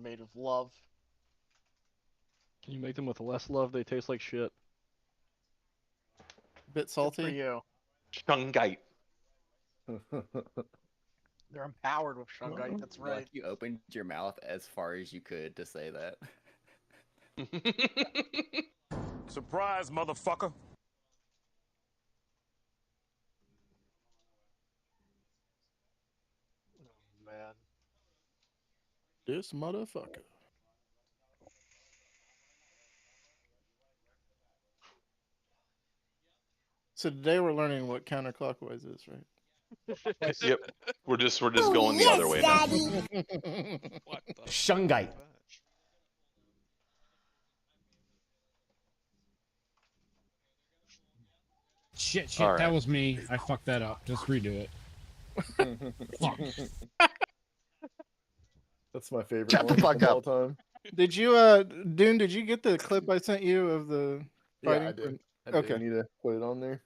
made of love. Can you make them with less love? They taste like shit. Bit Good for salty. you. Shungite. They're empowered with shungite. That's right. Like you opened your mouth as far as you could to say that. Surprise, motherfucker. Oh, man. This motherfucker. So today we're learning what counterclockwise is, right? Yep. We're just going the other way now. What the Shungite. fuck? Shit, All right. that was me. I fucked that up. Just redo it. Fuck. That's my favorite Shut the one fuck of all up. time. Did you, Dune? Did you get the clip I sent you of the fighting? Yeah, I did. Okay. You need to put it on there.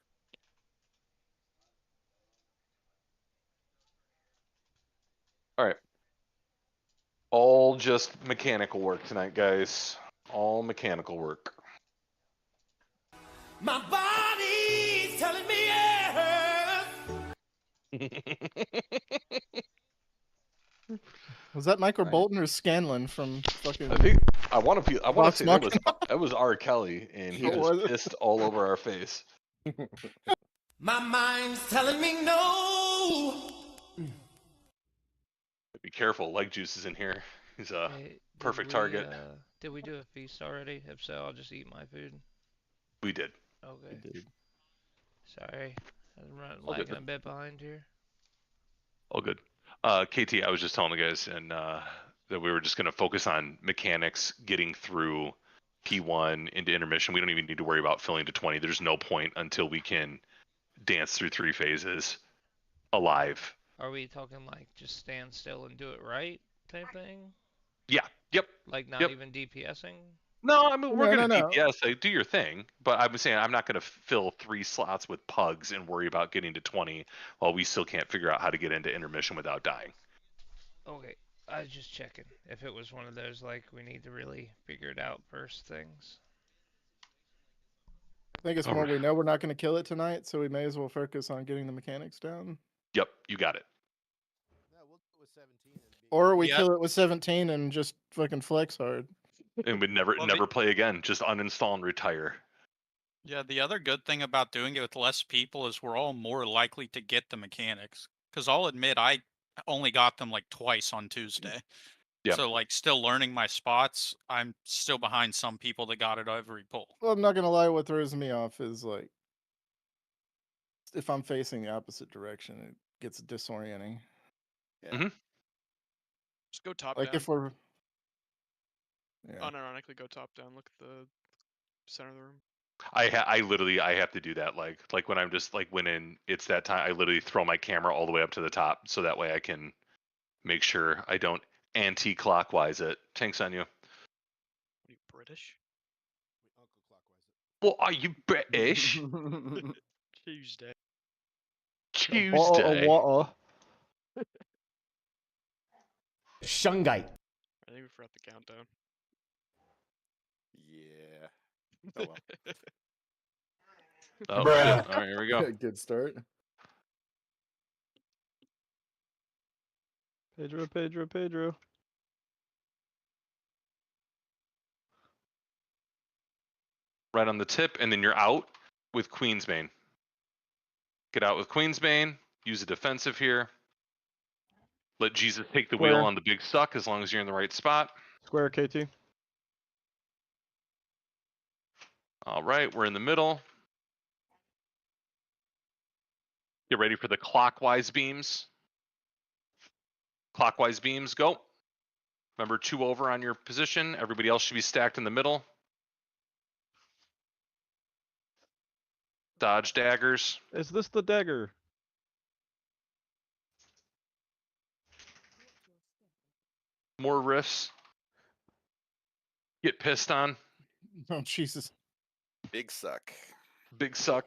All right. All just mechanical work tonight, guys. All mechanical work. My body's telling me Was that Michael Right. Bolton or Scanlon from fucking? I think I want to Vox say Machina. that was R. Kelly, and he Oh, just was it? pissed all over our face. My mind's telling me no. Be careful, leg juice is in here. He's a Hey, did perfect we, target. Did we do a feast already? If so, I'll just eat my food. We did. Okay. Dude. Sorry. I'm All good. lagging a bit behind here. All good. KT, I was just telling the guys and that we were just going to focus on mechanics, getting through P1 into intermission. We don't even need to worry about filling to 20. There's no point until we can dance through 3 phases alive. Are we talking like just stand still and do it right type thing? Yeah. Yep. Like not Yep. even DPSing? No, I mean we're No, gonna no, no. DPS. Like, do your thing, but I'm saying I'm not gonna fill 3 slots with pugs and worry about getting to 20 while we still can't figure out how to get into intermission without dying. Okay. I was just checking if it was one of those like we need to really figure it out first things. I think it's more we know we're not going to kill it tonight, so we may as well focus on getting the mechanics down. Yep, you got it. Or we Yeah. kill it with 17 and just fucking flex hard. And we'd never Well, never play again. Just uninstall and retire. Yeah, the other good thing about doing it with less people is we're all more likely to get the mechanics. Because I'll admit, I only got them like twice on Tuesday. Yeah. So, like, still learning my spots, I'm still behind some people that got it every pull. Well, I'm not going to lie, what throws me off is like, if I'm facing the opposite direction, it gets disorienting. Just go top Like down. if we're... Yeah. Unironically go top down. Look at the center of the room. I literally have to do that like when I'm just like when it's that time I literally throw my camera all the way up to the top so that way I can make sure I don't anti-clockwise it. Tanks on you. What are you, British? Well, are you British? Tuesday. Tuesday. Water. Shungite. I think we forgot the countdown. Yeah. Oh well. Oh, Bruh. shit. All right, here we go. Good start. Pedro. Right on the tip, and then you're out with Queensbane. Get out with Queensbane. Use a defensive here. Let Jesus take the wheel Square. on the big suck as long as you're in the right spot. Square KT. All right, we're in the middle. Get ready for the clockwise beams. Clockwise beams, go. Remember 2 over on your position. Everybody else should be stacked in the middle. Dodge daggers. Is this the dagger? More riffs. Get pissed on. Oh, Jesus. Big suck. Big suck.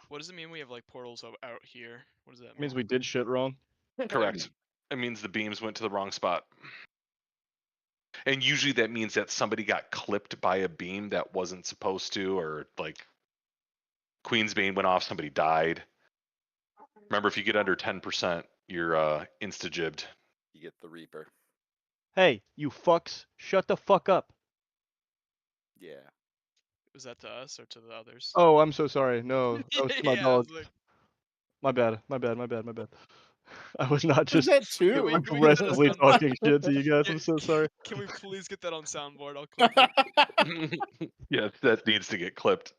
What does it mean we have like portals out here? What does that mean? Means we did shit wrong. Correct. It means the beams went to the wrong spot. And usually that means that somebody got clipped by a beam that wasn't supposed to, or like Queensbane went off, somebody died. Remember, if you get under 10%, you're insta-jibbed. You get the Reaper. Hey, you fucks, shut the fuck up. Yeah. Was that to us or to the others? Oh, I'm so sorry. No, that was to my Yeah, I dog. was like, My bad. I was not Who's just that too? Can we get that on aggressively soundboard? talking shit to you guys. I'm so sorry. Can we please get that on soundboard? I'll clip it. Yeah, that needs to get clipped.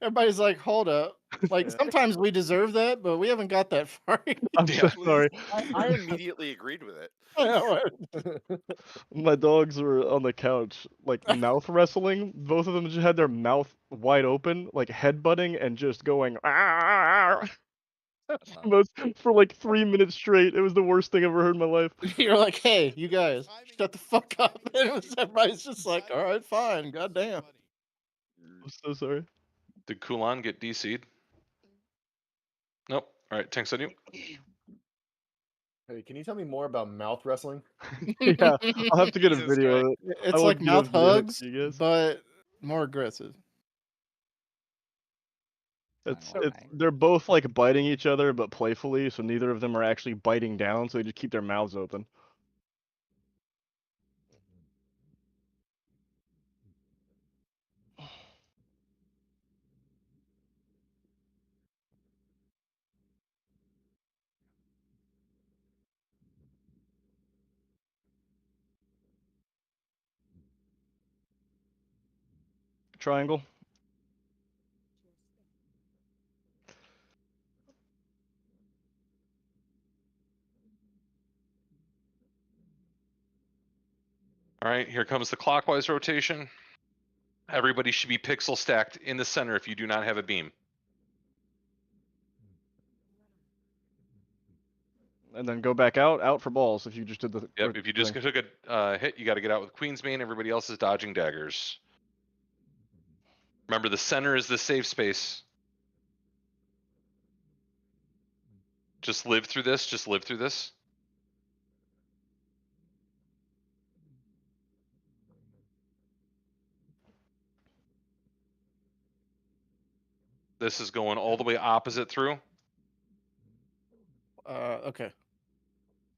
Everybody's like, hold up. Like Yeah. sometimes we deserve that, but we haven't got that far. I'm so Yeah. sorry. I immediately agreed with it. I know. My dogs were on the couch, like mouth wrestling. Both of them just had their mouth wide open, like headbutting and just going most for like 3 minutes straight. It was the worst thing I've ever heard in my life. You're like, hey, you guys, shut the fuck up. And everybody's just like, all right, fine, goddamn. I'm so sorry. Did Kulan get DC'd? Nope. All right, tanks on you. Hey, can you tell me more about mouth wrestling? Yeah, I'll have to get a Jesus video of it. It's will like get a mouth video of it hugs, to you guys. but more aggressive. It's Alright. they're both like biting each other, but playfully, so neither of them are actually biting down, so they just keep their mouths open. Triangle. All right, here comes the clockwise rotation. Everybody should be pixel stacked in the center if you do not have a beam. And then go back out for balls if you just did the Yep, if you just thing. took a hit, you got to get out with Queensbane. Everybody else is dodging daggers. Remember, the center is the safe space. Just live through this. Just live through this. This is going all the way opposite through. Okay.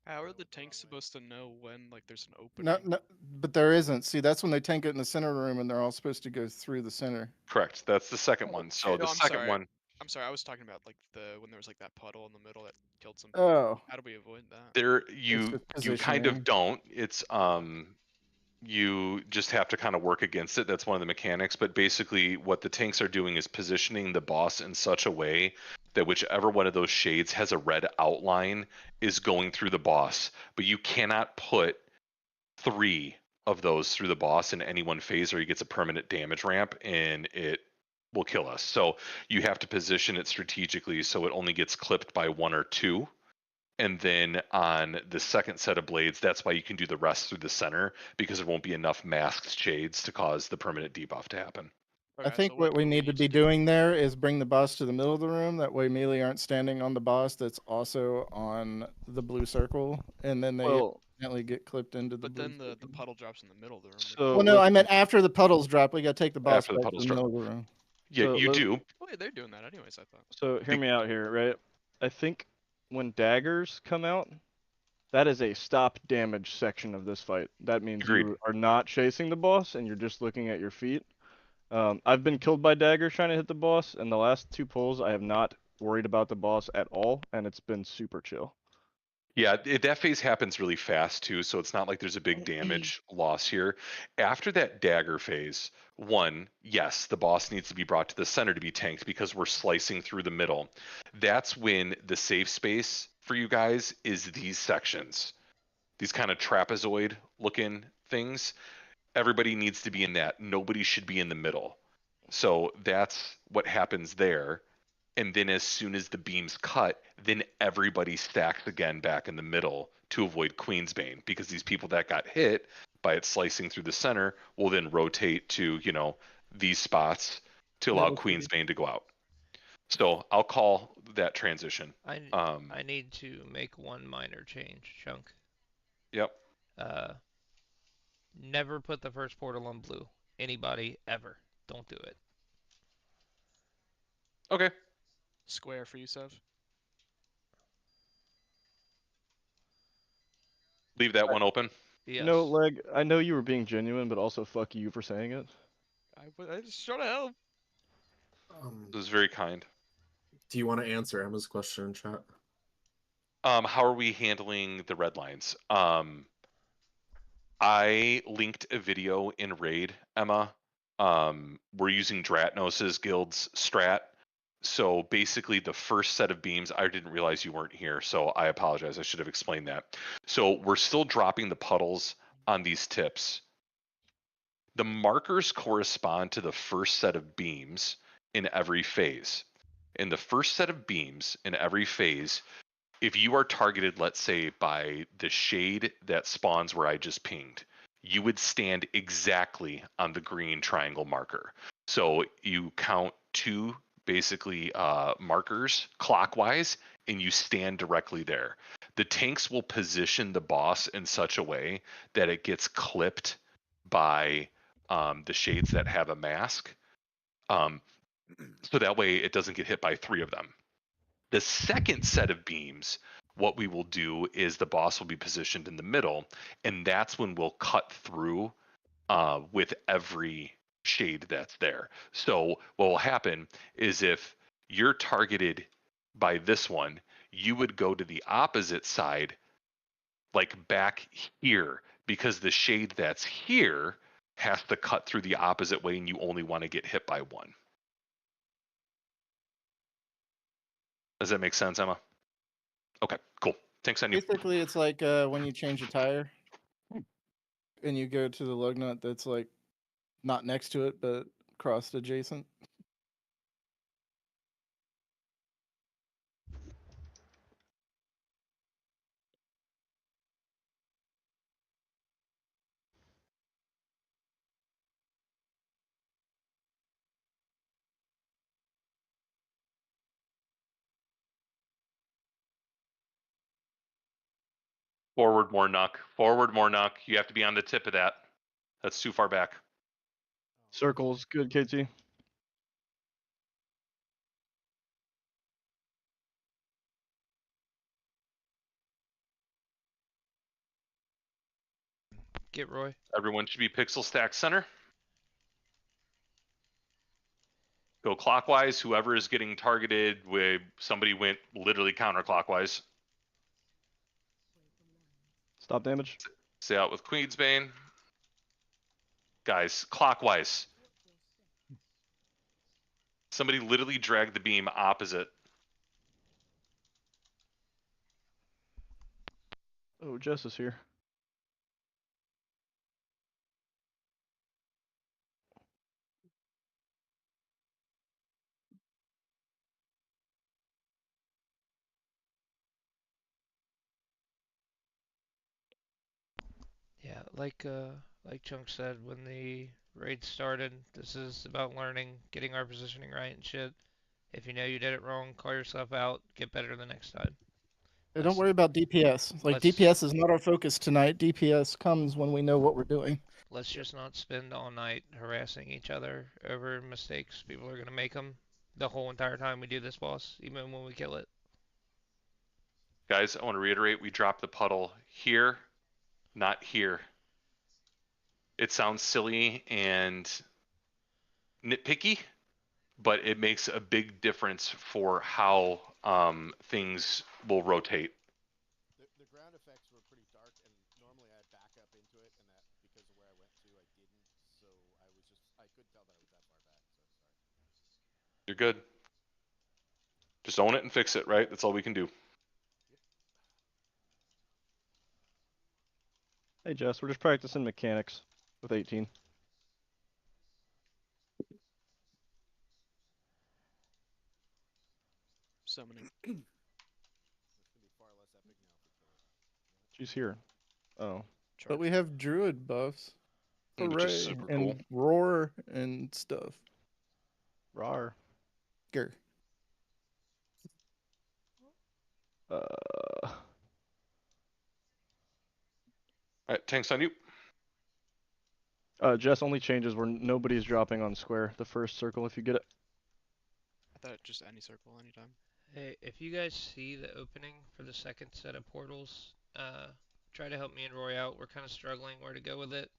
How are the tanks supposed to know when like there's an opening? No, but there isn't. See, that's when they tank it in the center room, and they're all supposed to go through the center. Correct. That's the second one. So No, the I'm second sorry. one, I'm sorry, I was talking about like when there was like that puddle in the middle that killed some. Oh, How do we avoid that? there just you kind of positioning. don't. It's you just have to kind of work against it. That's one of the mechanics. But basically, what the tanks are doing is positioning the boss in such a way that whichever one of those shades has a red outline is going through the boss. But you cannot put 3 of those through the boss in any one phase, or he gets a permanent damage ramp, and it will kill us. So you have to position it strategically so it only gets clipped by 1 or 2. And then on the second set of blades, that's why you can do the rest through the center, because there won't be enough masked shades to cause the permanent debuff to happen. I think what we need to be doing there is bring the boss to the middle of the room. That way, melee aren't standing on the boss that's also on the blue circle, and then they accidentally get clipped into the. But then the puddle drops in the middle of the room. So well, no, I meant after the puddles drop, we got to take the boss After the back to puddles the drop. middle of the room. Yeah, So you let's- do. Wait, they're doing that anyways, I thought. So hear me out here, right? I think when daggers come out, that is a stop damage section of this fight. That means Agreed. you are not chasing the boss and you're just looking at your feet. I've been killed by daggers trying to hit the boss, and the last 2 pulls I have not worried about the boss at all, and it's been super chill. Yeah, that phase happens really fast too, so it's not like there's a big damage loss here. After that dagger phase, one, yes, the boss needs to be brought to the center to be tanked because we're slicing through the middle. That's when the safe space for you guys is these sections, these kind of trapezoid looking things. Everybody needs to be in that. Nobody should be in the middle. So that's what happens there. And then as soon as the beams cut, then everybody stacks again back in the middle to avoid Queensbane, because these people that got hit by it slicing through the center will then rotate to, these spots to allow Queensbane to go out. So I'll call that transition. I need to make one minor change, Chunk. Yep. Never put the first portal on blue. Anybody ever. Don't do it. Okay. Square for you, Sev. Leave that one open. Yes. No, Leg, I know you were being genuine, but also fuck you for saying it. I just trying to help. It was very kind. Do you want to answer Emma's question in chat? How are we handling the red lines? I linked a video in Raid, Emma. We're using Dratnos's guild's strat. So basically the first set of beams, I didn't realize you weren't here, so I apologize. I should have explained that. So we're still dropping the puddles on these tips. The markers correspond to the first set of beams in every phase. In the first set of beams in every phase, if you are targeted, let's say, by the shade that spawns where I just pinged, you would stand exactly on the green triangle marker. So you count two basically markers clockwise and you stand directly there. The tanks will position the boss in such a way that it gets clipped by the shades that have a mask. So that way it doesn't get hit by three of them. The second set of beams, what we will do is the boss will be positioned in the middle, and that's when we'll cut through with every shade that's there. So what will happen is if you're targeted by this one, you would go to the opposite side, like back here, because the shade that's here has to cut through the opposite way, and you only want to get hit by one. Does that make sense, Emma? Okay, cool. Thanks, on you. Basically, it's like when you change a tire and you go to the lug nut that's like not next to it, but crossed adjacent. Forward more knuck. Forward more knuck. You have to be on the tip of that. That's too far back. Circles, good, KT. Get Roy. Everyone should be pixel stack center. Go clockwise. Whoever is getting targeted with somebody went literally counterclockwise. Stop damage. Stay out with Queen's Bane. Guys, clockwise. Somebody literally dragged the beam opposite. Oh, Jess is here. Yeah, like Chunk said, when the raid started, this is about learning, getting our positioning right and shit. If you know you did it wrong, call yourself out, get better the next time. Hey, don't worry about DPS. Like let's- DPS is not our focus tonight. DPS comes when we know what we're doing. Let's just not spend all night harassing each other over mistakes. People are gonna make them the whole entire time we do this boss, even when we kill it. Guys, I want to reiterate, we dropped the puddle here, not here. It sounds silly and nitpicky, but it makes a big difference for how things will rotate. The ground effects were pretty dark, and normally I'd back up into it, and that because of where I went to, I didn't. So I could tell that I was that far back. So sorry. You're good. Just own it and fix it, right? That's all we can do. Hey, Jess, we're just practicing mechanics with 18. Summoning. She's here. Oh. But we have druid buffs. Which is Hooray. super and cool. roar and stuff. Rar. Grr. All right, tanks on you. Jess, only changes where nobody's dropping on square. The first circle, if you get it. I thought just any circle, anytime. Hey, if you guys see the opening for the second set of portals, try to help me and Roy out. We're kind of struggling where to go with it.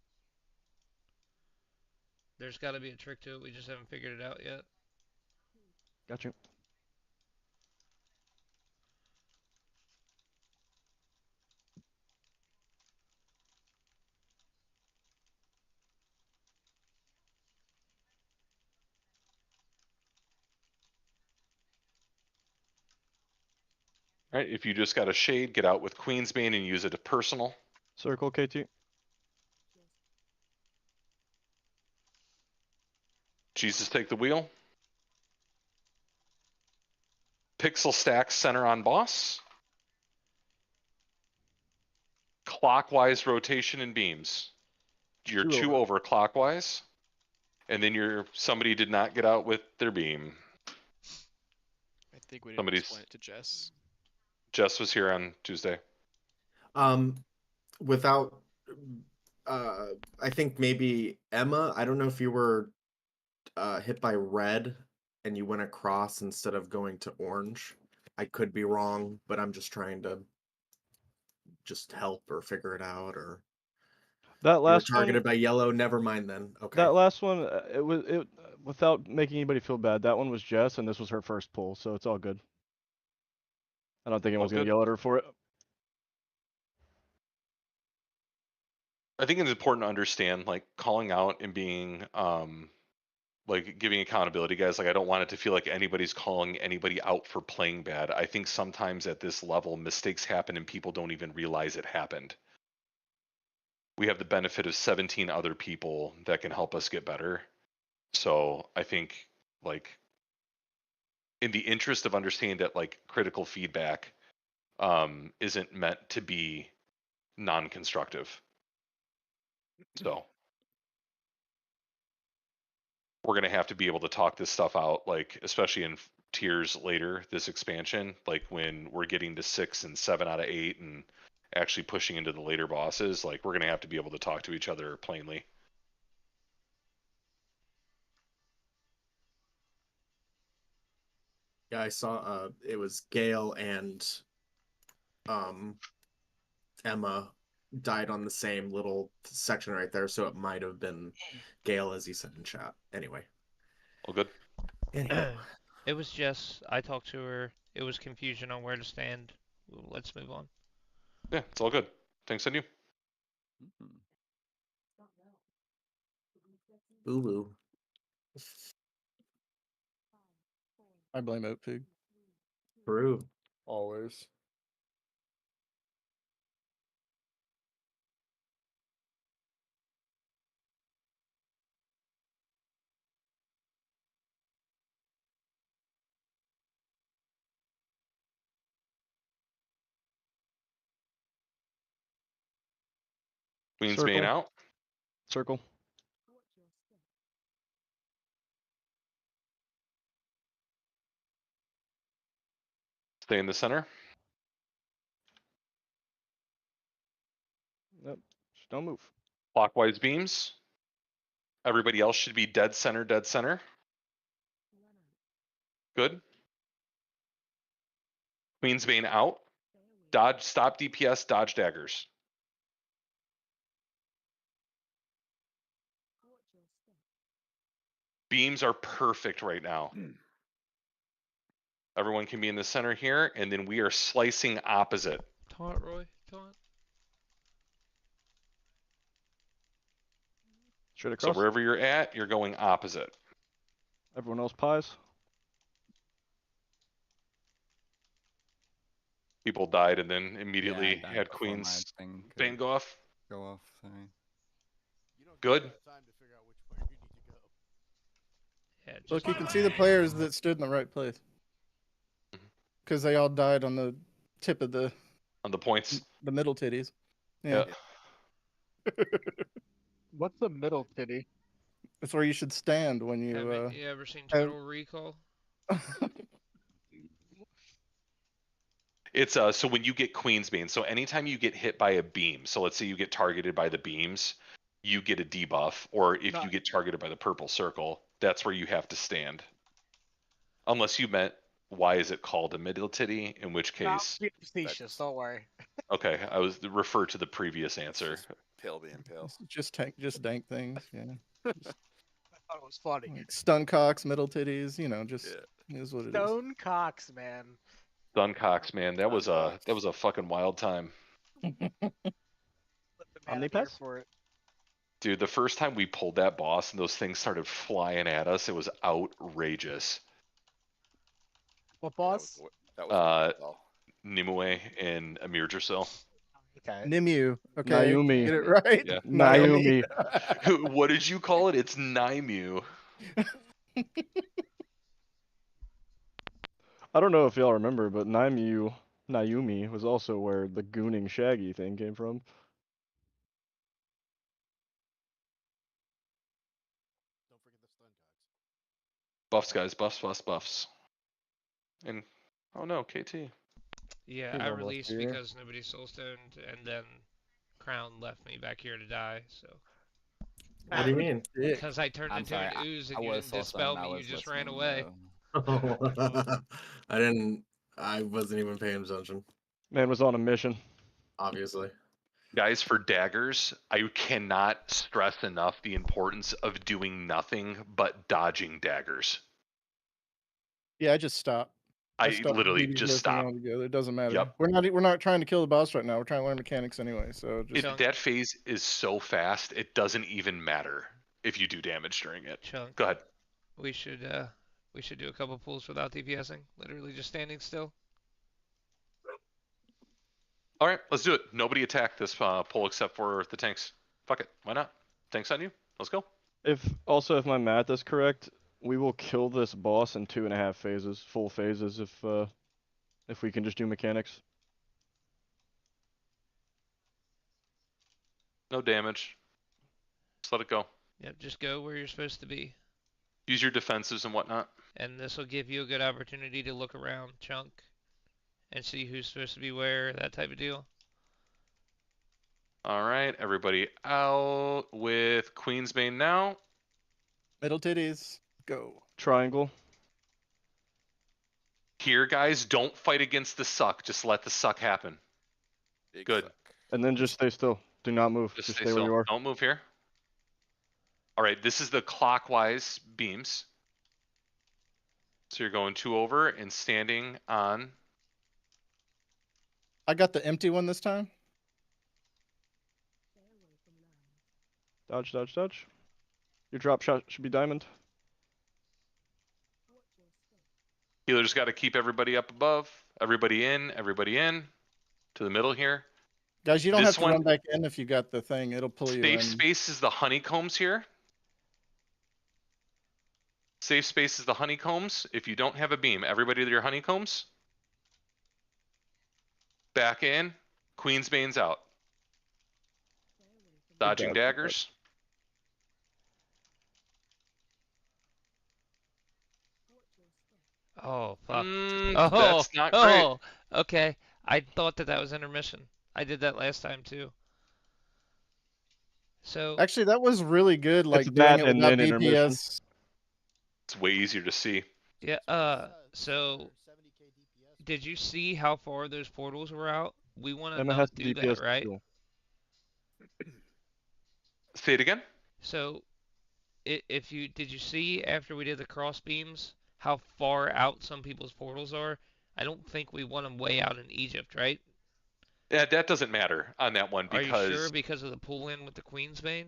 There's got to be a trick to it. We just haven't figured it out yet. Got you. All right, if you just got a shade, get out with Queensbane and use it as personal. Circle, KT. Jesus, take the wheel. Pixel stack center on boss. Clockwise rotation and beams. You're two over clockwise. And then somebody did not get out with their beam. I think we didn't explain it to Jess. Jess was here on Tuesday. Without, I think maybe Emma. I don't know if you were hit by red and you went across instead of going to orange. I could be wrong, but I'm just trying to help or figure it out. Or that last you were targeted one, by yellow. Never mind then. Okay. That last one, it without making anybody feel bad. That one was Jess, and this was her first pull, so it's all good. I don't think anyone's gonna yell at her for it. I think it's important to understand, like, calling out and being, like, giving accountability, guys. Like, I don't want it to feel like anybody's calling anybody out for playing bad. I think sometimes at this level, mistakes happen and people don't even realize it happened. We have the benefit of 17 other people that can help us get better. So I think, like, in the interest of understanding that, like, critical feedback isn't meant to be non-constructive. So we're going to have to be able to talk this stuff out, like, especially in tiers later, this expansion, like when we're getting to 6 and 7 out of 8 and actually pushing into the later bosses, like, we're going to have to be able to talk to each other plainly. Yeah, I saw it was Gale and Emma died on the same little section right there, so it might have been Gale, as he said in chat. Anyway. All good. It was Jess. I talked to her. It was confusion on where to stand. Let's move on. Yeah, it's all good. Thanks on you. Boo boo. I blame Oatpig. True. Always. Queensbane out. Circle. Stay in the center. Nope. Just don't move. Clockwise beams. Everybody else should be dead center, dead center. Good. Queensbane out. Dodge, stop DPS, dodge daggers. Beams are perfect right now. Everyone can be in the center here, and then we are slicing opposite. Taunt, Roy. Taunt. Straight So across. wherever you're at, you're going opposite. Everyone else pies. People died and then immediately Yeah, I died had before my Queens thing could Bane go off. Go off. Sorry. Good. Time to figure out which way you need to go. Yeah, Look, you can see the players that stood in the right place. Because they all died on the tip of the... On the points. The middle titties. Yeah. What's the middle titty? That's where you should stand when you... Have you ever seen Total Recall? It's so when you get Queensbane, so anytime you get hit by a beam, so let's say you get targeted by the beams, you get a debuff, or if No. you get targeted by the purple circle, that's where you have to stand. Unless you meant, why is it called a middle titty? In which case, no, facetious. Don't worry. okay, I was refer to the previous answer. Pale being pale. Just dank things. Yeah. I thought it was funny. Like stun cocks, middle titties. You know, just is what it is. Stone Cox, man. Duncox, man, that was a fucking wild time. Omnipass for it. Dude, the first time we pulled that boss and those things started flying at us, it was outrageous. What boss? That was Nimue and Amir Drasil. Okay. Nimu. Okay. Naomi. Get it right. Yeah. Naomi. What did you call it? It's Naimu. I don't know if y'all remember, but Naomi was also where the gooning Shaggy thing came from. Don't forget the stun cocks. Buffs, guys. Buffs. And oh no, KT. Yeah, He's I almost released here. because nobody soulstoned, and then Crown left me back here to die. So. What do you mean? Because I turned I'm into sorry, an ooze and I you was didn't dispel soulstoned, I me, you was just listening, ran away. I didn't. I wasn't even paying attention. Man was on a mission. Obviously. Guys, for daggers, I cannot stress enough the importance of doing nothing but dodging daggers. Yeah, I just stop. I stopped literally DBSing just stop. altogether. It doesn't matter. Yep. We're not trying to kill the boss right now. We're trying to learn mechanics anyway. So just That phase is so fast, it doesn't even matter if you do damage during it. Chunk. Go ahead. We should do a couple pulls without DPSing. Literally just standing still. All right, let's do it. Nobody attack this pull except for the tanks. Fuck it. Why not? Tanks on you. Let's go. If my math is correct, we will kill this boss in 2.5 phases, full phases, if we can just do mechanics. No damage. Just let it go. Yep, just go where you're supposed to be. Use your defenses and whatnot. And this will give you a good opportunity to look around, Chunk, and see who's supposed to be where, that type of deal. All right, everybody out with Queensbane now. middle titties. Go. Triangle. Here, guys, don't fight against the suck. Just let the suck happen. Big Good. suck. And then just stay still. Do not move. Just Just stay stay where still. you are. Don't move here. All right, this is the clockwise beams. So you're going 2 over and standing on. I got the empty one this time. Dodge, dodge, dodge. Your drop shot should be diamond. Healer's got to keep everybody up above. Everybody in. To the middle here. Guys, you don't This have to run back in if you got the thing. It'll pull you in. Safe space is the honeycombs here. Safe space is the honeycombs. If you don't have a beam, everybody to your honeycombs. Back in. Queensbane's out. Dodging daggers. Oh, fuck. That's not great. Oh, okay. I thought that was intermission. I did that last time too. So Actually, that was really good. Like It's doing that it and without then intermission. DPS. It's way easier to see. yeah. So did you see how far those portals were out? We want to Emma has not do DPS that, right? too. Say it again. So, if you did you see after we did the cross beams how far out some people's portals are? I don't think we want them way out in Egypt, right? Yeah, that doesn't matter on that one because. Are you sure because of the pull in with the Queensbane?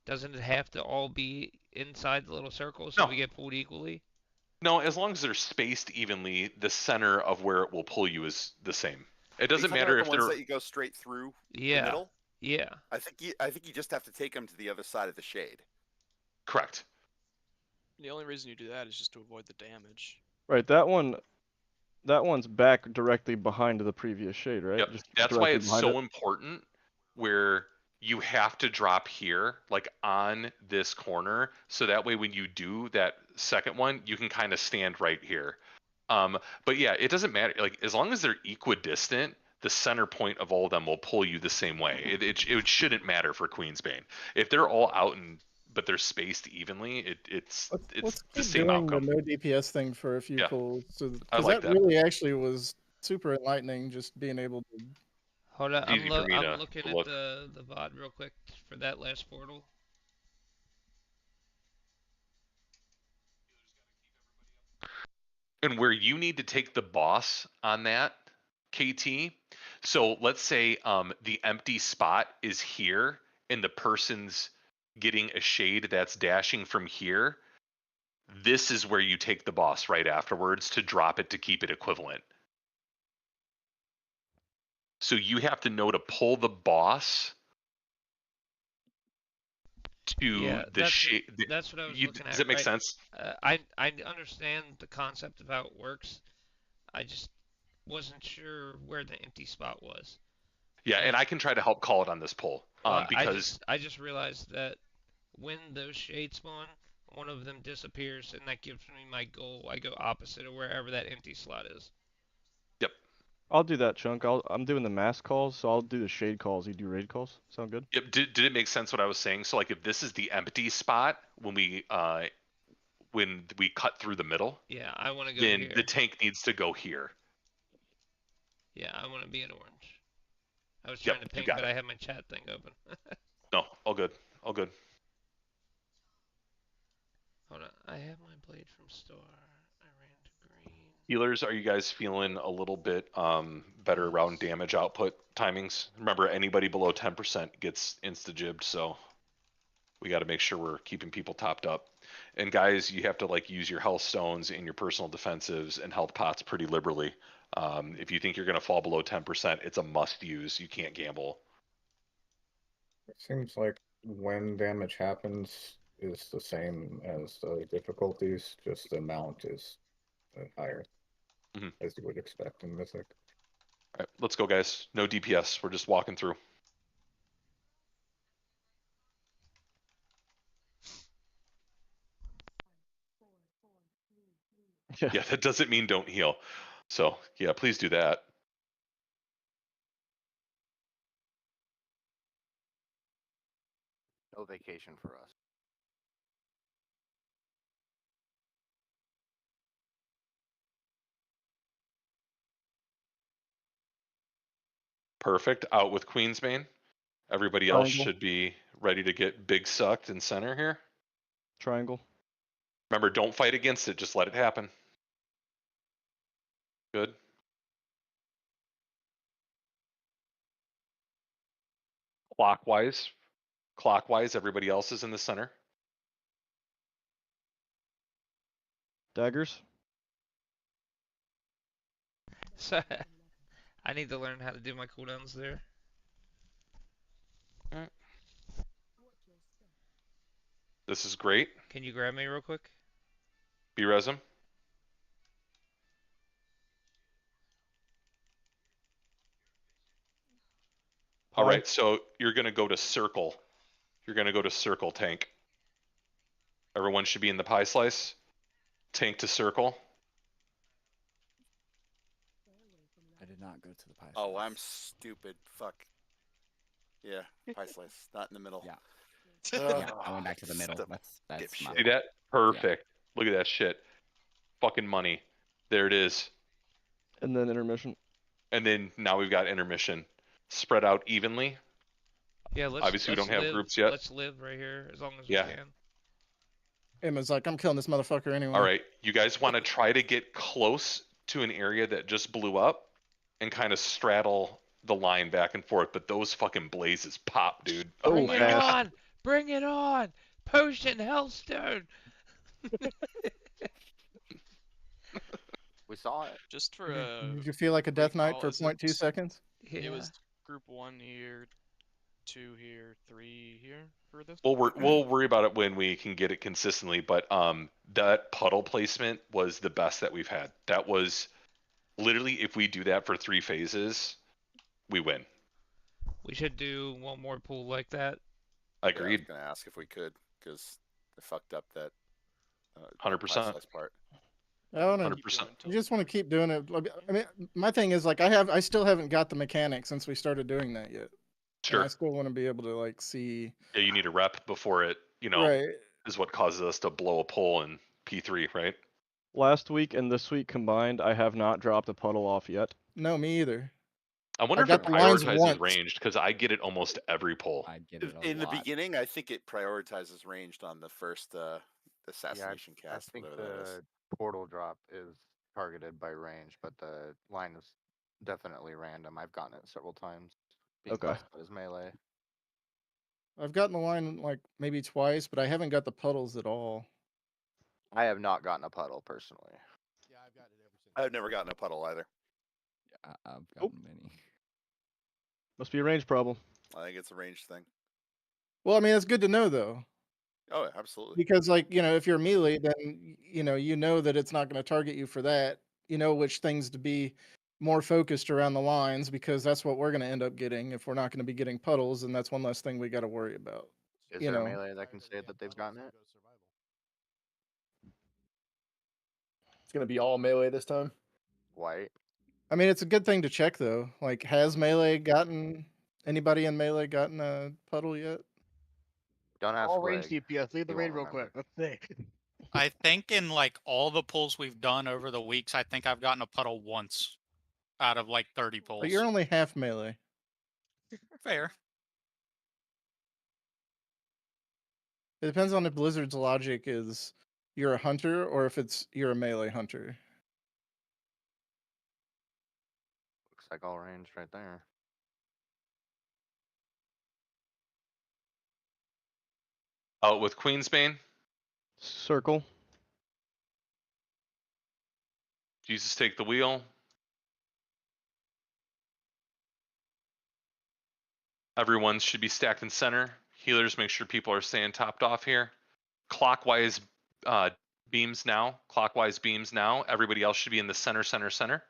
Doesn't it have to all be inside the little circle so No. we get pulled equally? No, as long as they're spaced evenly, the center of where it will pull you is the same. It doesn't matter if the ones they're. that you go straight through Yeah. the middle. Yeah. I think you just have to take them to the other side of the shade. Correct. The only reason you do that is just to avoid the damage. Right, that one's back directly behind the previous shade, right? Yep. Just That's why directly it's behind so it. important where you have to drop here, like on this corner, so that way when you do that second one, you can kind of stand right here. But yeah, it doesn't matter. Like as long as they're equidistant, the center point of all of them will pull you the same way. It shouldn't matter for Queensbane. If they're all out but they're spaced evenly, it's Let's the keep same doing outcome. the no DPS thing for a few Yeah. pulls, I because like that that. really actually was super enlightening. Just being able to. Hold on, Easy for me I'm to looking look. at the VOD real quick for that last portal. And where you need to take the boss on that, KT. So let's say the empty spot is here and the person's getting a shade that's dashing from here. This is where you take the boss right afterwards to drop it to keep it equivalent. So you have to know to pull the boss to the shade. That's what I was looking at. Does it make sense? I understand the concept of how it works. I just wasn't sure where the empty spot was. Yeah, and I can try to help call it on this pull because I just realized that when those shades spawn, one of them disappears, and that gives me my goal. I go opposite of wherever that empty slot is. Yep. I'll do that, Chunk. I'm doing the mass calls, so I'll do the shade calls. You do raid calls. Sound good? Yep. Did it make sense what I was saying? So like if this is the empty spot when we cut through the middle, Yeah, I want to go then here. the tank needs to go here. Yeah, I want to be in orange. I was trying to ping, but I had my chat thing open. No, all good. All good. Hold on, I have my blade from store. I ran to green. Healers, are you guys feeling a little bit better around damage output timings? Remember, anybody below 10% gets insta-jibbed, so we got to make sure we're keeping people topped up. And guys, you have to like use your health stones and your personal defensives and health pots pretty liberally. If you think you're going to fall below 10%, it's a must use. You can't gamble. It seems like when damage happens is the same as the difficulties, just the amount is higher, as you would expect in Mythic. All right, let's go, guys. No DPS. We're just walking through. Yeah, that doesn't mean don't heal. So, yeah, please do that. No vacation for us. Perfect. Out with Queensbane. Everybody else Triangle. should be ready to get big sucked in center here. Triangle. Remember, don't fight against it. Just let it happen. Good. Clockwise. Clockwise, everybody else is in the center. Daggers. So, I need to learn how to do my cooldowns there. This is great. Can you grab me real quick? B-res him. All right, so you're going to go to circle. You're going to go to circle, tank. Everyone should be in the pie slice. Tank to circle. I did not go to the pie slice. Oh, I'm stupid. Fuck. Yeah, pie slice, not in the middle. Yeah. Yeah, I went back to the middle. That's my See that? Perfect. Look at that shit. Fucking money. There it is. And then intermission. And then now we've got intermission. Spread out evenly. Yeah, Obviously, we don't have groups yet. Let's live right here as long as Yeah. we can. Emma's like, I'm killing this motherfucker anyway. All right, you guys want to try to get close to an area that just blew up and kind of straddle the line back and forth, but those fucking blazes pop, dude. Bring it on! Bring it on! Potion Hellstone! We saw it. Just for Did you feel like a death knight for 0.2 seconds? Yeah. It was group 1 here, 2 here, 3 here for this. We'll worry about it when we can get it consistently, but that puddle placement was the best that we've had. That was literally, if we do that for 3 phases, we win. We should do one more pool like that. Agreed. Yeah, I was gonna ask if we could, because I fucked up that 100%. part. I want to. 100%. I just want to keep doing it. I mean, my thing is like I still haven't got the mechanic since we started doing that yet. Sure. And I still want to be able to like see. Yeah, you need a rep before it, Right. is what causes us to blow a pull in P3, right? Last week and this week combined, I have not dropped a puddle off yet. No, me either. I wonder if got it the lines prioritizes once. ranged because I get it almost every pull. I get it In the beginning, I think it prioritizes ranged on the first assassination cast. I think whatever that is. the portal drop is targeted by range, but the line is definitely random. I've gotten it several times. Being Okay. classified as melee. I've gotten the line like maybe twice, but I haven't got the puddles at all. I have not gotten a puddle personally. Yeah, I've gotten it ever since. I've never gotten a puddle either. Yeah, I've gotten many. Must be a range problem. I think it's a range thing. Well, I mean, it's good to know though. Oh, absolutely. Because like, if you're melee, then you know that it's not going to target you for that. You know which things to be more focused around the lines because that's what we're going to end up getting if we're not going to be getting puddles, and that's one less thing we got to worry about. Is there a melee that can say that they've gotten it? It's gonna be all melee this time. White. I mean, it's a good thing to check though. Like, has anybody in melee gotten a puddle yet? Don't ask All range Leg. DPS. Leave the He raid won't real quick. remember. Let's see. I think in like all the pulls we've done over the weeks, I think I've gotten a puddle once out of like 30 pulls. But you're only half melee. Fair. It depends on if Blizzard's logic is you're a hunter or if you're a melee hunter. Looks like all range right there. Out with Queensbane. Circle. Jesus, take the wheel. Everyone should be stacked in center. Healers, make sure people are staying topped off here. Clockwise beams now. Clockwise beams now. Everybody else should be in the center, center, center.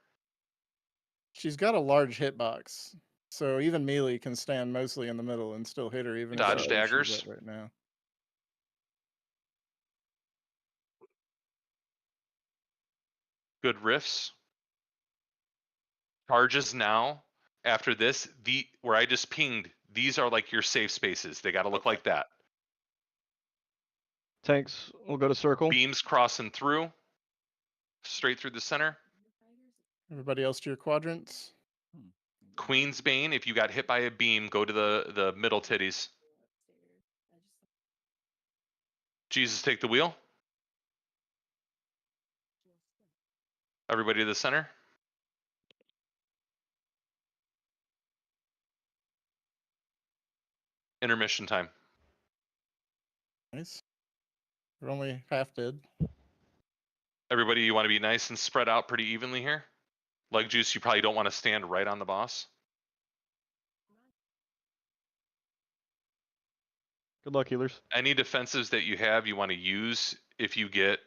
She's got a large hitbox, so even melee can stand mostly in the middle and still hit her even Dodge if she's daggers. at right now. Good riffs. Charges now. After this, where I just pinged, these are like your safe spaces. They got to look like that. Tanks will go to circle. Beams crossing through. Straight through the center. Everybody else to your quadrants. Queensbane, if you got hit by a beam, go to the middle titties. Jesus, take the wheel. Everybody to the center. Intermission time. Nice. We're only half dead. Everybody, you want to be nice and spread out pretty evenly here. Leg juice, you probably don't want to stand right on the boss. Good luck, healers. Any defensives that you have, you want to use if you get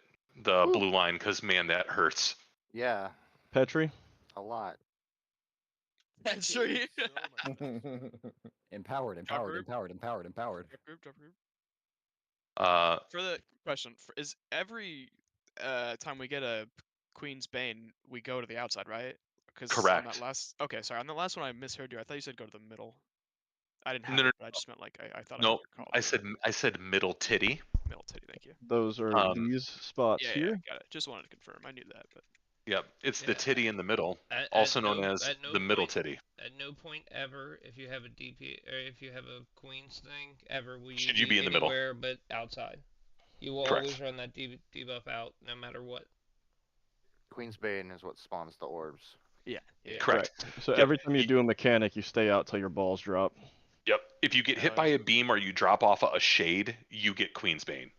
the blue line, because man, that hurts. Yeah, Petri. a lot. That's right. Empowered. Drop group. For the question, is every time we get a Queen's Bane, we go to the outside, right? Correct. On that last, okay, sorry. On the last one, I misheard you. I thought you said go to the middle. I didn't have No, it, but I just meant like I thought. No, I I said middle titty. middle titty. Thank you. Those are these spots Yeah, here. yeah, got it. Just wanted to confirm. I knew that, but. Yep, it's the Yeah. titty in the middle, At also no- known as at no the middle point- titty. At no point ever, if you have a DP or if you have a Queen's thing, ever will Should you be in the middle? anywhere but outside. You will Correct. always run that debuff out, no matter what. Queen's Bane is what spawns the orbs. Yeah. Correct. So Yep. every time you do a mechanic, you stay out till your balls drop. Yep. If you get hit by a beam or you drop off a shade, you get Queensbane.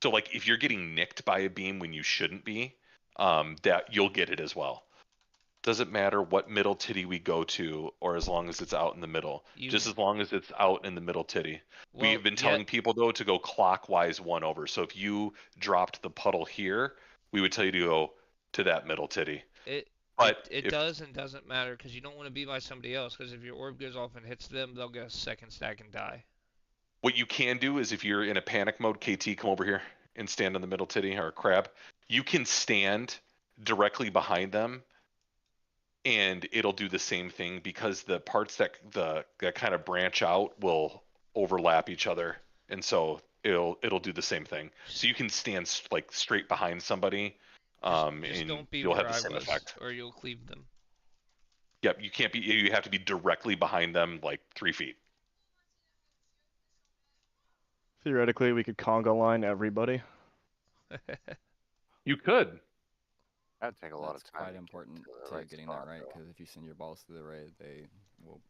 So like if you're getting nicked by a beam when you shouldn't be, that you'll get it as well. Doesn't matter what middle titty we go to, or as long as it's out in the middle. Just as long as it's out in the middle titty. Well, We've been telling people though to go clockwise one over. So if you dropped the puddle here, we would tell you to go to that middle titty. It does and doesn't matter because you don't want to be by somebody else because if your orb goes off and hits them, they'll get a second stack and die. What you can do is if you're in a panic mode, KT, come over here and stand on the middle titty or crab. You can stand directly behind them, and it'll do the same thing because the parts that kind of branch out will overlap each other, and so it'll do the same thing. So you can stand like straight behind somebody, Just and don't be you'll where have the I same was, effect. or you'll cleave them. Yep, you can't be. You have to be directly behind them, like 3 feet. Theoretically, we could conga line everybody. You could. That'd take a lot That's of time. quite important to getting that right, because if you send your balls through the raid, they will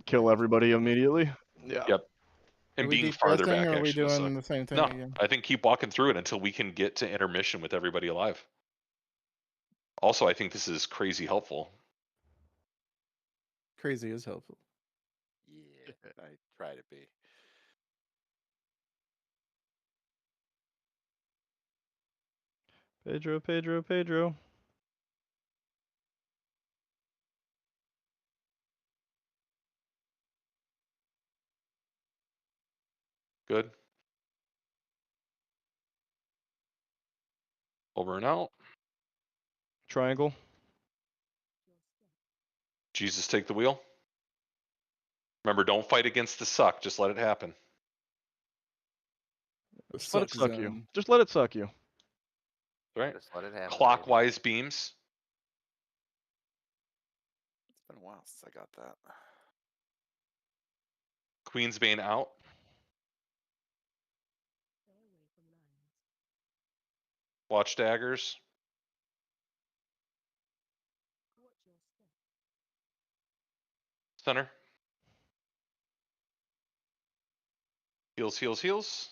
Kill everybody immediately. Yeah. Yep. Are And we being farther depressing, back or are we actually doing suck. the same thing No, again? I think keep walking through it until we can get to intermission with everybody alive. Also, I think this is crazy helpful. Crazy is helpful. Yeah, I try to be. Pedro, Pedro, Pedro. Good. Over and out. Triangle. Jesus, take the wheel. Remember, don't fight against the suck. Just let it happen. Just let it suck you. Just let it suck you. Right? Just let it happen. Clockwise beams. It's been a while since I got that. Queensbane out. Watch daggers. Center. Heals, heals, heals.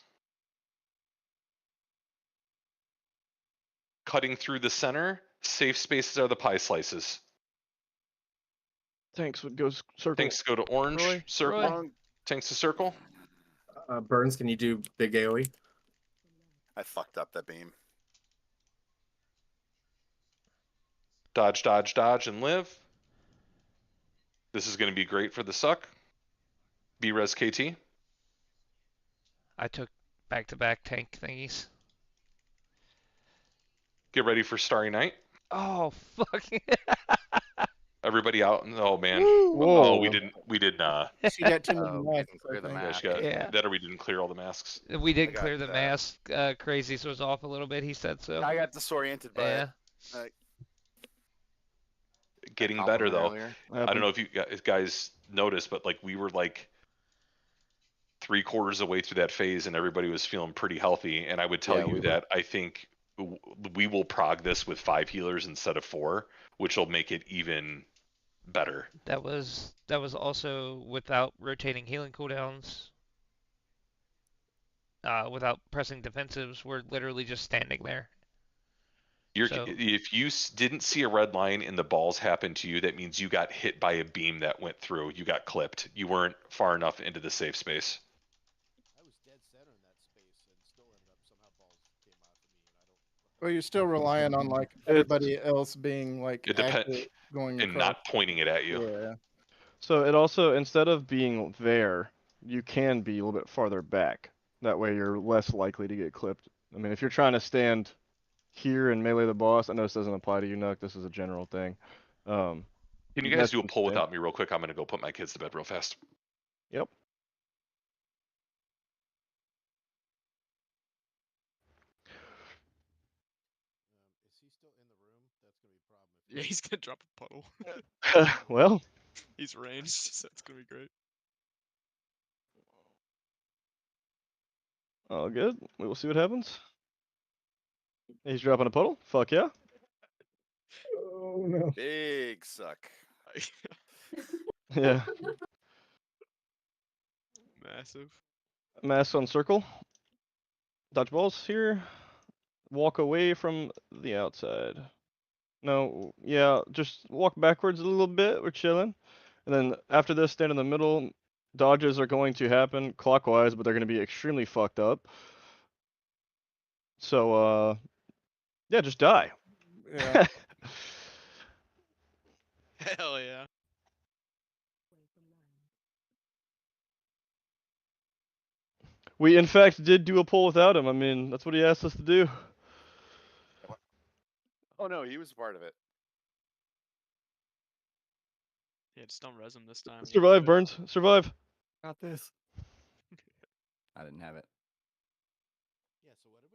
Cutting through the center. Safe spaces are the pie slices. Tanks would go circle. Tanks go to orange. Roy, Circle. Roy. Tanks to circle. Burns, can you do big AoE? I fucked up that beam. Dodge, dodge, dodge, and live. This is going to be great for the suck. B-res KT. I took back-to-back tank thingies. Get ready for Starry Night. Oh, fuck. Everybody out. Oh, man. Whoa. Oh, we didn't. She got too many Oh, we masks, didn't clear I the think. Yeah, mask. she got Yeah. that, or we didn't clear all the masks. We didn't got, clear the mask. Crazy, was off a little bit. He said so. I got disoriented by Yeah. it. Getting better though. Earlier. I don't know if you guys noticed, but like we were like 3/4 of the way through that phase, and everybody was feeling pretty healthy. And I would tell you that I think we will prog this with 5 healers instead of 4, which will make it even better. That was also without rotating healing cooldowns. Without pressing defensives, we're literally just standing there. If you didn't see a red line and the balls happened to you, that means you got hit by a beam that went through. You got clipped. You weren't far enough into the safe space. I was dead center in that space and still ended up somehow balls came out for me, and I don't. Well, you're still relying on like everybody else being like It depends, active going and across. not pointing it at you. Yeah. So it also, instead of being there, you can be a little bit farther back. That way you're less likely to get clipped. I mean, if you're trying to stand here and melee the boss, I know this doesn't apply to you, Nuck. This is a general thing. Can you guys do a poll without me real quick? I'm going to go put my kids to bed real fast. Yep. Is he still in the room? That's gonna be a problem. Yeah, he's gonna drop a puddle. Well. He's ranged, so it's gonna be great. All good. We will see what happens. He's dropping a puddle. Fuck yeah. Oh no. Big suck. Yeah. Massive. Mass on circle. Dodge balls here. Walk away from the outside. No, yeah, just walk backwards a little bit. We're chilling. And then after this, stand in the middle. Dodges are going to happen clockwise, but they're going to be extremely fucked up. So, yeah, just die. Yeah. Hell yeah. We, in fact, did do a poll without him. I mean, that's what he asked us to do. Oh no, he was a part of it. Yeah, just don't res him this time. Survive, Burns. Survive. Got this. I didn't have it. Yeah, so what did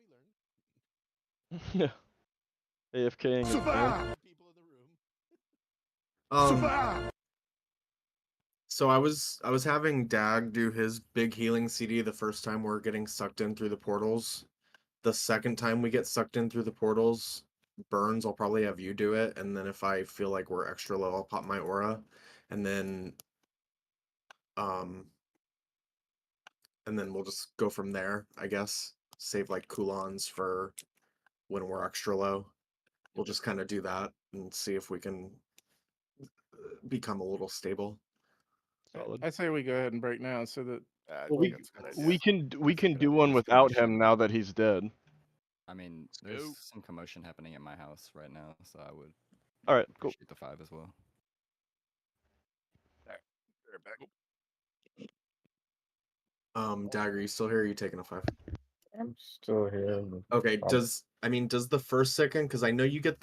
we learn? Yeah. AFKing. is banned. People in the room. So I was having Dag do his big healing CD the first time we're getting sucked in through the portals. The second time we get sucked in through the portals, Burns, I'll probably have you do it, and then if I feel like we're extra low, I'll pop my aura, and then we'll just go from there, I guess. Save like coolons for when we're extra low. We'll just kind of do that and see if we can become a little stable. Solid. I say we go ahead and break now so that Well, I think that's a good idea. we can do one without him now that he's dead. I mean, there's some commotion happening at my house right now, so I would. All right, cool. Shoot the 5 as well. Dagger, you still here? Or are you taking a 5? I'm still here. Okay, does the first second, because I know you get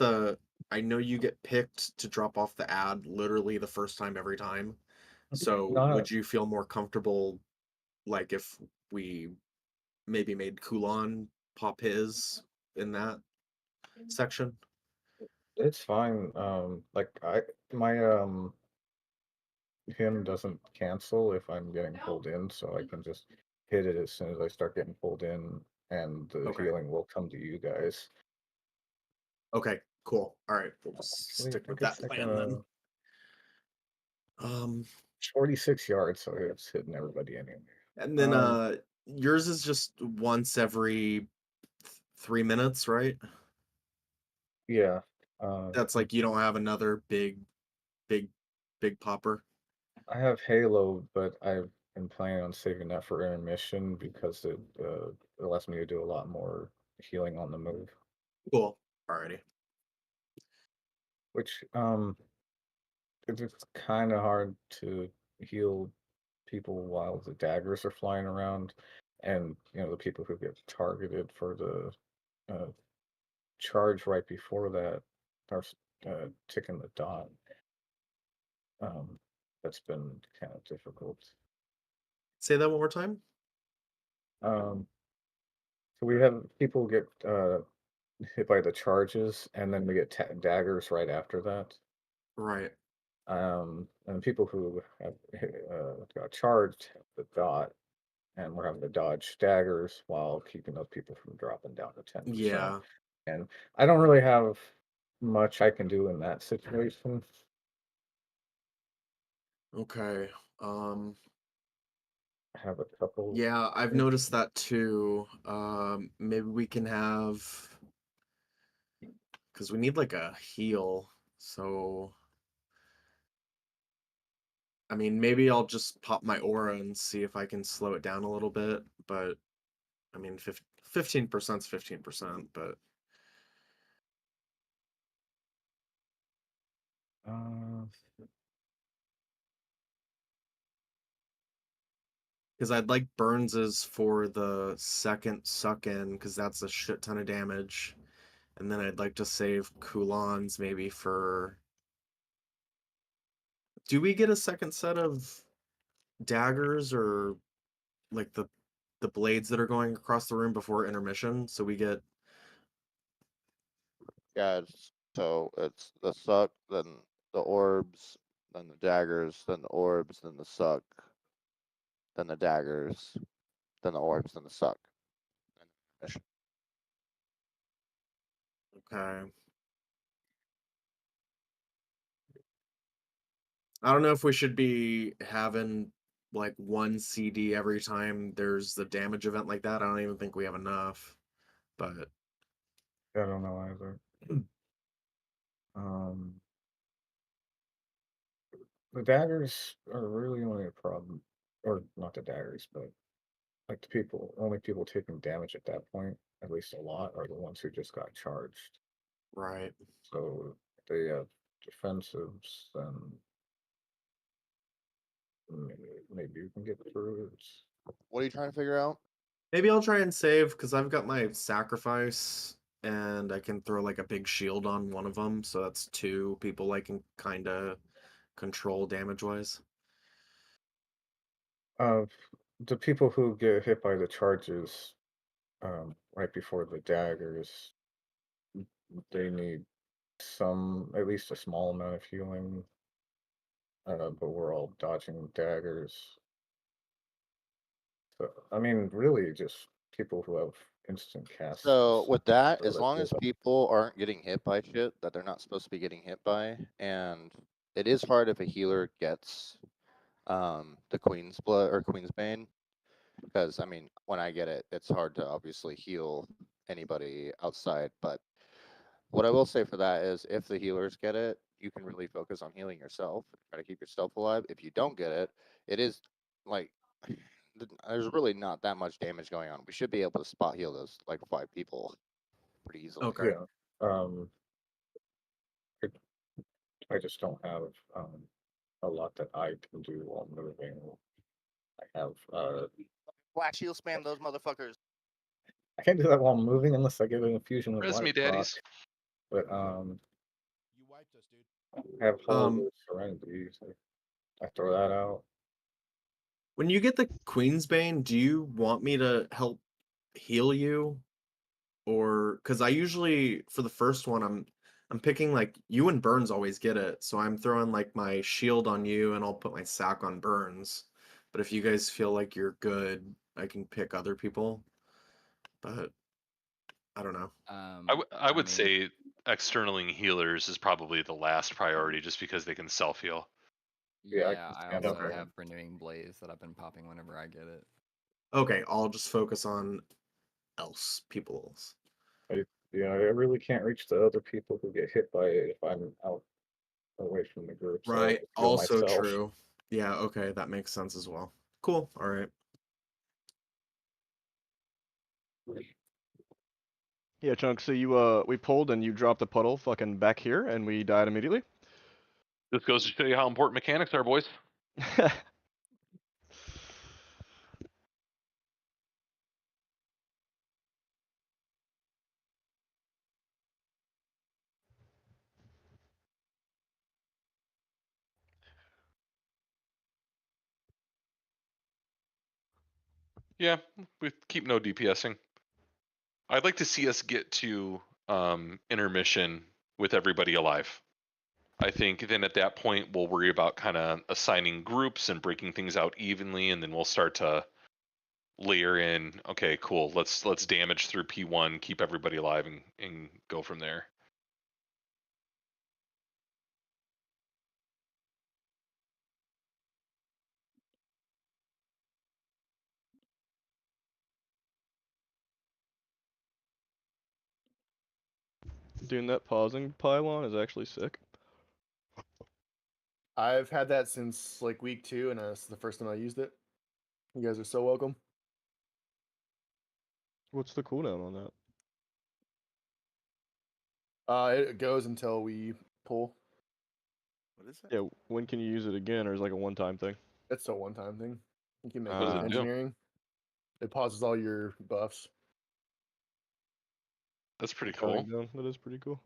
picked to drop off the ad literally the first time every time. So would you feel more comfortable like if we maybe made Kulon pop his in that section? It's fine. Like my him doesn't cancel if I'm getting pulled in, so I can just hit it as soon as I start getting pulled in, and the healing will come to you guys. Okay, cool. All right, we'll just stick with that plan then. 46 yards, so it's hitting everybody anyway. And then yours is just once every 3 minutes, right? Yeah. That's like you don't have another big popper. I have Halo, but I've been planning on saving that for intermission because it allows me to do a lot more healing on the move. Cool. Alrighty. Which it's kind of hard to heal people while the daggers are flying around, and the people who get targeted for the charge right before that are ticking the dot. That's been kind of difficult. Say that one more time. So we have people get hit by the charges, and then we get daggers right after that. Right. And people who have got charged have the dot, and we're having to dodge daggers while keeping those people from dropping down to 10%. Yeah. And I don't really have much I can do in that situation. Okay. I have a couple. Yeah, I've noticed that too. Maybe we can have, because we need like a heal. So, I mean, maybe I'll just pop my aura and see if I can slow it down a little bit. But I mean, 15% is 15%. But because I'd like Burns's for the second suck in, because that's a shit ton of damage. And then I'd like to save Kulon's maybe for. Do we get a second set of daggers or like the blades that are going across the room before intermission? So we get. Yeah, so it's the suck, then the orbs, then the daggers, then the orbs, then the suck, then the daggers, then the orbs, then the suck. Okay. I don't know if we should be having like one CD every time there's the damage event like that. I don't even think we have enough. But I don't know either. The daggers are really only a problem, or not the daggers, but like the only people taking damage at that point, at least a lot, are the ones who just got charged. Right. So they have defensives, and maybe you can get through it. What are you trying to figure out? Maybe I'll try and save because I've got my sacrifice and I can throw like a big shield on one of them, so that's 2 people I can kind of control damage wise. The people who get hit by the charges, right before the daggers, they need at least a small amount of healing. But we're all dodging daggers. So, I mean, really, just people who have instant casts. So with that, so as long as people aren't getting hit by shit that they're not supposed to be getting hit by, and it is hard if a healer gets the Queen's Blood or Queen's Bane, because I mean, when I get it, it's hard to obviously heal anybody outside. But what I will say for that is, if the healers get it, you can really focus on healing yourself, try to keep yourself alive. If you don't get it, it is like there's really not that much damage going on. We should be able to spot heal those like 5 people pretty easily. Okay. Yeah. I just don't have a lot that I can do while moving. I have Black shield spam those motherfuckers. I can't do that while moving unless I get an infusion of Res me, life daddies. But You wiped us, dude. I have whole serenity, so I throw that out. When you get the Queen's Bane, do you want me to help heal you? Or because I usually for the first one I'm picking like you and Burns always get it, so I'm throwing like my shield on you and I'll put my sack on Burns. But if you guys feel like you're good, I can pick other people. But I don't know. I would say externaling healers is probably the last priority, just because they can self heal. Yeah, I also have Renewing Blaze that I've been popping whenever I get it. Okay, I'll just focus on people else. I really can't reach the other people who get hit by it if I'm out away from the group. So I Right. just heal Also myself. true. Yeah, okay, that makes sense as well. Cool. All right. Yeah, Chunk. So we pulled and you dropped the puddle fucking back here, and we died immediately. This goes to show you how important mechanics are, boys. Yeah, we keep no DPSing. I'd like to see us get to intermission with everybody alive. I think then at that point we'll worry about kind of assigning groups and breaking things out evenly, and then we'll start to layer in. Okay, cool. Let's damage through P1, keep everybody alive, and go from there. Doing that pausing pylon is actually sick. I've had that since like week 2, and it's the first time I used it. You guys are so welcome. What's the cooldown on that? It goes until we pull. What is it? Yeah, when can you use it again, or is it like a one-time thing? It's a one-time thing. You can make What it does with it do? engineering. It pauses all your buffs. That's pretty Counting cool. down, that is pretty cool.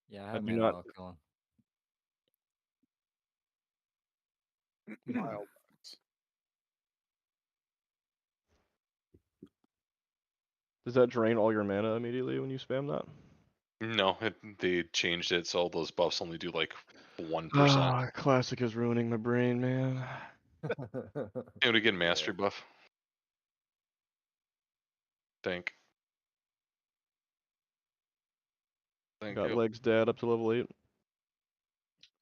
Yeah, I I have do mana not. while killing. Wild. Does that drain all your mana immediately when you spam that? No, they changed it so all those buffs only do like 1%. Ah, classic is ruining my brain, man. It would again mastery buff. Thank Got you. legs dad up to level 8.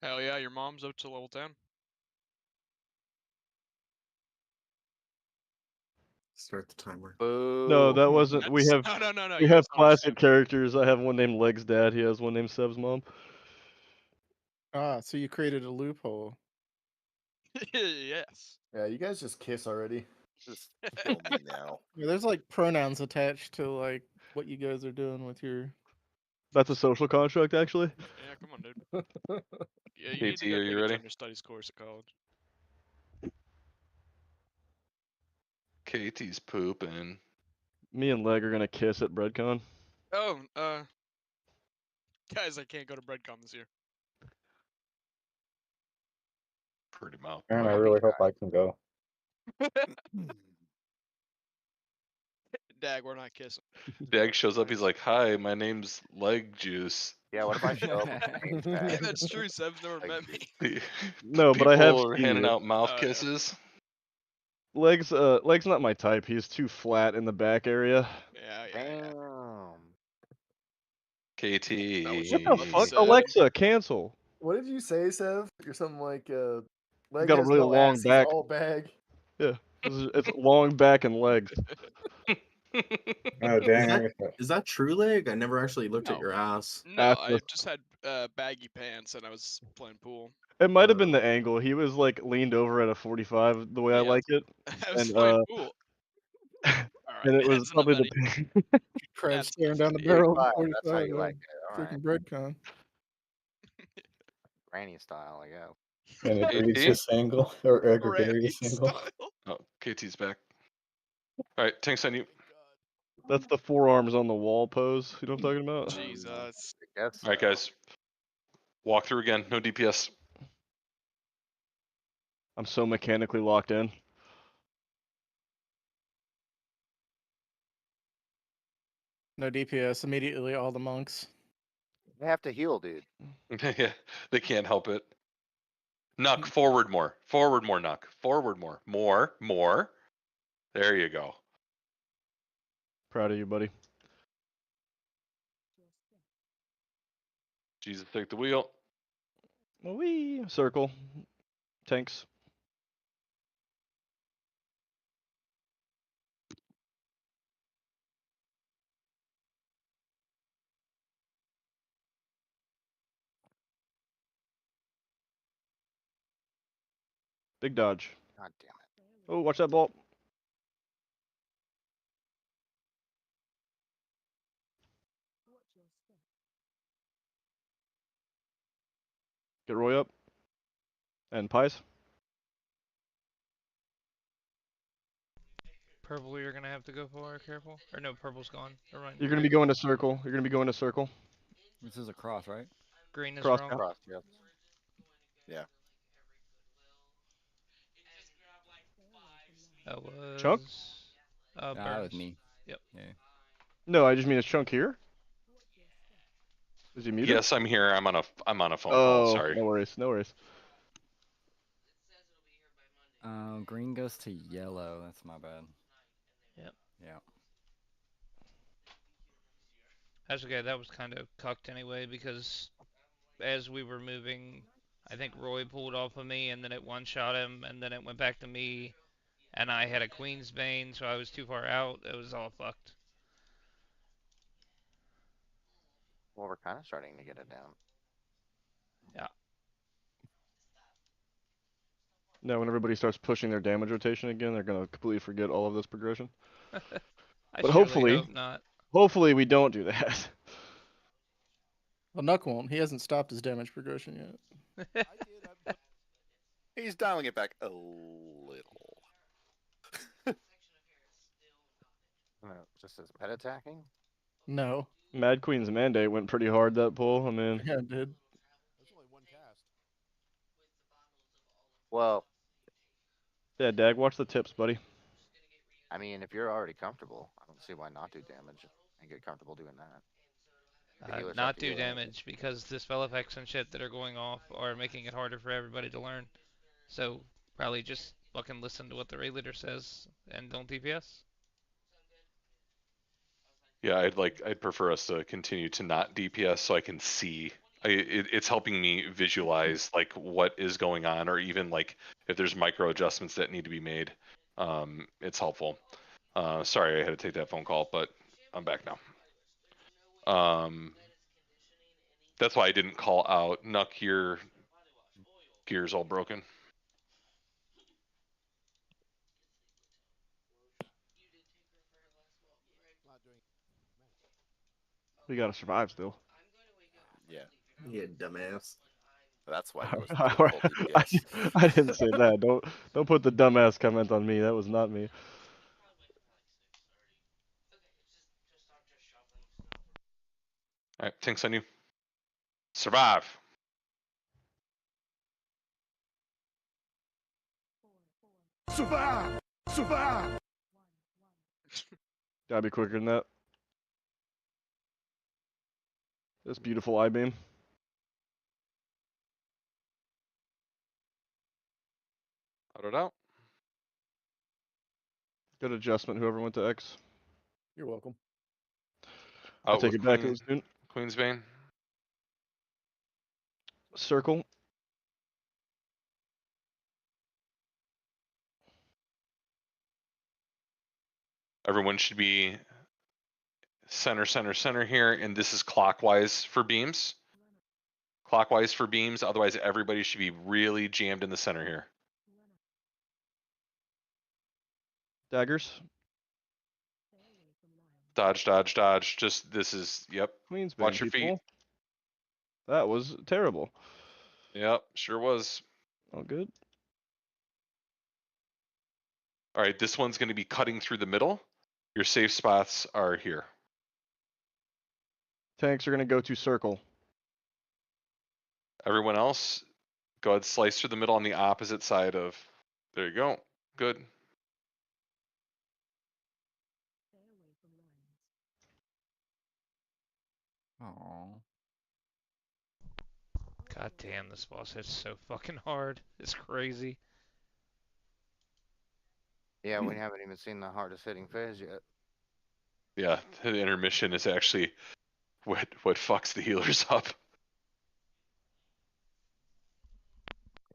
Hell yeah, your mom's up to level 10. Start the timer. No, that wasn't. We have No. we You have guys don't classic understand. characters. I have one named Legs Dad. He has one named Seb's mom. So you created a loophole. Yes. Yeah, you guys just kiss already. Just kill me now. Yeah, there's like pronouns attached to like what you guys are doing with your That's a social construct, actually. Yeah, come on, dude. Yeah, you need KT, to go are you take a ready? gender studies course at college. KT's pooping. Me and Leg are gonna kiss at BreadCon. Oh, guys, I can't go to BreadCon this year. Pretty mouth. And I boy. really hope I can go. Dag, we're not kissing. Dag shows up. He's like, "Hi, my name's Leg Juice." Yeah, what if I show up with my name Yeah, tag? that's true. Seb's never met me. No, but I have People are seen handing it. out mouth Oh, yeah. kisses. Leg's not my type. He's too flat in the back area. Yeah, Damn. KT. What the fuck? Seb. Alexa, cancel. What did you say, Sev? You're something like leg Got a has really no long ass, back. he's all bag. Yeah, it's long back and legs. Oh, dang. Is that true, Leg? I never actually looked at No. your ass. No, Ass I was- just had baggy pants and I was playing pool. It might have been the angle. He was like leaned over at a 45, the way I Yeah. like it, I was and playing pool. Alright, and it was that's enough probably Eddie. the. Crab That's staring enough down the Eddie. barrel of 45, that's how 45. you like it. All right. Freaking BreadCon. Granny style, I guess. And a KT? Grease's angle, or a Granny gregarious angle. style. Oh, KT's back. All right, tanks on you. That's the forearms on the wall pose. You know what I'm talking about? Jesus. I guess All right, so. guys. Walk through again. No DPS. I'm so mechanically locked in. No DPS. Immediately, all the monks. They have to heal, dude. Yeah, they can't help it. Nuck, forward more. Forward more, Nuck. Forward more. More. There you go. Proud of you, buddy. Jesus, take the wheel. Wee circle. Tanks. Big dodge. God damn it. Oh, watch that ball. Get Roy up. And pies. Purple, you're gonna have to go for. Careful. Or no, purple's gone. Never mind. You're gonna be going to circle. You're gonna be going to circle. This is a cross, right? Green is Cross. wrong. Cross, yep. Yeah. That was. Chunk? That was Burns. me. Yep. Yeah. No, I just mean it's Chunk here. Is he muted? Yes, I'm here. I'm on a phone Oh, call. Sorry. no worries. No worries. Green goes to yellow. That's my bad. Yep. Yeah. That's okay. That was kind of cucked anyway because as we were moving, I think Roy pulled off of me and then it one-shot him and then it went back to me and I had a Queen's Bane, so I was too far out. It was all fucked. Well, we're kind of starting to get it down. Yeah. Now, when everybody starts pushing their damage rotation again, they're gonna completely forget all of this progression. I But surely hopefully, hope not. hopefully we don't do that. Well, Nuck won't. He hasn't stopped his damage progression yet. He's dialing it back a little. Just as pet attacking? No. Mad Queen's mandate went pretty hard that pull. I mean, Yeah, it did. There's only one cast. Well, yeah, Dag, watch the tips, buddy. I mean, if you're already comfortable, I don't see why not do damage and get comfortable doing that. The healers have Not to do heal anyway. damage because the spell effects and shit that are going off are making it harder for everybody to learn. So probably just fucking listen to what the raid leader says and don't DPS. Yeah, I'd prefer us to continue to not DPS so I can see. It's helping me visualize like what is going on, or even like if there's micro adjustments that need to be made. It's helpful. Sorry, I had to take that phone call, but I'm back now. That's why I didn't call out Nuck. Your gear's all broken. We gotta survive still. Yeah. You dumbass. That's why you listen I, to full DPS. I didn't say that. Don't put the dumbass comment on me. That was not me. All right, Tinks on you. Survive. Survive! Survive! Gotta be quicker than that. This beautiful I-beam. Out it out. Good adjustment, whoever went to X. You're welcome. I'll Out take with it back, student. Queensbane. Circle. Everyone should be center, center, center here, and this is clockwise for beams. Clockwise for beams, otherwise everybody should be really jammed in the center here. Daggers. Dodge, dodge, dodge. Just, this is, yep. Queensbane, Watch your people. feet. That was terrible. Yep, sure was. All good. All right, this one's going to be cutting through the middle. Your safe spots are here. Tanks are gonna go to circle. Everyone else, go ahead, slice through the middle on the opposite side of, there you go. Good. Oh. God damn, this boss hits so fucking hard. It's crazy. Yeah, we haven't even seen the hardest hitting phase yet. Yeah, the intermission is actually what fucks the healers up.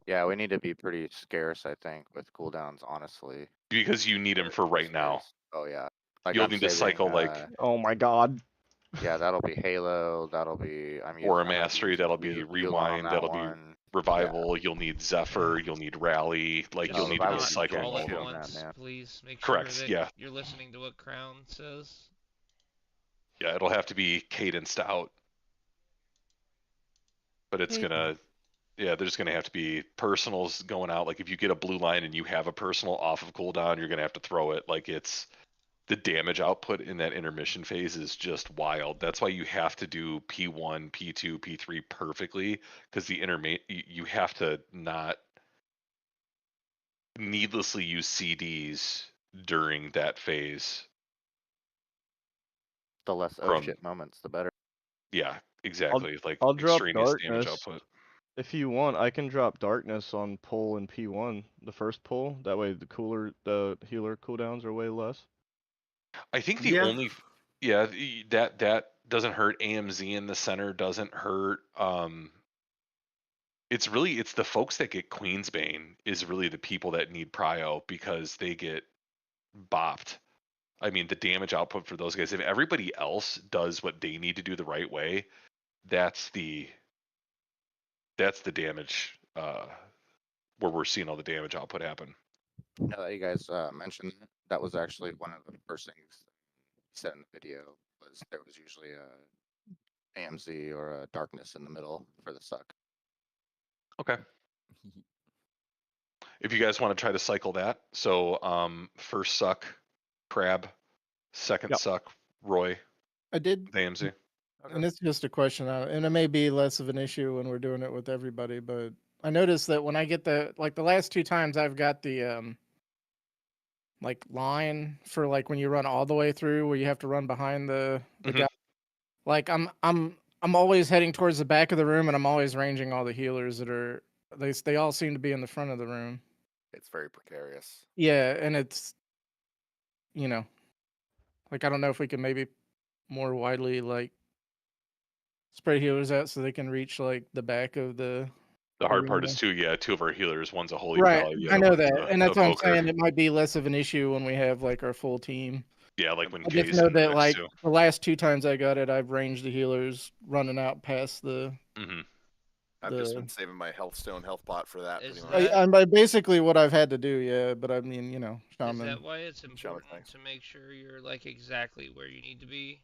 Yeah, we need to be pretty scarce, I think, with cooldowns, honestly. Because you need them for right now. Oh yeah. Like You'll I'm need to saving, cycle like Oh my god. yeah, that'll be Halo, that'll be Aura Mastery, that'll be Yulon on Rewind, that that'll one. be Revival, you'll need Zephyr, you'll need Rally, like Just you'll need to Revival be not cycling all all at of them. once, please. Make Correct, sure that yeah. you're listening to what Crown says. Yeah, it'll have to be cadenced out. But it's gonna, yeah, there's gonna have to be personals going out. Like if you get a blue line and you have a personal off of cooldown, you're gonna have to throw it. Like it's, the damage output in that intermission phase is just wild. That's why you have to do P1, P2, P3 perfectly, because the you have to not needlessly use CDs during that phase. The less oh shit moments, the better. Yeah, exactly. Like I'll drop extraneous damage darkness. output. If you want, I can drop darkness on pull and P1, the first pull. That way the healer cooldowns are way less. I think the only, yeah, that doesn't hurt. AMZ in the center doesn't hurt. It's the folks that get Queensbane is really the people that need prio because they get bopped. I mean, the damage output for those guys, if everybody else does what they need to do the right way, that's the damage where we're seeing all the damage output happen. Now that you guys mentioned that was actually one of the first things you said in the video was there was usually a AMZ or a darkness in the middle for the suck. Okay. If you guys want to try to cycle that, so first suck, Crab, second suck, Roy. I did. The AMZ. And it's just a question, and it may be less of an issue when we're doing it with everybody, but I noticed that when I get the last 2 times I've got the like line for like when you run all the way through where you have to run behind the guy. Like I'm always heading towards the back of the room, and I'm always ranging all the healers that are they all seem to be in the front of the room. It's very precarious. Yeah, and it's like I don't know if we can maybe more widely like spread healers out so they can reach like the back of the. The hard part is two of our healers. One's a holy Right, pal. I know that, and that's what I'm saying. It might be less of an issue when we have like our full team. Yeah, like when I just K's know in the that mix, like too. the last 2 times I got it, I've ranged the healers running out past the. I've just been saving my health stone, health pot for that. Is pretty much. I'm basically what I've had to do, yeah. But I mean, shaman. Is that why it's important to make sure you're like exactly where you need to be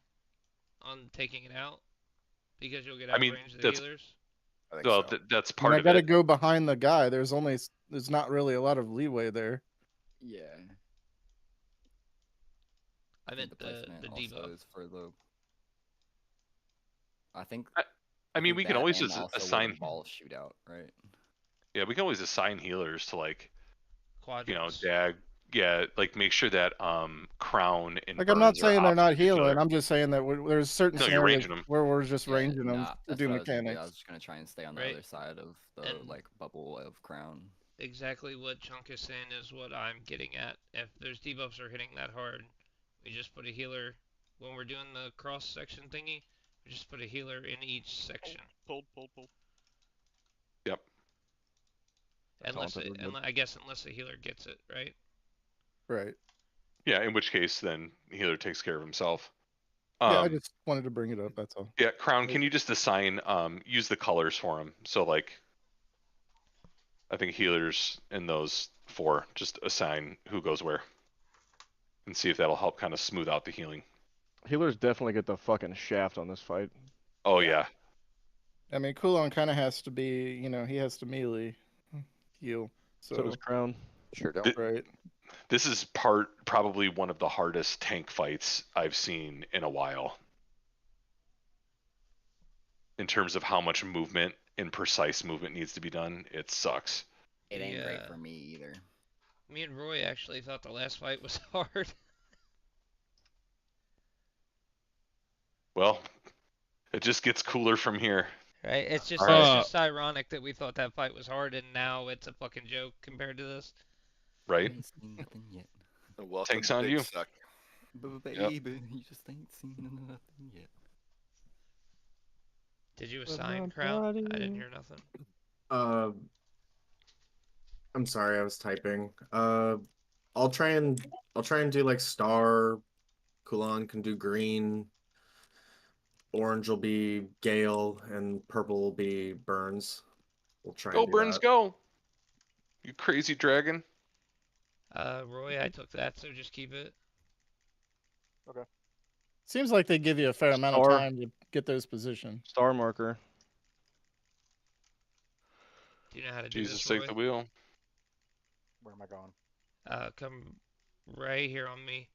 on taking it out? because you'll get out I mean, of range of the that's healers. I think well, so. that's I mean, part I of gotta it. go behind the guy. There's not really a lot of leeway there. Yeah. I meant the the placement also debuff. is for the. I think. I mean, think we can that always and just also where assign. the balls shoot out, right? Yeah, we can always assign healers to like, Quadrants. Dag. Yeah, like make sure that Crown and Like, I'm not Burns are saying they're not opposite each healing. other. I'm just saying that there's certain No, you're scenarios ranging 'em. where we're just Yeah, ranging them nah, to that's do what I was gonna do. I mechanics. was just gonna try and stay on the Right. other side of the And- like bubble of crown. Exactly what Chunk is saying is what I'm getting at. If there's debuffs are hitting that hard, we just put a healer when we're doing the cross section thingy. We just put a healer in each section. Pull. Yep. Unless Talented it, would- I guess unless the healer gets it, right? Right. Yeah, in which case then healer takes care of himself. Yeah, I just wanted to bring it up. That's all. Yeah, Crown, can you just assign use the colors for him? So like I think healers in those 4 just assign who goes where. And see if that'll help kind of smooth out the healing. Healers definitely get the fucking shaft on this fight. Oh yeah. I mean, Kulon kind of has to be, he has to melee heal. So does Crown. Sure don't. Th- Right. This is probably one of the hardest tank fights I've seen in a while. In terms of how much movement and precise movement needs to be done, it sucks. It ain't Yeah. great for me either. Me and Roy actually thought the last fight was hard. Well, it just gets cooler from here. Right? It's just Alright. it's just ironic that we thought that fight was hard and now it's a fucking joke compared to this. Right? Ain't seen nothing yet. Welcome Tanks to on Big you. Suck. Baby, you just ain't seen nothing yet. Did you assign Crown? I didn't hear nothing. I'm sorry, I was typing. I'll try and do like star. Kulon can do green. Orange will be Gale, and purple will be Burns. We'll try. Go and do Burns, that. go! You crazy dragon. Roy, I took that, so just keep it. Okay. Seems like they give you a fair amount of Star. time to get those positioned. Star marker. Do you know how to do Jesus, this, take Roy? the wheel. Where am I going? Come right here on me.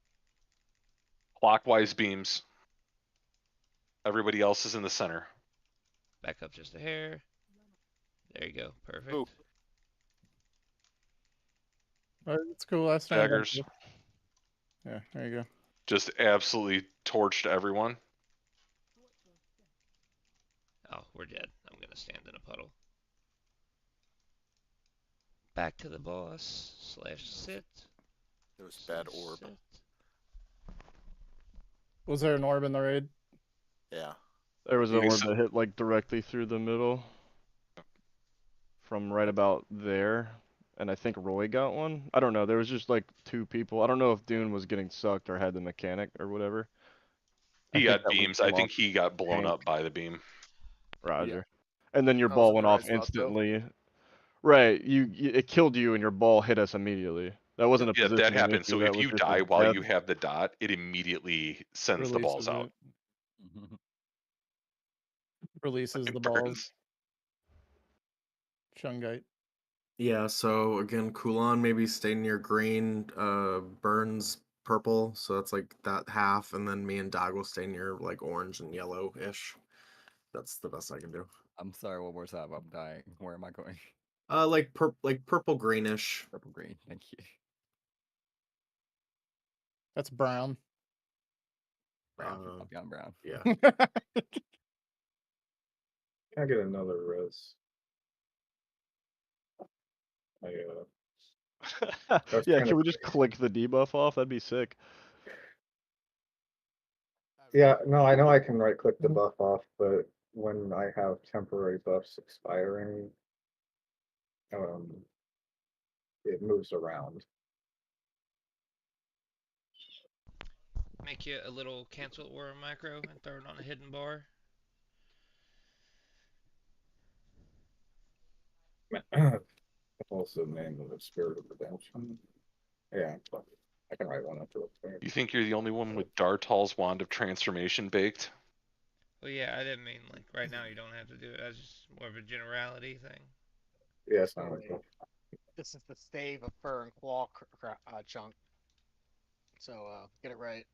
Clockwise beams. Everybody else is in the center. Back up just a hair. There you go. Perfect. Ooh. All right, that's cool. Last time. Daggers. Yeah, there you go. Just absolutely torched everyone. Oh, we're dead. I'm gonna stand in a puddle. Back to the boss / sit. It was bad orb. Sit. Was there an orb in the raid? Yeah. There was an Okay, orb so- that hit like directly through the middle. From right about there. And I think Roy got one. I don't know. There was just like 2 people. I don't know if Dune was getting sucked or had the mechanic or whatever. He I think got that beams. one I came think off he got blown tank. up by the beam. Roger. And then your I was ball went off surprised about that. instantly. Right. It killed you and your ball hit us immediately. That wasn't a Yeah, that positioning happens. issue, So that if was you just a die while death. you have the dot, it immediately sends the balls Releases out. it. Releases the Burns. balls. Shungite. Yeah. So again, Kulon maybe stay near green. Burns purple. So that's like that half, and then me and Dog will stay near like orange and yellow-ish. That's the best I can do. I'm sorry, what was that? I'm dying. Where am I going? Like purple greenish. Purple green. Thank you. That's brown. Brown. I'll be on brown. Yeah. Can I get another res? That's Yeah, kinda can we just click the debuff off? That'd be sick. Yeah, no, I know I can right click the buff off, but when I have temporary buffs expiring, it moves around. Make you a little cancel aura macro and throw it on a hidden bar. Also the name of the Spirit of Redemption. Yeah, I can write one up real quick. You think you're the only one with Dartal's Wand of Transformation baked? Well, yeah, I didn't mean like right now you don't have to do it. That's just more of a generality thing. Yeah, it's not like that. This is the stave of fur and claw chunk. So get it right.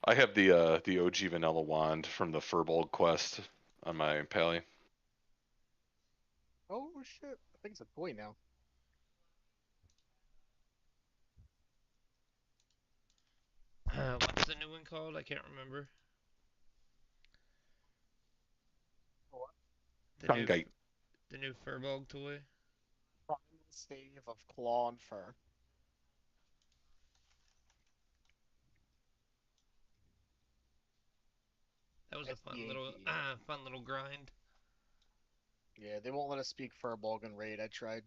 I have the OG vanilla wand from the Furbolg quest on my pally. Oh shit! I think it's a toy now. What's the new one called? I can't remember. What? Shungite. The new Furbolg toy. Primal stave of claw and fur. That was a fun little grind. Yeah, they won't let us speak Furbolg in raid. I tried.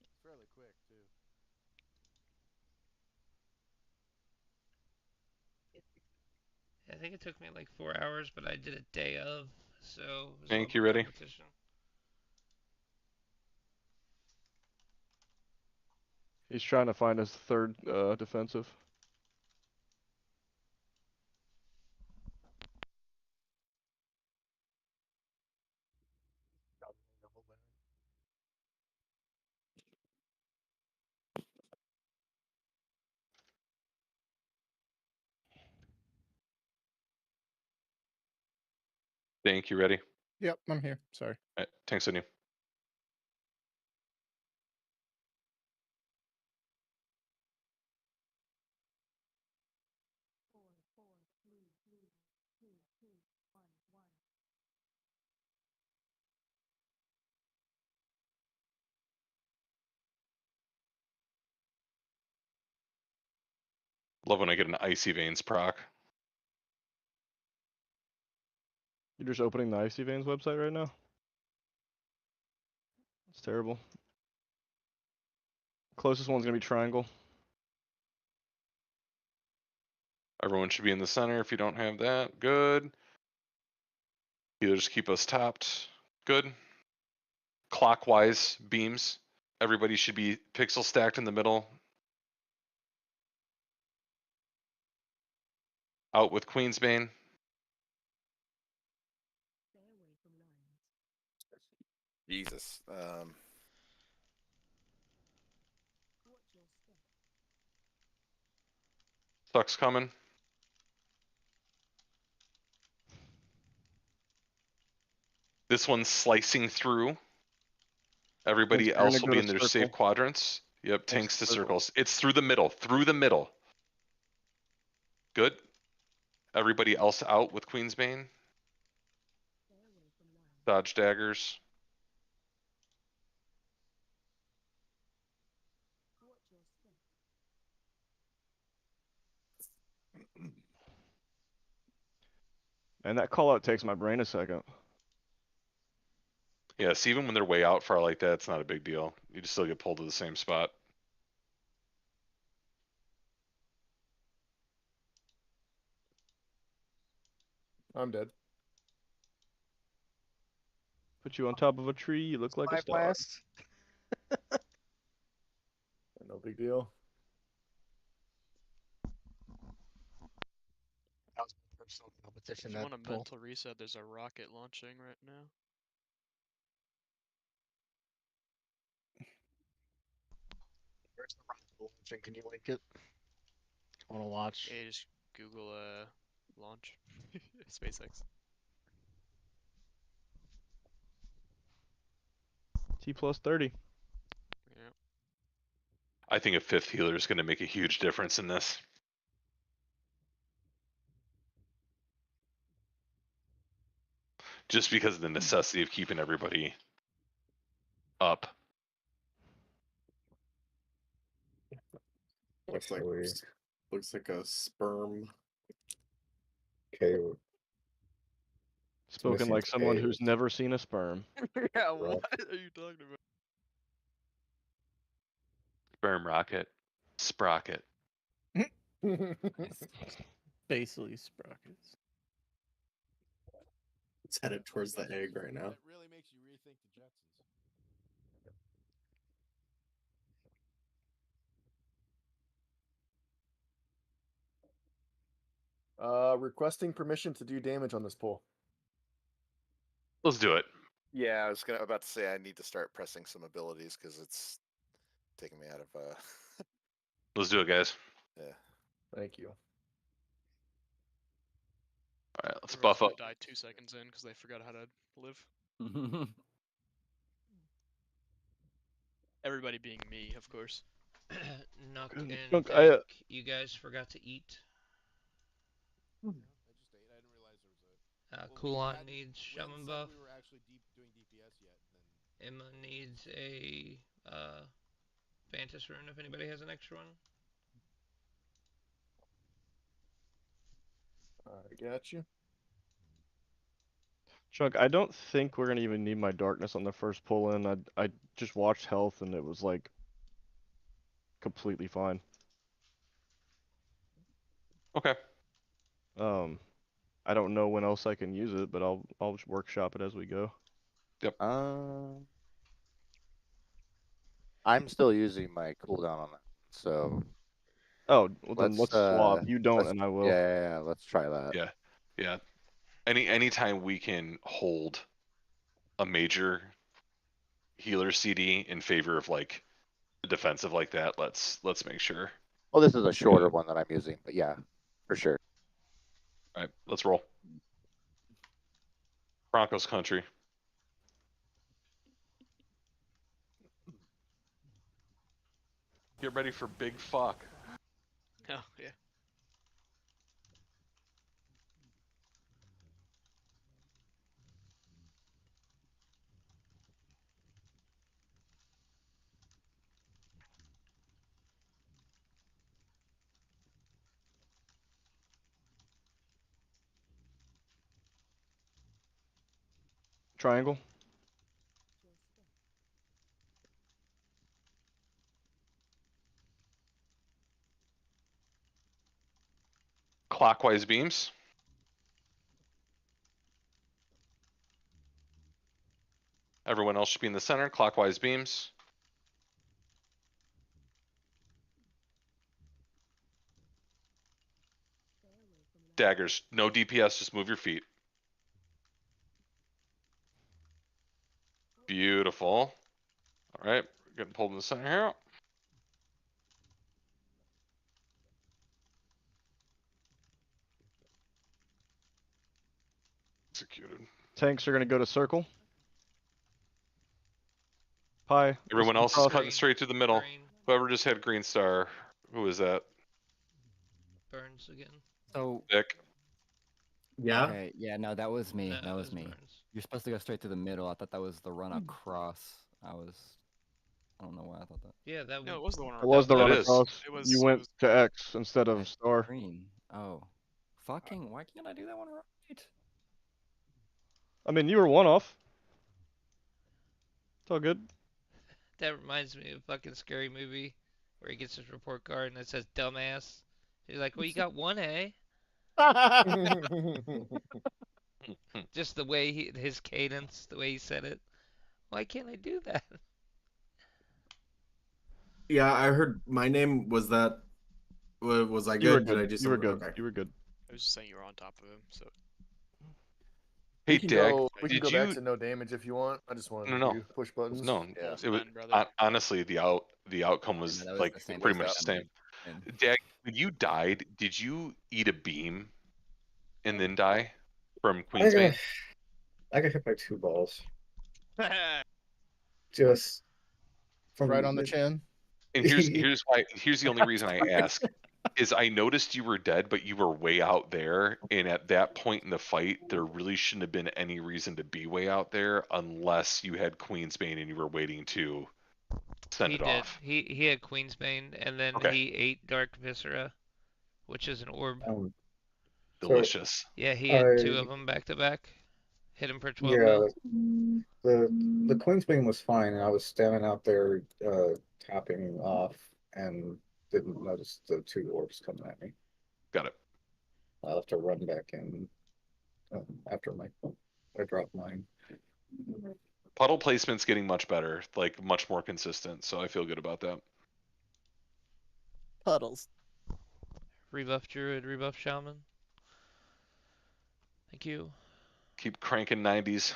It's fairly quick too. I think it took me like 4 hours, but I did a day of, so it was Hank, all you ready? competition. He's trying to find his third defensive. Hank, you ready? Yep, I'm here. Sorry. All right, thanks, on you. Love when I get an Icy Veins proc. You're just opening the Icy Veins website right now? It's terrible. Closest one's gonna be Triangle. Everyone should be in the center if you don't have that. Good. Healers keep us topped. Good. Clockwise beams. Everybody should be pixel stacked in the middle. Out with Queensbane. Jesus. Sucks coming. This one's slicing through. Everybody Thanks, we're else gonna will go be to in their circle. safe quadrants. Yep, Thanks, tanks to circle. circles. It's through the middle. Through the middle. Good. Everybody else out with Queensbane. Dodge daggers. And that call out takes my brain a second. Yes, even when they're way out far like that, it's not a big deal. You just still get pulled to the same spot. I'm dead. Put you on top of a tree, you look like a star. Blast. No big deal. That was my personal competition. If you That want a pull. mental reset, there's a rocket launching right now. Where's the rocket launching? Can you link it? I want to watch. Yeah, just Google launch SpaceX. T plus 30. Yeah. I think a fifth healer is going to make a huge difference in this. Just because of the necessity of keeping everybody up. Looks like a sperm. Okay. Spoken missing like someone K. who's never seen a sperm. Yeah, what are you talking about? Sperm rocket. Sprocket. Basically, sprockets. It's headed towards the egg right now. It really makes you rethink the Jetsons. Requesting permission to do damage on this pull. Let's do it. Yeah, I was about to say I need to start pressing some abilities because it's taking me out of. Let's do it, guys. Yeah. Thank you. All right, let's Everyone's buff up. gonna die 2 seconds in because they forgot how to live. Everybody being me, of course. Nook and Look, Dank, you guys forgot to eat. I just ate. I didn't realize there was a. Well, we Kulon hadn't- needs we hadn't shaman said buff. We were actually doing DPS yet. Then Emma needs a Vantis rune if anybody has an extra one. I got you. Chunk, I don't think we're gonna even need my darkness on the first pull in. I just watched health and it was like completely fine. Okay. I don't know when else I can use it, but I'll just workshop it as we go. Yep. I'm still using my cooldown on that, so. Oh, well then let's swap. You don't, let's- and I will. Yeah, let's try that. Yeah, yeah. Anytime we can hold a major healer CD in favor of like a defensive like that, let's make sure. Well, this is a shorter one that I'm using, but yeah, for sure. All right, let's roll. Broncos country. Get ready for big fuck. Oh, yeah. Triangle. Clockwise beams. Everyone else should be in the center. Clockwise beams. Daggers. No DPS. Just move your feet. Beautiful. All right, getting pulled in the center here. Executed. Tanks are gonna go to circle. Pie. Everyone else is across. cutting straight to the middle. Green. Whoever just had green star, who is that? Burns again. So. Dick. Yeah. Okay, yeah, no, that was me. No, that it was was me. Burns. You're supposed to go straight to the middle. I thought that was the run across. I don't know why I thought that. Yeah, that No, it was the one. It was the That run is. across. It was- You it went was- to X instead of star. Green. Oh. Fucking, why can't I do that one right? I mean, you were one off. It's all good. That reminds me of a fucking scary movie where he gets his report card and it says dumbass. He's like, well, you got one A. Just the way his cadence, the way he said it. Why can't I do that? Yeah, I heard my name was that. Was I You were good? Did I good. do You were something? good. Okay. You were good. I was just saying you were on top of him, so. Hey, we can Dag, we can did go back you? to no damage if you want. I just wanted No, to push buttons. No, Yeah. it was brother. honestly the outcome was that was like the same pretty thing much the that same. happened. Dag, when you died, did you eat a beam and then die from Queen's Bane? I got hit by 2 balls. Just from Right on the chin. And here's the only reason I ask is I noticed you were dead, but you were way out there, and at that point in the fight, there really shouldn't have been any reason to be way out there unless you had Queen's Bane and you were waiting to send He it did. off. He had Queensbane and then Okay. he ate Dark Viscera, which is an orb. Delicious. Yeah, he had 2 of them back to back. Hit him for 12 mil. The Queensbane was fine, and I was standing out there tapping off and didn't notice the 2 orbs coming at me. Got it. I'll have to run back in after I drop mine. Puddle placement's getting much better, like much more consistent, so I feel good about that. Puddles. Rebuff Druid, rebuff Shaman. Thank you. Keep cranking 90s.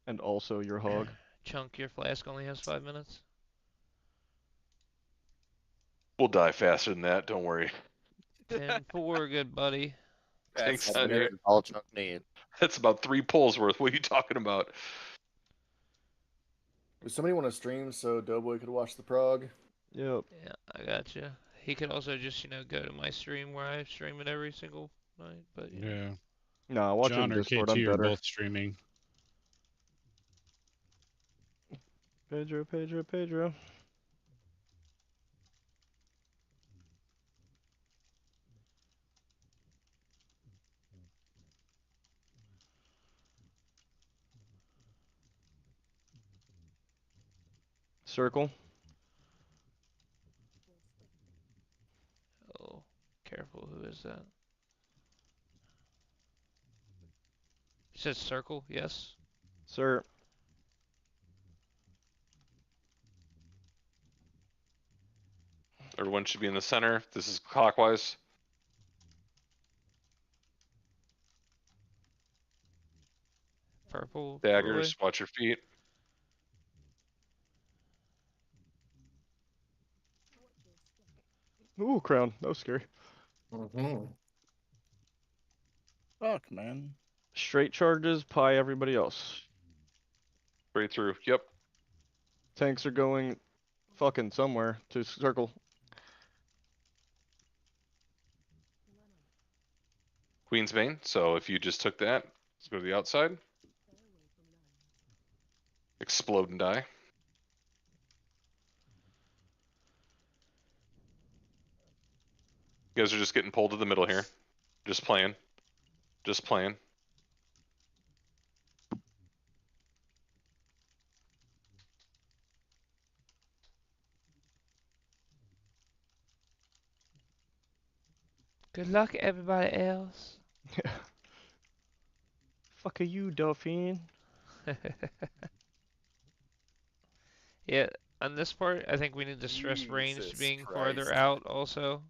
And also your hog. Chunk, your flask only has 5 minutes. We'll die faster than that. Don't worry. 10-4, good buddy. Thanks, That's honey. all Chunk need. That's about 3 pulls worth. What are you talking about? Does somebody want to stream so Doughboy could watch the prog? Yep. Yeah, I got you. He could also just, go to my stream where I stream it every single night. But Yeah. Nah, watch it in John or Discord. KT I'm are better. both streaming. Pedro. Circle. Oh, careful. Who is that? You said circle, yes? Sir. Everyone should be in the center. This is clockwise. Purple. Daggers. Watch your feet. Ooh, crown. That was scary. Fuck, man. Straight charges, pie everybody else. Straight through. Yep. Tanks are going fucking somewhere to circle. Queen's Bane. So if you just took that, let's go to the outside. Explode and die. You guys are just getting pulled to the middle here. Just playing. Just playing. Good luck, everybody else. Fuck are you, Dauphine? Yeah, on this part, I think we need to stress range Jesus being farther Christ. out also.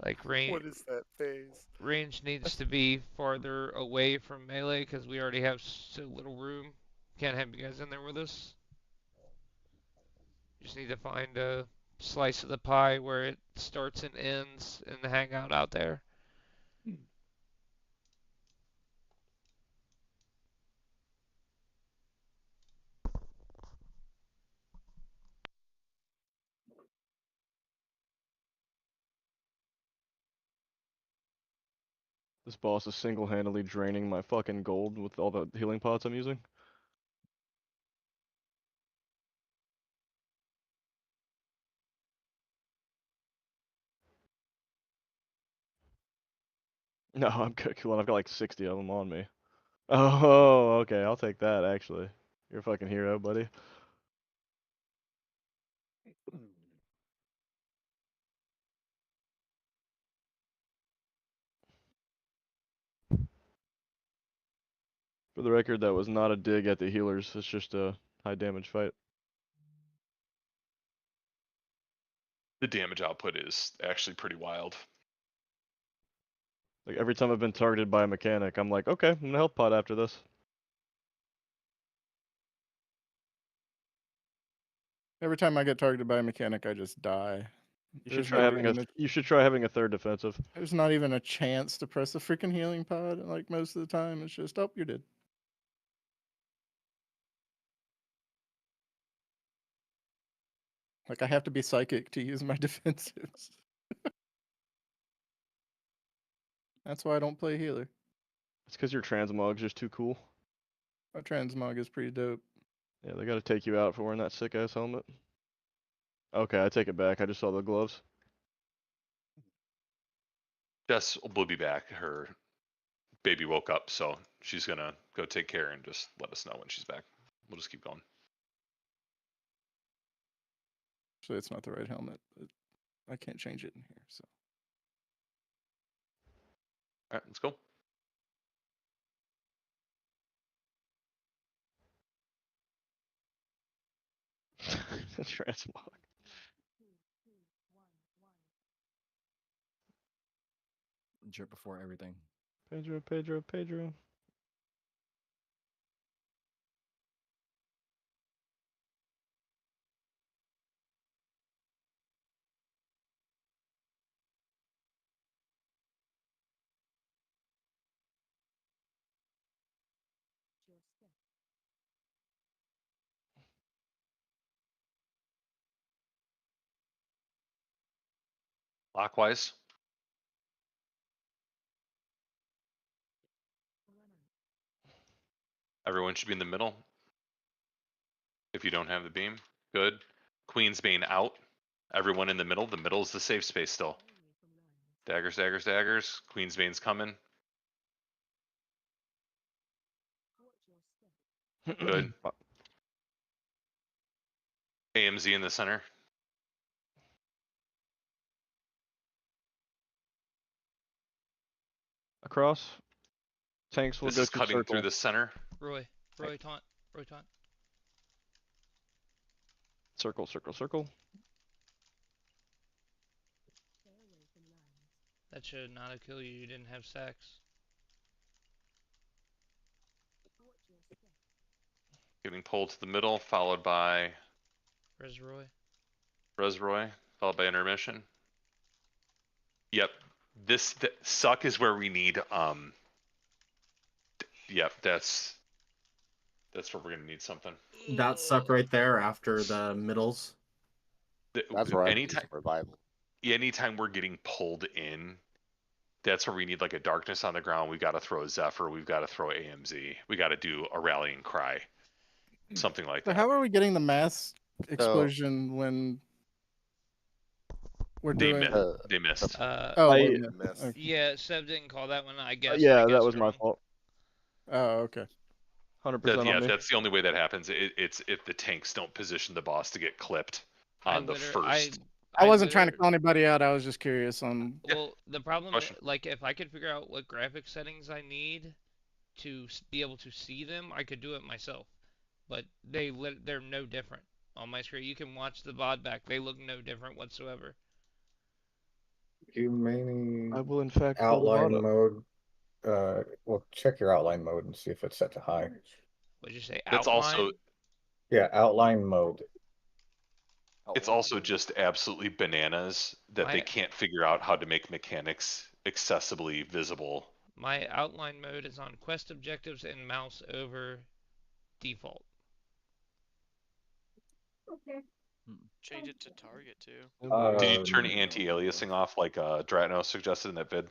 Like What is that phase? range needs to be farther away from melee because we already have so little room. Can't have you guys in there with us. Just need to find a slice of the pie where it starts and ends in the hangout out there. This boss is single-handedly draining my fucking gold with all the healing pots I'm using. No, I'm good. I've got like 60 of them on me. Oh, okay. I'll take that, actually. You're a fucking hero, buddy. For the record, that was not a dig at the healers. It's just a high damage fight. The damage output is actually pretty wild. Like every time I've been targeted by a mechanic, I'm like, okay, I'm gonna health pot after this. Every time I get targeted by a mechanic, I just die. You should try having a third defensive. There's not even a chance to press the freaking healing pod. Like most of the time, it's just, oh, you're dead. Like I have to be psychic to use my defensives. That's why I don't play healer. It's because your transmog's just too cool. My transmog is pretty dope. Yeah, they gotta take you out for wearing that sick ass helmet. Okay, I take it back. I just saw the gloves. Jess will be back. Her baby woke up, so she's gonna go take care and just let us know when she's back. We'll just keep going. So it's not the right helmet, but I can't change it in here. So All right, let's go. The transmog. Drip before everything. Pedro, Pedro, Pedro. Clockwise. Everyone should be in the middle. If you don't have the beam, good. Queen's Bane out. Everyone in the middle. The middle is the safe space still. Daggers, daggers, daggers. Queen's Bane's coming. Good. AMZ in the center. Across. Tanks will This go is to cutting circle. through the center. Roy taunt. Roy taunt. Circle, circle, circle. That should not have killed you. You didn't have sacks. Getting pulled to the middle, followed by Res Roy. Resroy, followed by intermission. Yep. This suck is where we need yep, that's where we're gonna need something. That suck right there after the middles. That's where I need Anytime, some revival. anytime we're getting pulled in, that's where we need like a darkness on the ground. We've got to throw a Zephyr. We've got to throw AMZ. We got to do a rallying cry, something like So that. how are we getting the mass explosion when we're They doing? they missed. Oh, I- we missed. Okay. Yeah, Seb didn't call that one. I guess. Yeah, I guess that was my wrong. fault. Oh, okay. 100% Yeah, on me. that's the only way that happens. It's if the tanks don't position the boss to get clipped on the first. I wasn't trying to call anybody out. I was just curious on. Well, the problem, Question. like, if I could figure out what graphic settings I need to be able to see them, I could do it myself. But they're no different on my screen. You can watch the VOD back; they look no different whatsoever. You may need I will in fact pull the outline VOD up. mode. Well, check your outline mode and see if it's set to high. What'd you say? That's Outline? also Yeah, outline mode. it's also just absolutely bananas that they My- can't figure out how to make mechanics accessibly visible. My outline mode is on quest objectives and mouse over default. Change it to target too. Did you turn anti-aliasing off like Dratno suggested in that vid?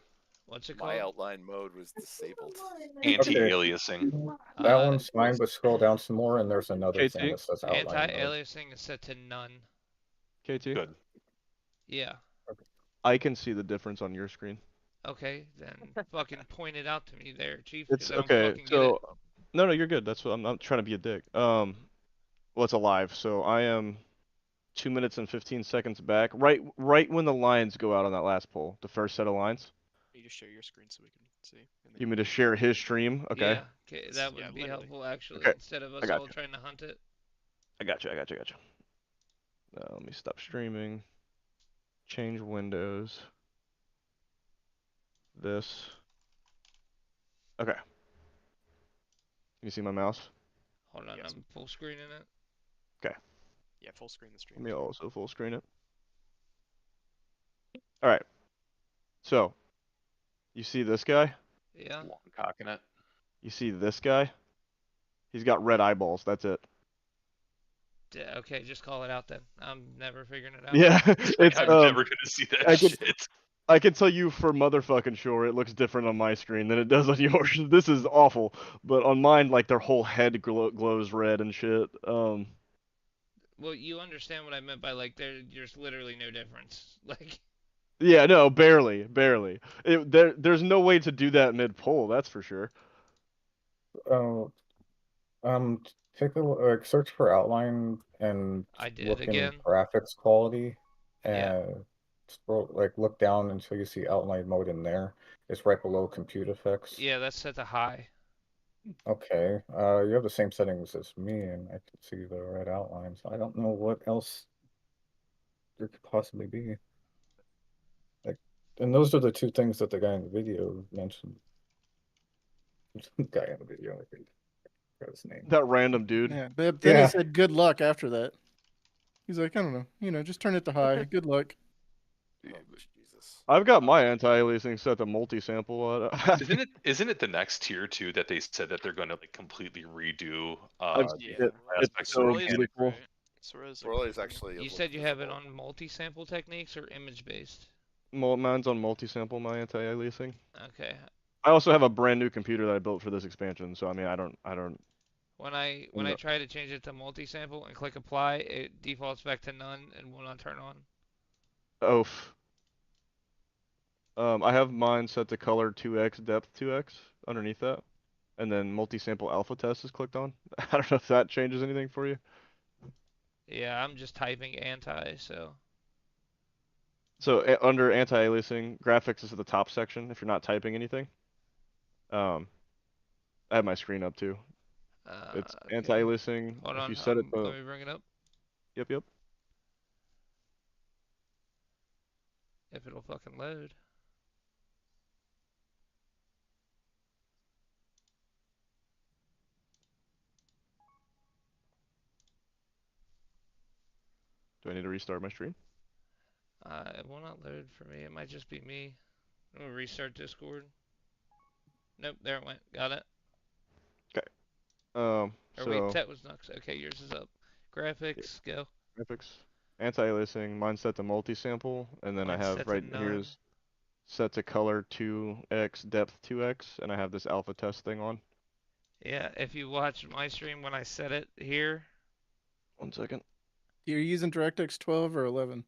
What's it My called? outline mode was disabled. Anti-aliasing. That one's fine, but scroll down some more, and there's another KT? thing that says outline mode. Anti-aliasing is set to none. KT? Good. Yeah. I can see the difference on your screen. Okay, then fucking point it out to me there, Chief. It's 'cause I don't okay. fucking get it. So, no, you're good. That's what I'm not trying to be a dick. Well, it's alive. So I am 2 minutes and 15 seconds back. Right when the lines go out on that last poll, the first set of lines. You just share your screen so we can see. And then You mean to share his stream? Okay. Yeah, okay, that would be literally. helpful actually. Okay, Instead of I us got all you. trying to hunt it. I got you. Let me stop streaming. Change windows. This. Okay. You see my mouse? Hold on, Yes. I'm full screening it. Okay. Yeah, full screen the stream. Let me also full screen it. All right. So, you see this guy? Yeah. Long cocking it. You see this guy? He's got red eyeballs. That's it. Okay, just call it out then. I'm never figuring it out. Yeah, it's I'm never gonna see that shit. I can tell you for motherfucking sure it looks different on my screen than it does on yours. This is awful, but on mine, like their whole head glows red and shit. Well, you understand what I meant by like there's literally no difference. Like. Yeah, no, barely. There's no way to do that mid poll. That's for sure. Take a look, search for outline and I did look again. in graphics quality, Yeah. and scroll, look down until you see outline mode in there. It's right below compute effects. Yeah, that's set to high. Okay, you have the same settings as me, and I can see the red outlines. I don't know what else there could possibly be. And those are the two things that the guy in the video mentioned. Guy in the video, I forgot his name. That random dude. Yeah, but then he said good luck after that. He's like, I don't know, just turn it to high. Good luck. I've got my anti-aliasing set to multi-sample. Isn't it the next tier too that they said that they're going to like completely redo I've the seen it. It's aspects so of it? beautiful. Swirly's actually. You said you have it on multi-sample techniques or image-based? Mine's on multi-sample, my anti-aliasing. Okay. I also have a brand new computer that I built for this expansion, so I mean, I don't. When I try to change it to multi-sample and click apply, it defaults back to none and will not turn on. Oof. I have mine set to color 2x, depth 2x underneath that, and then multi-sample alpha test is clicked on. I don't know if that changes anything for you. Yeah, I'm just typing anti, so. So under anti-aliasing, graphics is at the top section if you're not typing anything. I have my screen up too. It's Okay. anti-aliasing. Hold If on, you set it to... let me bring it up. Yep. If it'll fucking load. Do I need to restart my stream? It will not load for me. It might just be me. I'm gonna restart Discord. Nope, there it went. Got it. Okay. Or so wait, Tet was next. Okay, yours is up. Graphics, go. graphics, anti-aliasing, mine's set to multi-sample, and then I Mine's have set to right none. here's set to color 2x, depth 2x, and I have this alpha test thing on. Yeah, if you watch my stream when I set it here. 1 second. You're using DirectX 12 or 11?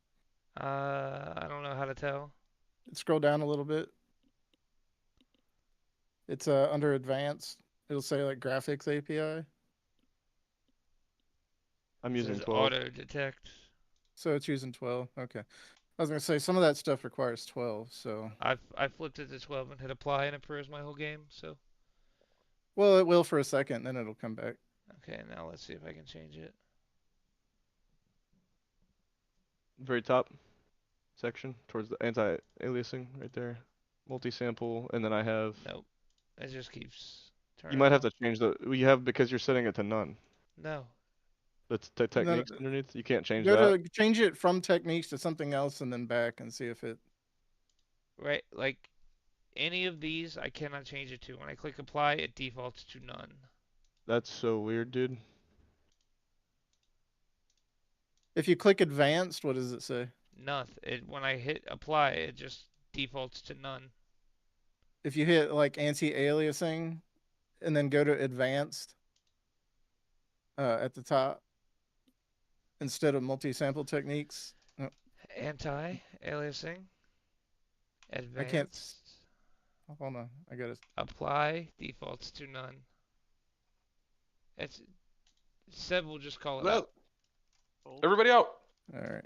I don't know how to tell. Scroll down a little bit. It's under advanced. It'll say like graphics API. I'm It using says 12. auto detect. So it's using 12. Okay. I was gonna say some of that stuff requires 12. So. I flipped it to 12 and hit apply, and it froze my whole game. So. Well, it will for a second, then it'll come back. Okay, now let's see if I can change it. Very top section towards the anti-aliasing right there. Multi-sample, and then I have... Nope. It just keeps turning You might have off. to change the... You have because you're setting it to none. No. That's techniques underneath. You can't change Go that. to change it from techniques to something else and then back and see if it. Right, like any of these, I cannot change it to. When I click apply, it defaults to none. That's so weird, dude. If you click advanced, what does it say? Nothing. When I hit apply, it just defaults to none. If you hit like anti-aliasing and then go to advanced at the top instead of multi-sample techniques. No. Anti-aliasing. Advanced. I can't. Hold on. I got to apply defaults to none. It's Seb will just call it out. Everybody out. All right.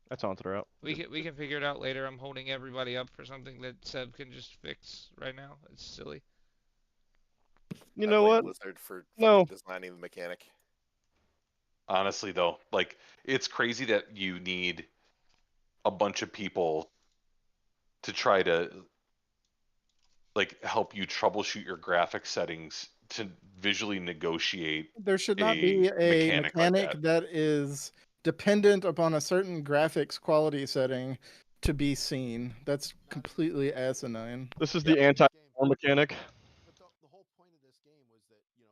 That's on throughout. We can figure it out later. I'm holding everybody up for something that Seb can just fix right now. It's silly. You know what? Blizzard for No. designing the mechanic. Honestly, though, like it's crazy that you need a bunch of people to try to like help you troubleshoot your graphic settings to visually negotiate. There should not be a mechanic mechanic like that is dependent upon a certain graphics quality setting to be seen. That's completely asinine. This is the anti-war mechanic. But the whole point of this game was that you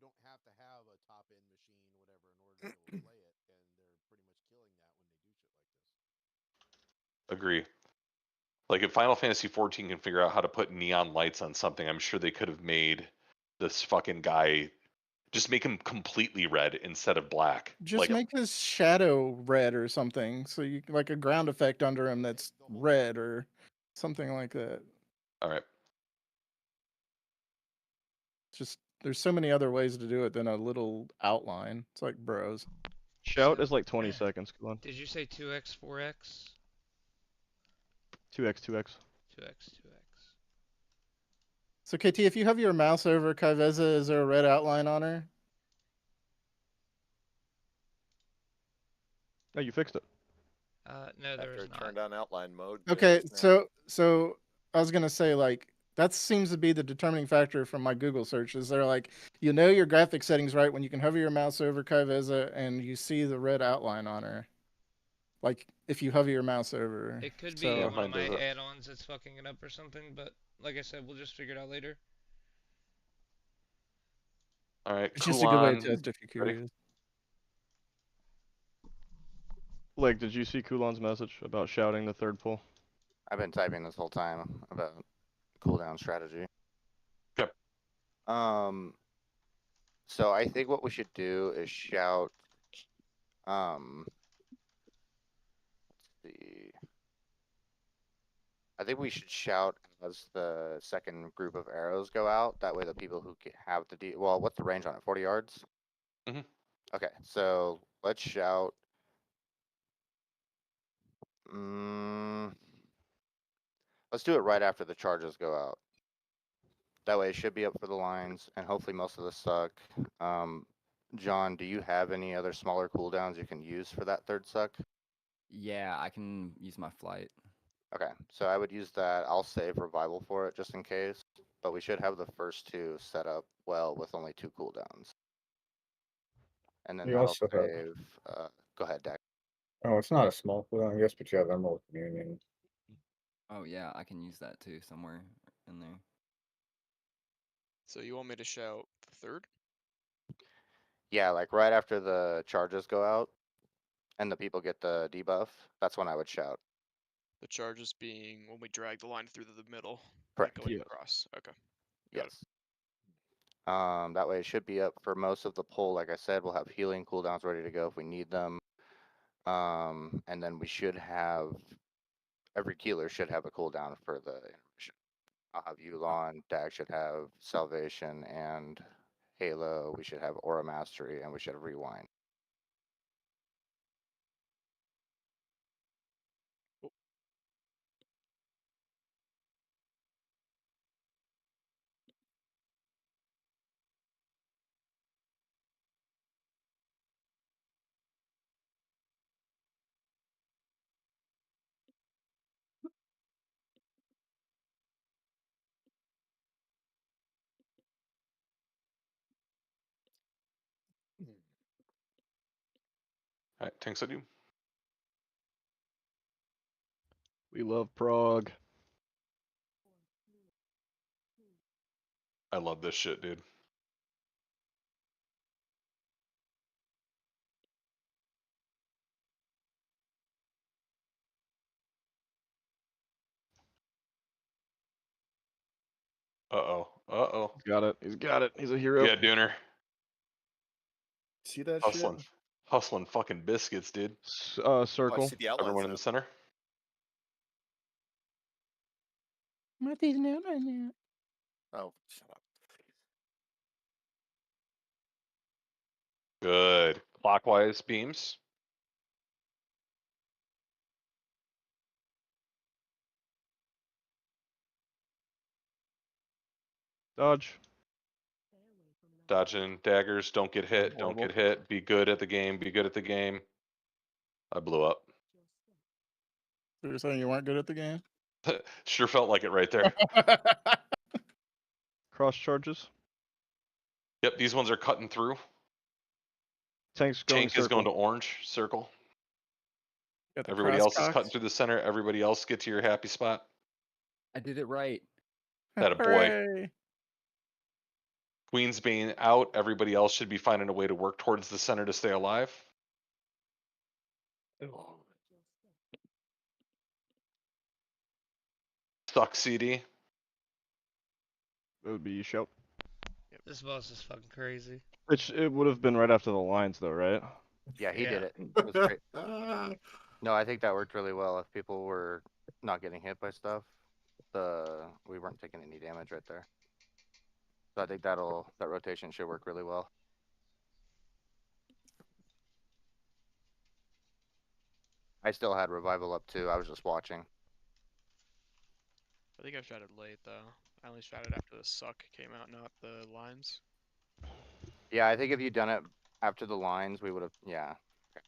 don't have to have a top-end machine, whatever, in order to be able to play it, and they're pretty much killing that when they do shit like this. Agree. Like if Final Fantasy 14 can figure out how to put neon lights on something, I'm sure they could have made this fucking guy just make him completely red instead of black. Just like make his shadow red or something, so you like a ground effect under him that's red or something like that. All right. Just there's so many other ways to do it than a little outline. It's like bros. Shout is like 20 seconds. Come on. Did you say 2x, 4x? 2x, 2x. 2x, 2x. So KT, if you have your mouse over Ky'veza, is there a red outline on her? Oh, you fixed it. No, there After is it not. turned on outline mode. Okay, there's so I was gonna say like that seems to be the determining factor from my Google searches. They're like you know your graphic settings right when you can hover your mouse over Ky'veza and you see the red outline on her. Like if you hover your mouse over her. It could be So one of my add-ons that's fucking it up or something, but like I said, we'll just figure it out later. All right, it's just a good way to Kulan, test if you're ready? curious. Leg, did you see Kulan's message about shouting the third pull? I've been typing this whole time about cooldown strategy. Yep. So I think what we should do is shout. Let's see. I think we should shout as the second group of arrows go out. That way, the people who have the well, what's the range on it? 40 yards. Mhm. Okay, so let's shout. Let's do it right after the charges go out. That way, it should be up for the lines, and hopefully, most of the suck. John, do you have any other smaller cooldowns you can use for that third suck? Yeah, I can use my flight. Okay, so I would use that. I'll save revival for it just in case, but we should have the first two set up well with only 2 cooldowns. And then You that'll also have. save. Go ahead, Dak. Oh, it's not a small cooldown, I guess, but you have Emerald Communion. Oh yeah, I can use that too somewhere in there. So you want me to shout the third? Yeah, like right after the charges go out and the people get the debuff, that's when I would shout. The charges being when we drag the line through the middle, Correct. like going Yeah. across. Okay. Got Yes. That way it should be up for most of the pull. Like I said, we'll have healing cooldowns ready to go if we need them. And then we should have every healer should have a cooldown for the intermission. I'll have Yulon, Dag should have Salvation and Halo. We should have Aura Mastery, and we should have Rewind. All right, thanks, I do. We love prog. I love this shit, dude. Uh-oh. Uh-oh. He's got it. He's got it. He's a hero. Yeah, Dooner. See that Hustling. shit? Hustling fucking biscuits, dude. Circle. see the outlines Everyone in the center. Marty's now right now. Oh, shut up. Good. Clockwise beams. Dodge. Dodging daggers. Don't get hit. Don't get hit. Be good at the game. Be good at the game. I blew up. So you're saying you weren't good at the game? Sure felt like it right there. Cross charges. Yep, these ones are cutting through. Tank's going Tank circle. is going to orange circle. Got the Everybody cross else is cocks. cutting through the center. Everybody else get to your happy spot. I did it right. That a boy. Hooray. Queen's Bane out. Everybody else should be finding a way to work towards the center to stay alive. Suck CD. That would be shout. This boss is fucking crazy. It would have been right after the lines though, right? Yeah, he did Yeah. it. It was great. No, I think that worked really well. If people were not getting hit by stuff, we weren't taking any damage right there. So I think that rotation should work really well. I still had revival up too. I was just watching. I think I shouted late though. I only shouted after the suck came out, not the lines. Yeah, I think if you'd done it after the lines, we would have. Yeah, okay.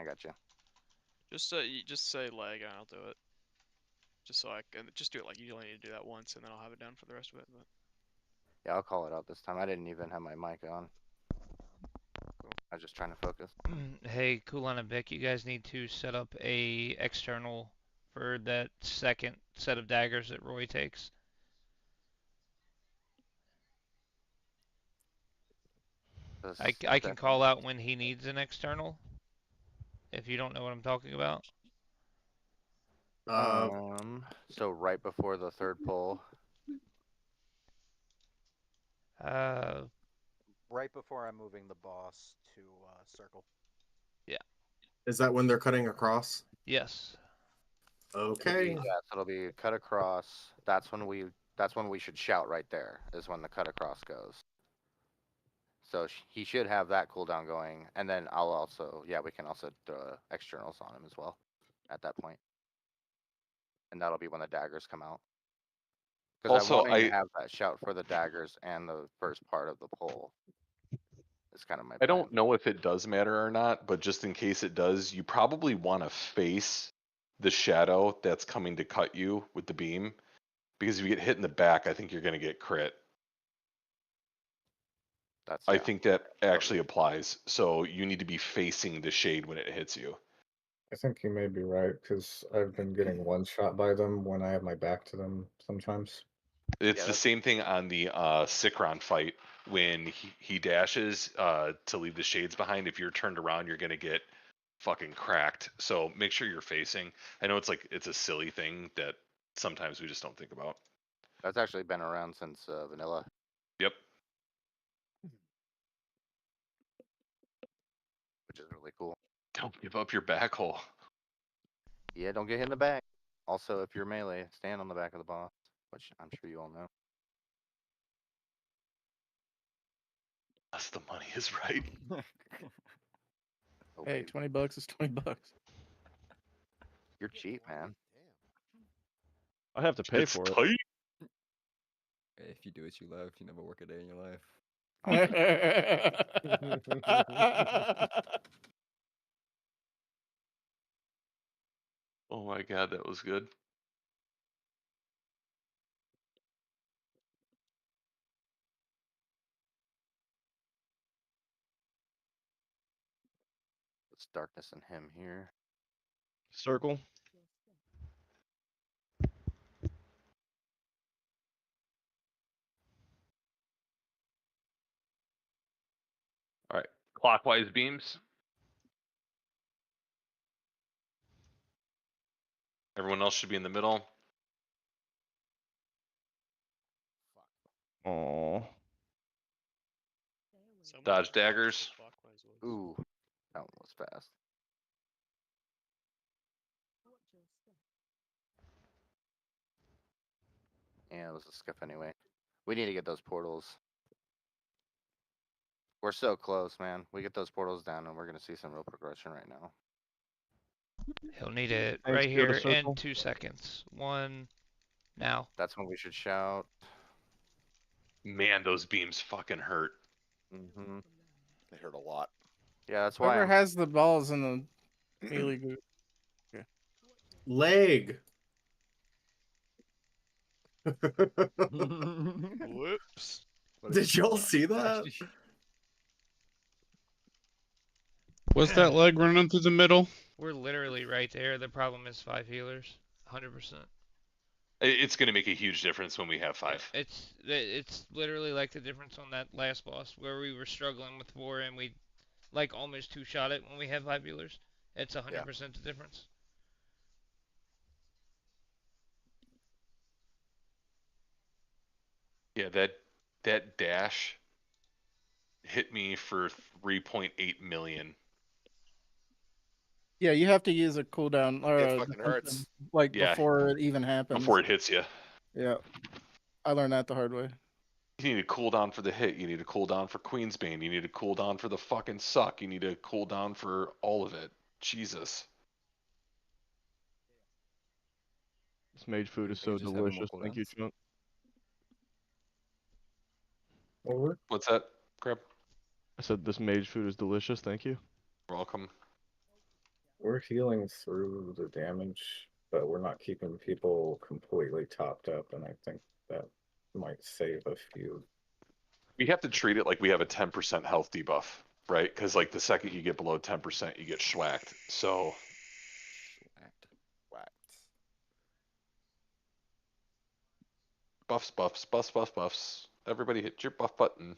I got you. Just say leg and I'll do it. Just so I can just do it like you only need to do that once, and then I'll have it done for the rest of it. But... Yeah, I'll call it out this time. I didn't even have my mic on. I was just trying to focus. Hey, Kulan and Vic, you guys need to set up a external for that second set of daggers that Roy takes. I can call out when he needs an external. If you don't know what I'm talking about. So right before the third pull. Right before I'm moving the boss to circle. Yeah. Is that when they're cutting across? Yes. Okay. Yeah, so it'll be cut across. That's when we should shout right there. Is when the cut across goes. So he should have that cooldown going, and then we can also throw externals on him as well at that point. And that'll be when the daggers come out. Because Also, I'm wanting to have that shout for the daggers and the first part of the pull. It's kind of my I plan. don't know if it does matter or not, but just in case it does, you probably want to face the shadow that's coming to cut you with the beam. Because if you get hit in the back, I think you're going to get crit. I think that actually applies. So you need to be facing the shade when it hits you. I think you may be right because I've been getting one shot by them when I have my back to them sometimes. It's the same thing on the Sikron fight when he dashes to leave the shades behind. If you're turned around, you're gonna get fucking cracked. So make sure you're facing. I know it's a silly thing that sometimes we just don't think about. That's actually been around since vanilla. Yep. Which is really cool. Don't give up your back hole. Yeah, don't get hit in the back. Also, if you're melee, stand on the back of the boss, which I'm sure you all know. Unless the money is right. Hey, $20 is $20. You're cheap, man. I have to pay It's for it. tight. If you do what you love, you never work a day in your life. Oh my god, that was good. It's darkness in him here. Circle. All right, clockwise beams. Everyone else should be in the middle. Oh. Dodge daggers. Ooh, that one was fast. Yeah, it was a skiff anyway. We need to get those portals. We're so close, man. We get those portals down, and we're gonna see some real progression right now. He'll need it Thanks, right go to here in circle. 2 seconds. One. Now. That's when we should shout. Man, those beams fucking hurt. Mm-hmm. They hurt a lot. Yeah, that's why. Whoever has the balls in the melee group. Yeah. Leg. Whoops. Did y'all see that? Was that leg running through the middle? We're literally right there. The problem is 5 healers. 100%. It's going to make a huge difference when we have 5. It's literally like the difference on that last boss where we were struggling with 4 and we like almost 2-shot it when we had 5 healers. It's 100% the difference. Yeah, that dash hit me for 3.8 million. Yeah, you have to use a cooldown or It fucking hurts. like Yeah. before it even happens. Before it hits you. Yeah, I learned that the hard way. You need a cooldown for the hit. You need a cooldown for Queensbane. You need a cooldown for the fucking suck. You need a cooldown for all of it. Jesus. This mage food is so just having more delicious. Thank you, cooldowns? Chunk. Over. What's that, Crab? I said this mage food is delicious. Thank you. Welcome. we're healing through the damage, but we're not keeping people completely topped up, and I think that might save a few. We have to treat it like we have a 10% health debuff, right? Because like the second you get below 10%, you get schwacked. So Whacked. buffs, buffs, buffs, buffs, buffs. Everybody hit your buff button.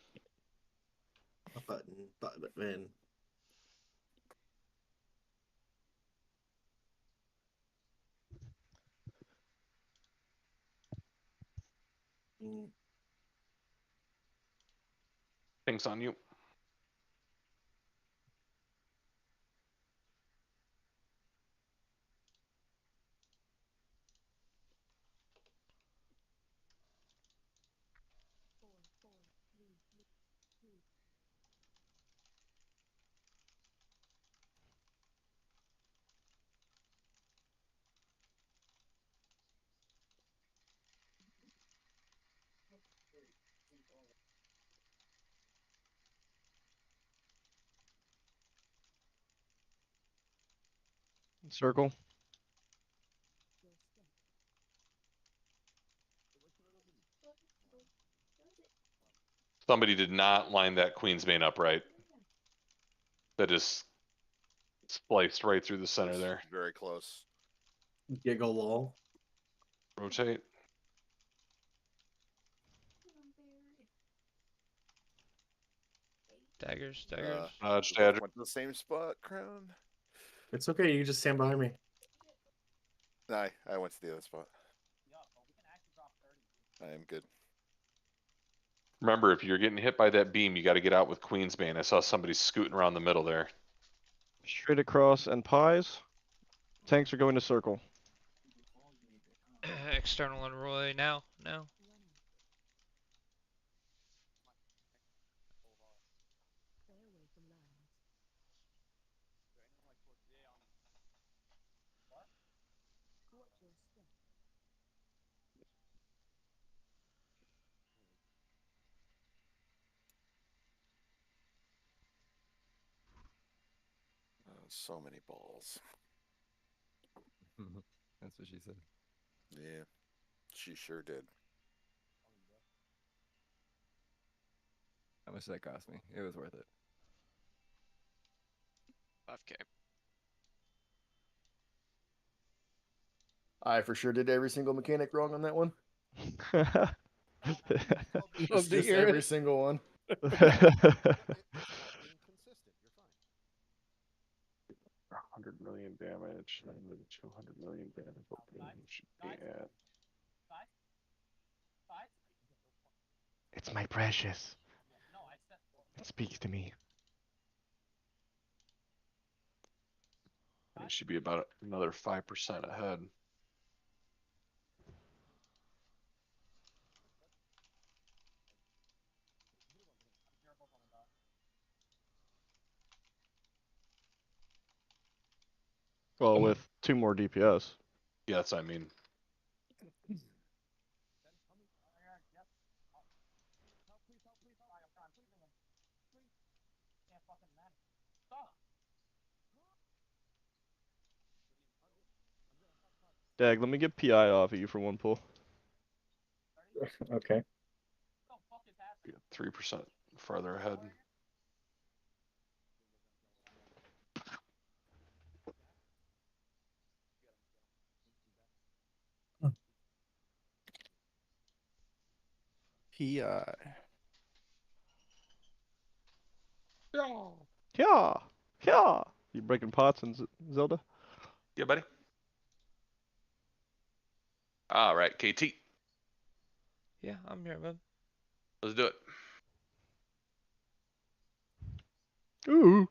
Button. Things on you. Circle. Somebody did not line that Queen's Bane up right. That is spliced right through the center there. Very close. Giggle lol. Rotate. Daggers, daggers. Dagger. Went to the same spot, Crown. It's okay. You can just stand behind me. I went to the other spot. I am good. Remember, if you're getting hit by that beam, you got to get out with Queen's Bane. I saw somebody scooting around the middle there. Straight across and pies. Tanks are going to circle. External and Roy now. So many balls. That's what she said. Yeah, she sure did. How much did that cost me? It was worth it. 5K. I for sure did every single mechanic wrong on that one. Love to Just hear every it. single one. 100 million damage, 200 million damage. Should be at. It's my precious. It speaks to me. It should be about another 5% ahead. Well, with 2 more DPS. Yeah, that's what I mean. Dag, let me get PI off of you for 1 pull. Okay. 3% farther ahead. PI. Yeah. You breaking pots in Zelda? Yeah, buddy. All right, KT. Yeah, I'm here, bud. Let's do it. Ooh.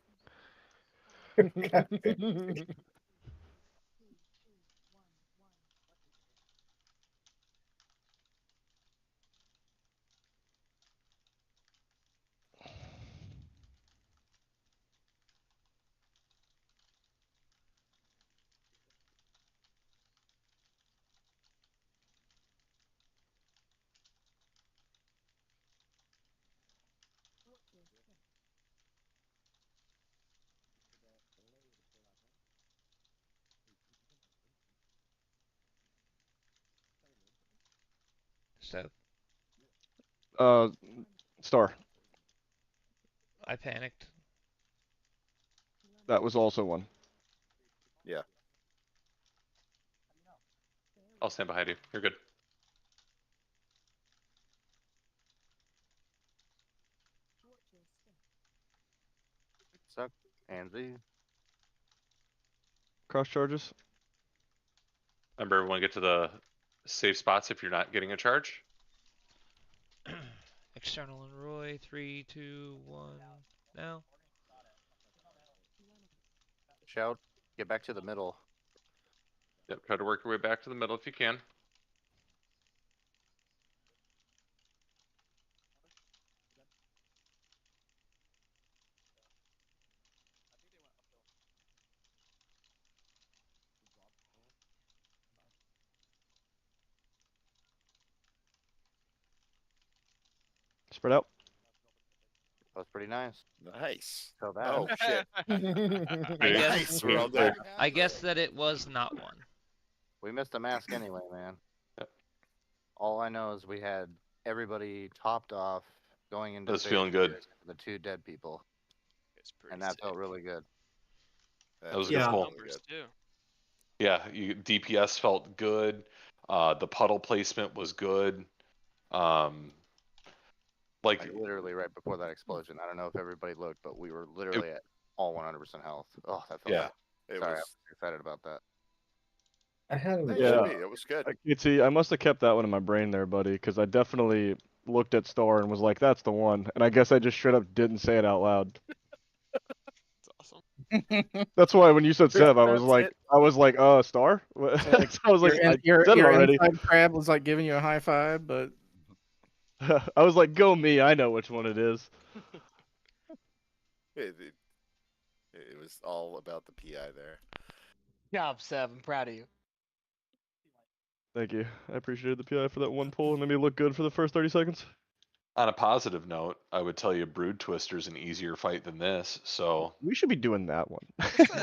step. Star. I panicked. That was also one. Yeah. I'll stand behind you. You're good. Suck. Andy. Cross charges. Remember, everyone get to the safe spots if you're not getting a charge. External and Roy. 3, 2, 1. Now. Shout. Get back to the middle. Yep. Try to work your way back to the middle if you can. Spread out. That was pretty nice. Nice. So that. Oh shit. I guess. Nice. We're all good. I guess that it was not one. We missed a mask anyway, man. All I know is we had everybody topped off going into. That's feeling good. The 2 dead people. Pretty and that sick. felt really good. That was a Yeah. good pull. Numbers too. Yeah, DPS felt good. The puddle placement was good. Like literally right before that explosion. I don't know if everybody looked, but we were literally at all 100% health. Oh, that felt Yeah. good. Sorry, I was excited about that. I had Yeah. It was good. Kitty, I must have kept that one in my brain there, buddy, because I definitely looked at Star and was like, "That's the one." And I guess I just straight up didn't say it out loud. That's awesome. That's why when you said Seb, I was That's like, it. Star. So, like, I was like, I your said it already. inside crab was like giving you a high five, but I was like, "Go me! I know which one it is." It was all about the PI there. Job, Seb. I'm proud of you. Thank you. I appreciated the PI for that one pull and made me look good for the first 30 seconds. On a positive note, I would tell you Brood Twister's an easier fight than this. So we should be doing that one.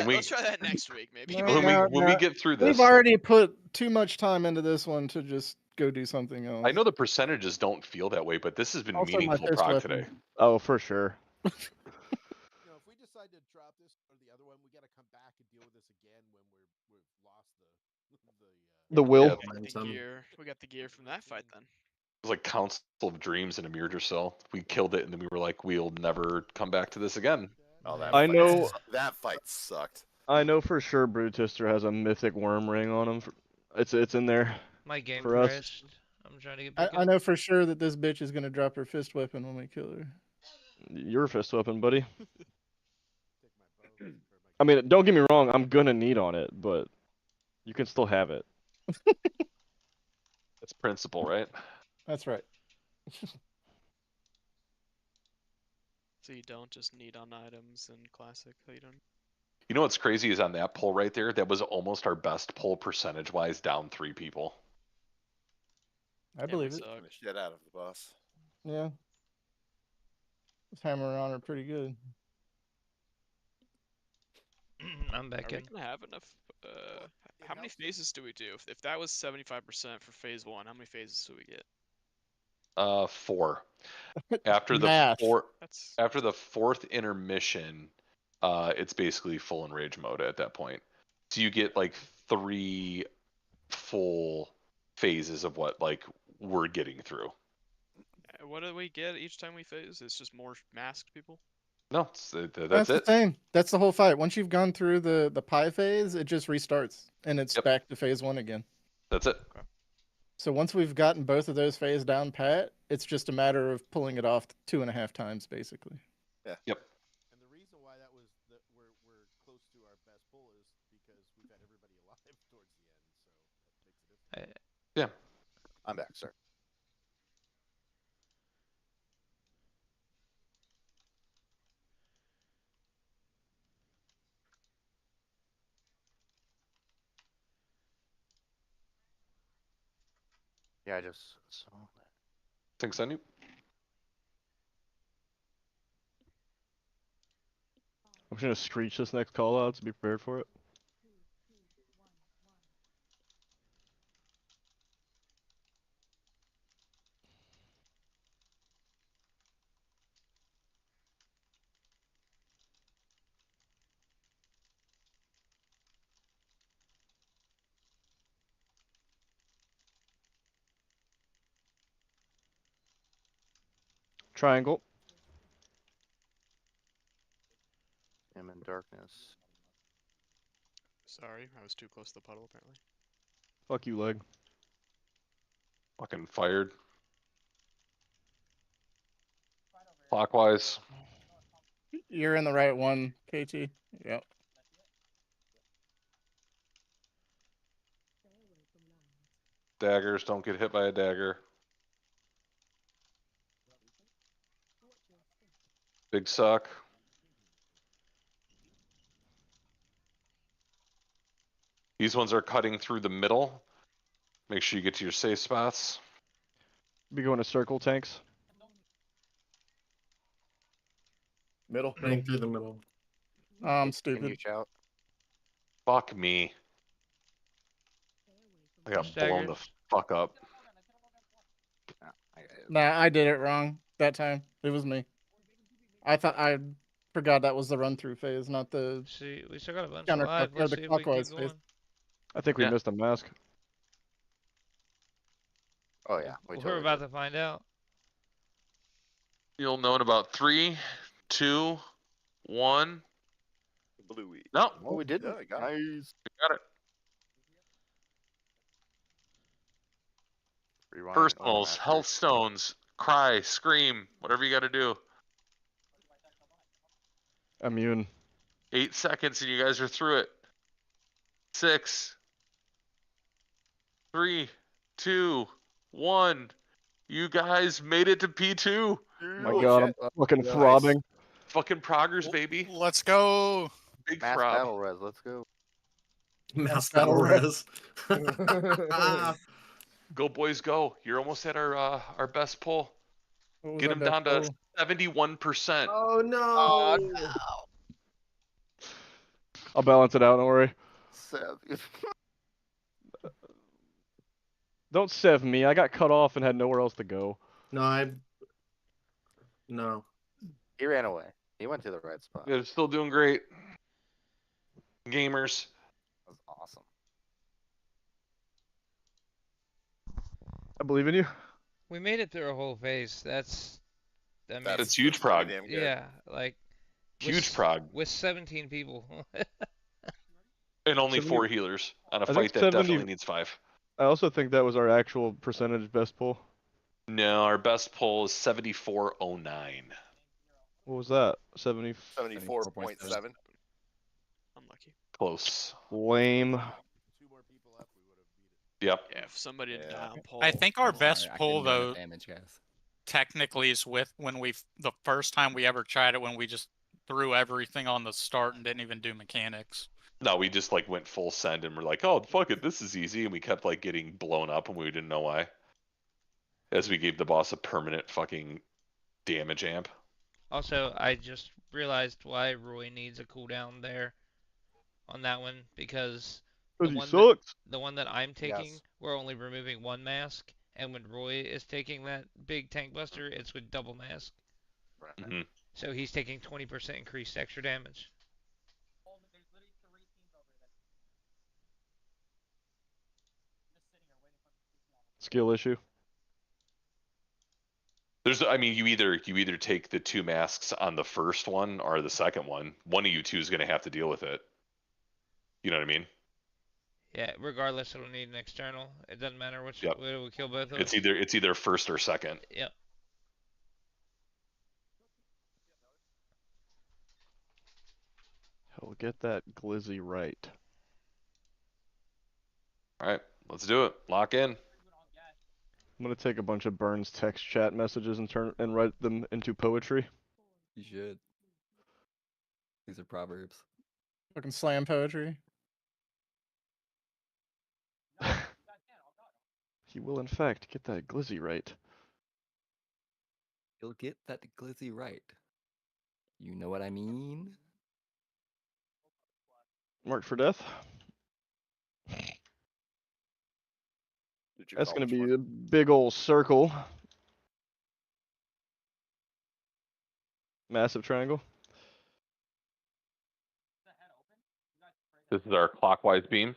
Let's try that next week, maybe. when we get through this, we've already put too much time into this one to just go do something else. I know the percentages don't feel that way, but this has been Also, my meaningful fist proc weapon. today. Oh, for sure. You know, if we decide to drop this or the other one, we got to come back and deal with this again when we've lost The will. Yeah, The gear. We got the gear from that fight then. It was like Council of Dreams in a mirrored yourself. We killed it, and then we were like, "We'll never come back to this again." Oh, I know. That fight sucked. I know for sure Brutister has a mythic worm ring on him. It's in there. My game for us. crashed. I'm trying to get back I know for sure that this bitch is gonna drop her fist weapon when we kill her. Your fist weapon, buddy. I mean, don't get me wrong. I'm gonna need on it, but you can still have it. That's principle, right? That's right. So you don't just need on items in classic. So you don't. You know what's crazy is on that pull right there, that was almost our best pull percentage-wise, down 3 people. I believe it. Shit out of the boss. Yeah. This hammer on her pretty good. I'm back Are in. we gonna have enough? How many phases do we do? If that was 75% for phase 1, how many phases do we get? 4. After the Math. after the 4th intermission, it's basically full enrage mode at that point. So you get like 3 full phases of what like we're getting through. What do we get each time we phase? It's just more masked people. No, That's it. the same. That's the whole fight. Once you've gone through the pie phase, it just restarts and it's back to phase 1 again. That's it. Okay. So once we've gotten both of those phases down pat, it's just a matter of pulling it off 2.5 times, basically. Yeah. Yep. And the reason why that was that we're close to our best pull is because we've had everybody alive towards the end, so that makes a difference. Yeah. I'm back, sir. Yeah, I just saw that. Thanks, Sunny. I'm just gonna screech this next call out to be prepared for it. Triangle. I'm in darkness. Sorry, I was too close to the puddle apparently. Fuck you, leg. Fucking fired. Clockwise. You're in the right one, KT. Yep. Daggers, don't get hit by a dagger. Big suck. These ones are cutting through the middle. Make sure you get to your safe spots. Be going to circle tanks. Middle. Running through the middle. I'm Can you stupid. shout? Fuck me. I got blown the fuck up. Nah, I did it wrong that time. It was me. I forgot that was the run through phase, not the See, we still got a bunch counter alive. or Let's the see if we can clockwise keep phase. going. I think we missed a mask. Oh yeah, we We're totally about did. to find out. You'll know in about 3, 2, 1. Bluey. No. Oh, we didn't. Yeah, I got it. Nice. We got it. Rewind. Personals, health stones, cry, scream, whatever you got to do. Immune. 8 seconds and you guys are through it. 6, 3, 2, 1. You guys made it to P2. Oh my god, I'm fucking Nice. throbbing. Fucking proggers, baby. Let's go. Big Mass throb. battle res. Let's go. Mass battle res. Go boys, go! You're almost at our best pull. What was Get our him best down to pull? 71%. Oh no! Oh no! I'll balance it out, don't worry. Don't sev me. I got cut off and had nowhere else to go. No, no. He ran away. He went to the right spot. They're still doing great. Gamers. That was awesome. I believe in you. We made it through a whole phase. That's, I mean, That's huge prog. Pretty damn good. yeah, like Huge prog. with 17 people. And only 70 4 healers on a I think fight that 70 definitely needs 5. I also think that was our actual percentage best pull. No, our best pull is 74.09. What was that? 70. 74.7. Unlucky. Close. Lame. Yep. Yeah, if somebody didn't die on pole. I think our I'm best sorry, I pull couldn't do though, enough damage, guys. technically, is with when the first time we ever tried it, when we just threw everything on the start and didn't even do mechanics. No, we just like went full send and we're like, oh fuck it, this is easy, and we kept like getting blown up and we didn't know why. As we gave the boss a permanent fucking damage amp. Also, I just realized why Roy needs a cooldown there on that one, because Because he sucks. the one that I'm taking, Yes. we're only removing 1 mask, and when Roy is taking that big tank buster, it's with double mask. Mhm. So he's taking 20% increased extra damage. Skill issue. I mean, you either take the 2 masks on the first one or the second one. One of you two is gonna have to deal with it. You know what I mean? Yeah, regardless, it'll need an external. It doesn't matter which Yep. way we kill both of It's us. either first or second. Yep. Hell, get that glizzy right. All right, let's do it. Lock in. I'm gonna take a bunch of Burns text chat messages and write them into poetry. You should. These are proverbs. Fucking slam poetry. He will in fact get that glizzy right. You'll get that glizzy right. You know what I mean? Marked for death. Did you That's call gonna us be for? a big old circle. Massive triangle. This is our clockwise beam.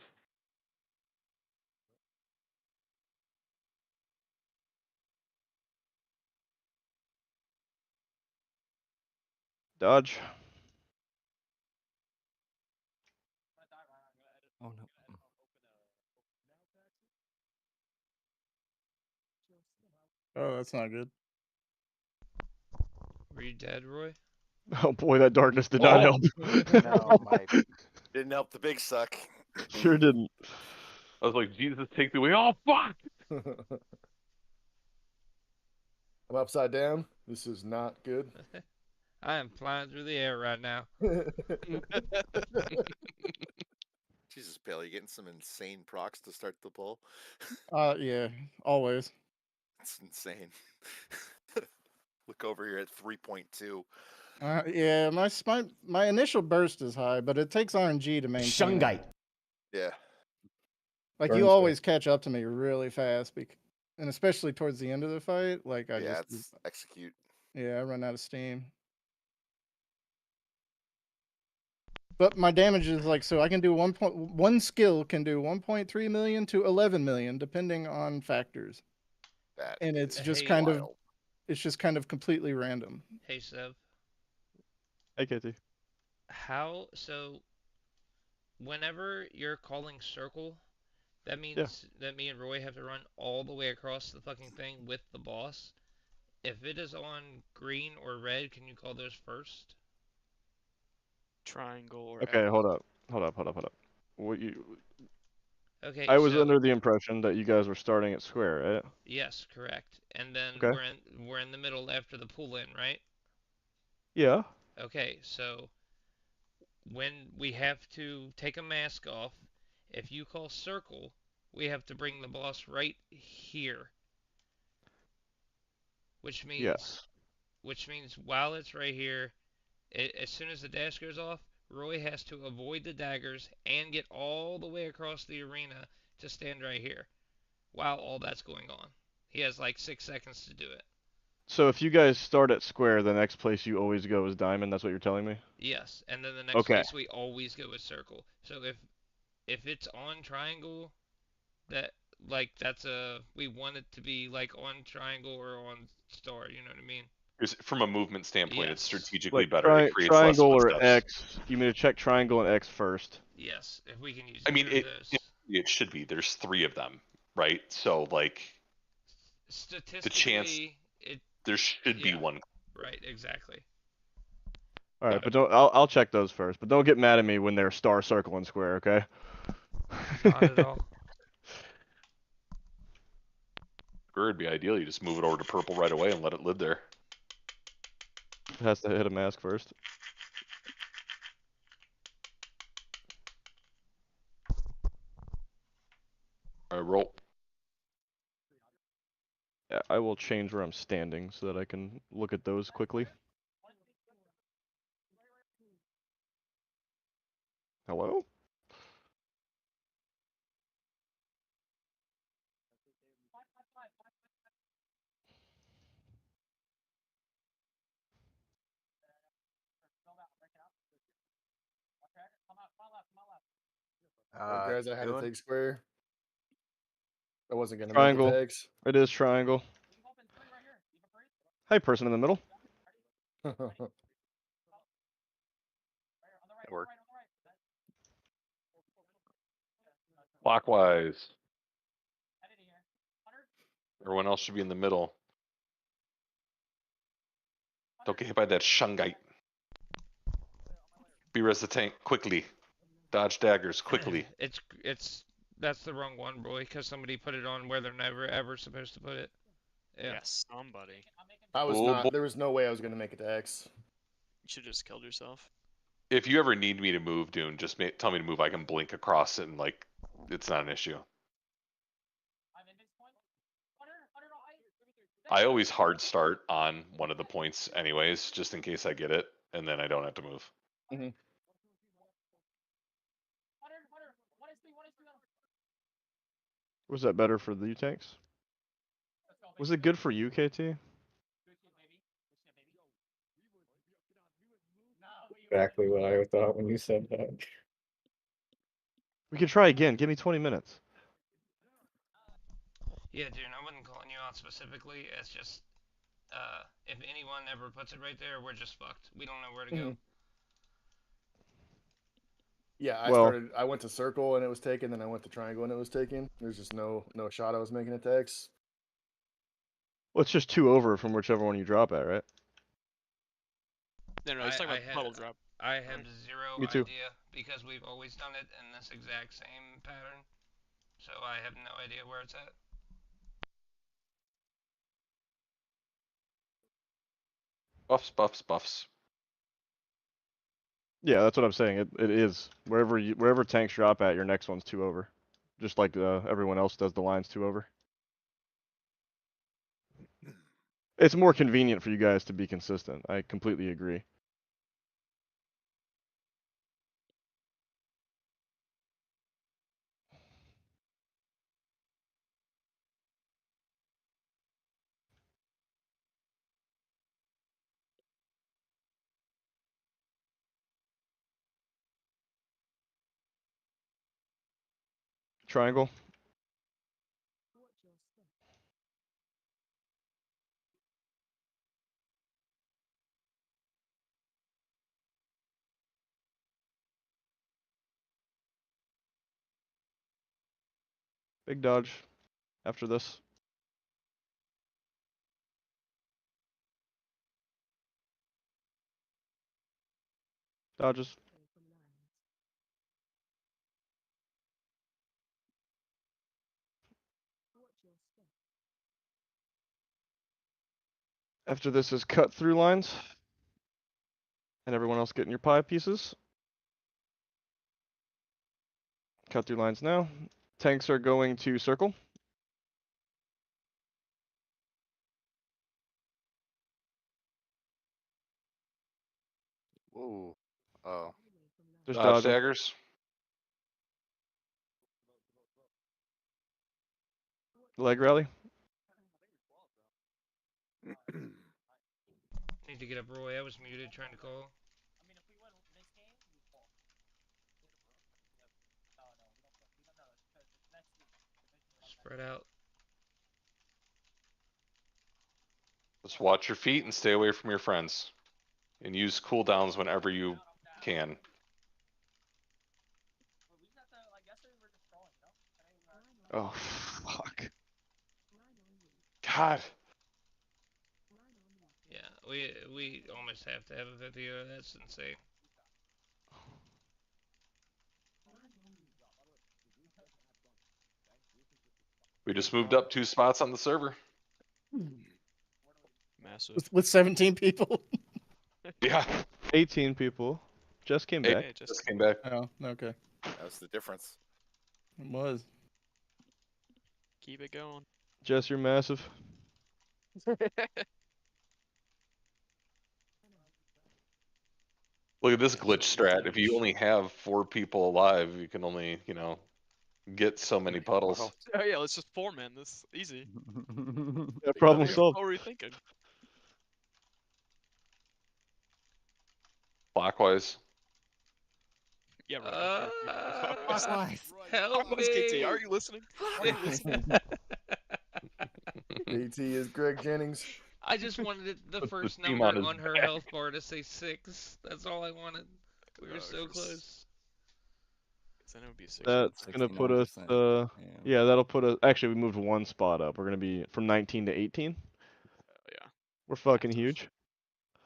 Dodge. Oh no. Oh, that's not good. Were you dead, Roy? Oh boy, that darkness did not help. No, didn't help the big suck. Sure didn't. I was like, Jesus, take the way. Oh fuck! I'm upside down. This is not good. I am flying through the air right now. Jesus, Bill, you getting some insane procs to start the pull? Yeah, always. It's insane. Look over here at 3.2. Yeah, my initial burst is high, but it takes RNG to maintain it. Yeah. Like Burns you good. always catch up to me really fast, and especially towards the end of the fight, like I Yeah, just it's execute. yeah, I run out of steam. But my damage is like so I can do one skill can do 1.3 million to 11 million depending on factors. That And it's is just wild. it's just kind of completely random. Hey, Sev. Hey, KT. So whenever you're calling circle, that means that me and Roy have to run all the way across the fucking thing with the boss. If it is on green or red, can you call those first? Triangle or Okay, X. hold up. What Okay, I was so under the impression that you guys were starting at square, right? yes, correct. And then Okay. we're in the middle after the pull in, right? Yeah. Okay, so when we have to take a mask off, if you call circle, we have to bring the boss right here. Which means Yes. while it's right here, as soon as the dash goes off, Roy has to avoid the daggers and get all the way across the arena to stand right here while all that's going on. He has like 6 seconds to do it. So if you guys start at square, the next place you always go is diamond. That's what you're telling me. Yes, and then the next Okay. place we always go with circle. So if it's on triangle, that that's we want it to be like on triangle or on star. You know what I mean? From a movement standpoint, it's Yes. strategically Like better. It creates less triangle or footsteps. X. You mean to check triangle and X first? Yes, if we can use I mean, either of those. it should be. There's 3 of them, right? So like, Statistically, the chance there should be one. Right, exactly. All right, but don't. I'll check those first. But don't get mad at me when they're star, circle, and square. Okay. Not at all. Or it'd be ideal. You just move it over to purple right away and let it live there. It has to hit a mask first. All right, roll. Yeah, I will change where I'm standing so that I can look at those quickly. Hello? Guys, I had to take square. I wasn't gonna Triangle. make it to X. It is triangle. Hi, person in the middle. It worked. Clockwise. Everyone else should be in the middle. Don't get hit by that shungite. Be-res the tank quickly. Dodge daggers quickly. That's the wrong one, Roy, because somebody put it on where they're never ever supposed to put it. Yeah. Somebody. I was not. There was no way I was gonna make it to X. You should have just killed yourself. If you ever need me to move, Dune, just tell me to move. I can blink across it and like, it's not an issue. I always hard start on one of the points anyways, just in case I get it, and then I don't have to move. Mm-hmm. Was that better for the tanks? Was it good for you, KT? Exactly what I thought when you said that. We can try again. Give me 20 minutes. Yeah, dude, I wasn't calling you out specifically. It's just if anyone ever puts it right there, we're just fucked. We don't know where to go. Yeah, Well- I went to circle and it was taken, then I went to triangle and it was taken. There's just no shot I was making attacks. Well, it's just 2 over from whichever one you drop at, right? No, he's talking about the puddle drop. I have zero Me too. idea because we've always done it in this exact same pattern. So I have no idea where it's at. Buffs. Yeah, that's what I'm saying. It is wherever tanks drop at, your next one's 2 over, just like everyone else does the lines 2 over. It's more convenient for you guys to be consistent. I completely agree. Triangle. Big dodge after this. Dodges. After this is cut through lines. And everyone else getting your pie pieces. Cut through lines now. Tanks are going to circle. Ooh. Oh. There's dodges. Daggers. Leg rally. Need to get up, Roy. I was muted trying to call. Spread out. Just watch your feet and stay away from your friends. And use cooldowns whenever you can. Oh, fuck. God. Yeah, we almost have to have a video. That's insane. We just moved up 2 spots on the server. Massive. With 17 people. Yeah. 18 people. Just came back. Just came back. Oh, okay. That's the difference. It was. Keep it going. Jess, you're massive. Look at this glitch strat. If you only have 4 people alive, you can only, get so many puddles. Oh yeah, let's just four-man this. Easy. Yeah, problem solved. What were you thinking? Clockwise. Yeah, right. Help Clockwise, me. KT, are you listening? Are you listening? AT is Greg Jennings. I just wanted the first team number on on his her back. health bar to say 6. That's all I wanted. We were so close. Then it would be 6. That's gonna put us. Yeah, that'll put us. Actually, we moved 1 spot up. We're gonna be from 19 to 18. Yeah. We're fucking huge.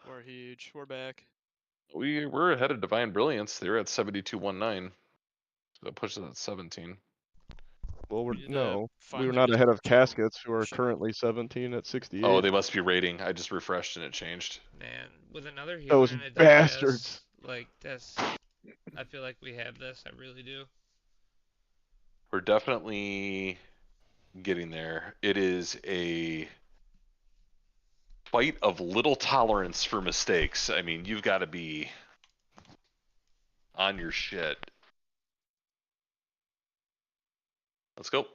We're huge. We're back. We're ahead of Divine Brilliance. They were at 72.19. So that pushes us at 17. Well, we were finally not did ahead of the triple Caskets, who are currently 17 at 68. Oh, they must be rating. I just refreshed and it changed. Man, with another Those human, it bastards. like that's. I feel like we have this. I really do. We're definitely getting there. It is a fight of little tolerance for mistakes. I mean, you've got to be on your shit. Let's go.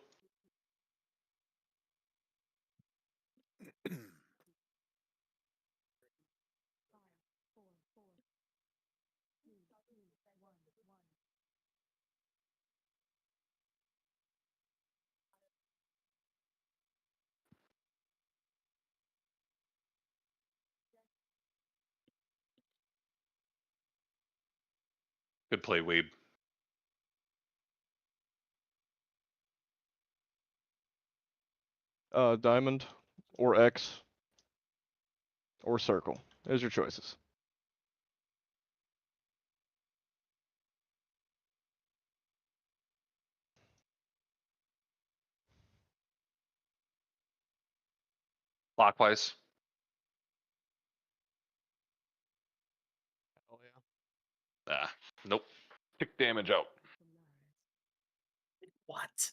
Good play, Weeb. Diamond, or X, or circle. There's your choices. Clockwise. Oh yeah. Ah, nope. Tick damage out. What?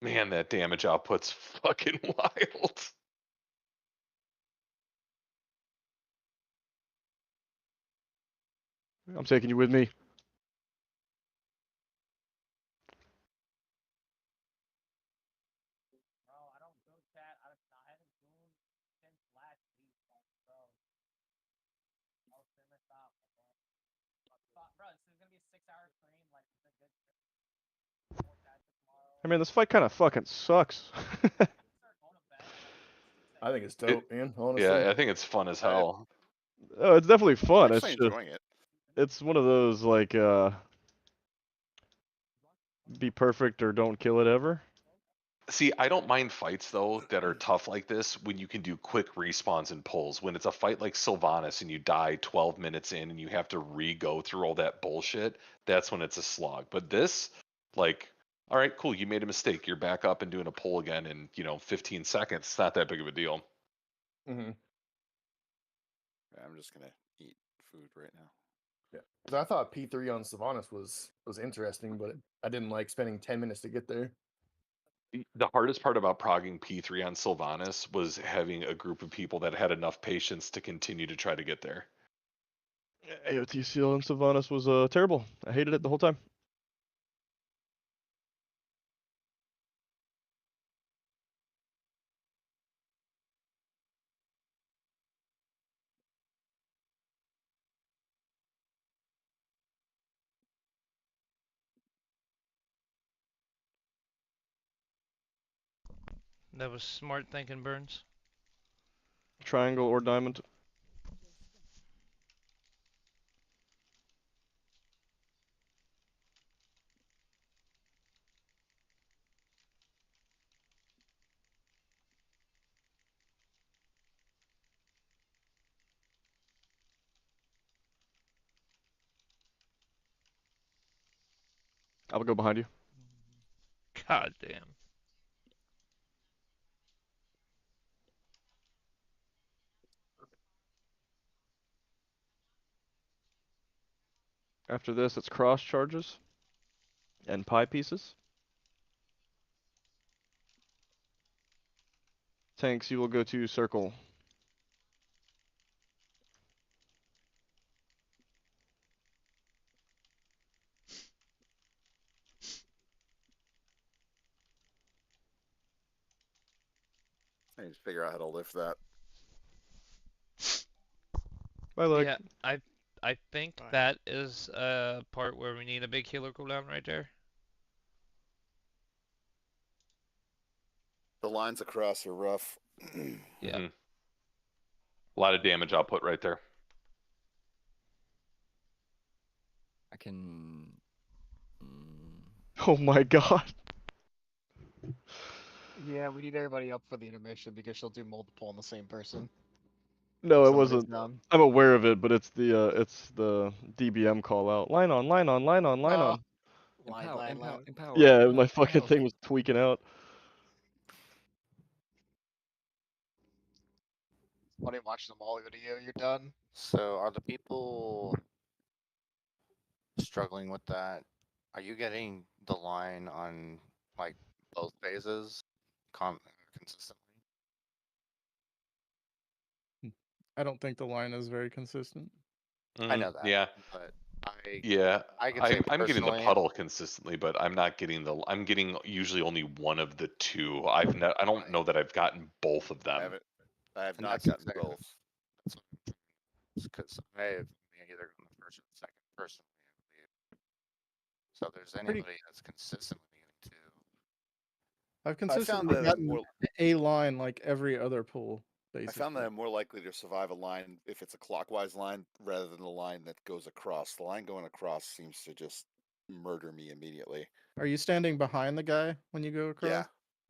Man, that damage output's fucking wild. I'm taking you with me. I mean, this fight kind of fucking sucks. I think it's dope, man. Honestly. Yeah, I think it's fun as hell. Oh, it's definitely fun. I'm It's actually just, enjoying it. it's one of those like, be perfect or don't kill it ever. See, I don't mind fights though that are tough like this when you can do quick respawns and pulls. When it's a fight like Sylvanas and you die 12 minutes in and you have to re-go through all that bullshit, that's when it's a slog. But this, like, all right, cool, you made a mistake. You're back up and doing a pull again in, 15 seconds. It's not that big of a deal. Mm-hmm. Yeah, I'm just gonna eat food right now. Yeah, 'cause I thought P3 on Sylvanas was interesting, but I didn't like spending 10 minutes to get there. The hardest part about progging P3 on Sylvanas was having a group of people that had enough patience to continue to try to get there. AOTCL and Sylvanas was terrible. I hated it the whole time. That was smart thinking, Burns. Triangle or diamond. I'll go behind you. God damn. After this, it's cross charges and pie pieces. Tanks, you will go to circle. I need to figure out how to lift that. Bye, leg. Yeah, I think that is a part where we need a big healer cooldown right there. The lines across are rough. Yeah. A lot of damage output right there. I can. Oh my god. Yeah, we need everybody up for the intermission because she'll do multiple on the same person. No, If it somebody's wasn't. down. I'm aware of it, but it's the DBM call out. Line on, line on, line on, line on. Empower. Yeah, my fucking thing was tweaking out. Why don't you watch them all video? You're done. So are the people struggling with that? Are you getting the line on like both phases consistently? I don't think the line is very consistent. I know that. Yeah. But I can say I'm getting the personally- puddle consistently, but I'm not getting the. I'm getting usually only one of the two. I don't know that I've gotten both of them. I have And not that's gotten exactly- both. That's because I have either gotten the first or the second personally, I believe. So if there's anybody that's consistently getting two, I've found consistently that I'm gotten more, a line like every other pool, I basically. found that I'm more likely to survive a line if it's a clockwise line rather than a line that goes across. The line going across seems to just murder me immediately. Are you standing behind the guy when you go across? Yeah.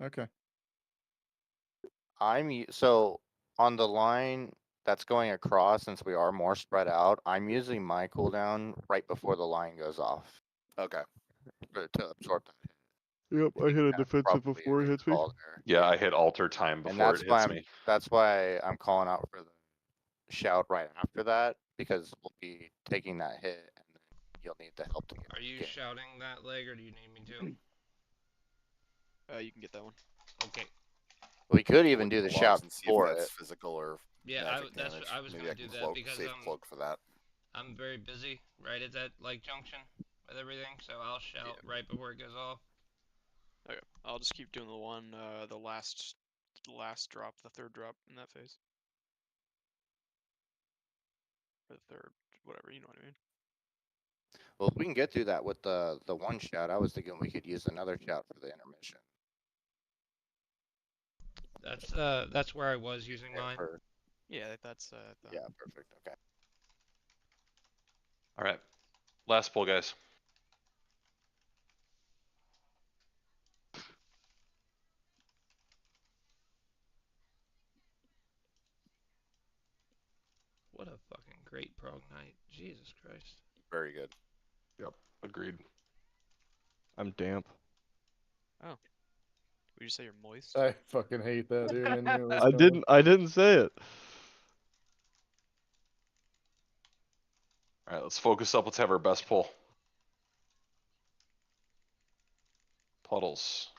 Okay. So on the line that's going across, since we are more spread out, I'm using my cooldown right before the line goes off. Okay. To absorb that. Yep, I hit a defensive Probably before it hits me. call there. Yeah, I hit alter time And before that's it why hits I'm me. that's why I'm calling out for the shout right after that, because we'll be taking that hit and then you'll need the help to get Are you back in. shouting that leg, or do you need me to? You can get that one. Okay. We could even Look do at the logs shout and see if before that's it. physical or Yeah, magic that's damage. I was Maybe gonna I can do that cloak, because save cloak for that. I'm very busy right at that like junction with everything, so I'll shout right before it goes off. Okay, I'll just keep doing the one, the last drop, the third drop in that phase. Or the third, whatever, you know what I mean. Well, if we can get through that with the one shout, I was thinking we could use another shout for the intermission. That's where I was using mine. Yeah, that's yeah, perfect. Okay. All right, last pull, guys. What a fucking great prog night. Jesus Christ. Very good. Yep, agreed. I'm damp. Oh. Would you say you're moist? I fucking hate that, dude. I knew it was I coming. didn't say it. All right, let's focus up. Let's have our best pull. Puddles.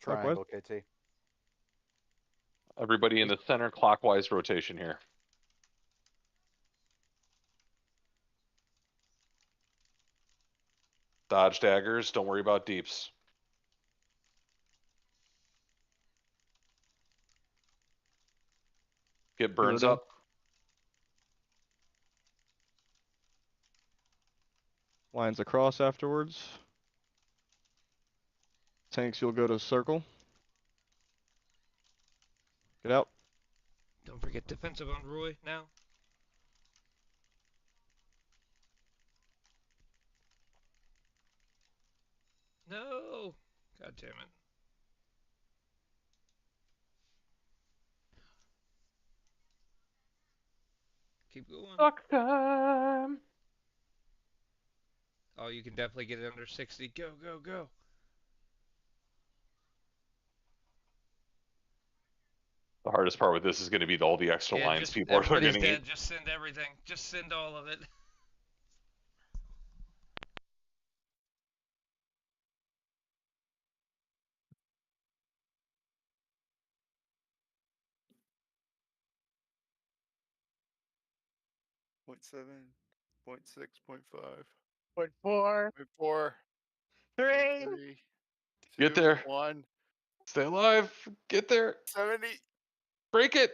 Triangle, KT. Everybody in the center clockwise rotation here. Dodge daggers. Don't worry about deeps. Get burns Hero up. Lines across afterwards. Tanks, you'll go to circle. Get out. Don't forget defensive on Roy now. No! God damn it. Keep going. Suck time. Oh, you can definitely get it under 60. Go, go, go. The hardest part with this is going to be all the extra Yeah, lines just, people are everybody's going to dead. eat. Just send everything. Just send all of it. 0.7, 0.6, 0.5. 0.4. 0.4. Three. 3. Get there. 1. Stay alive. Get there. 70. Break it.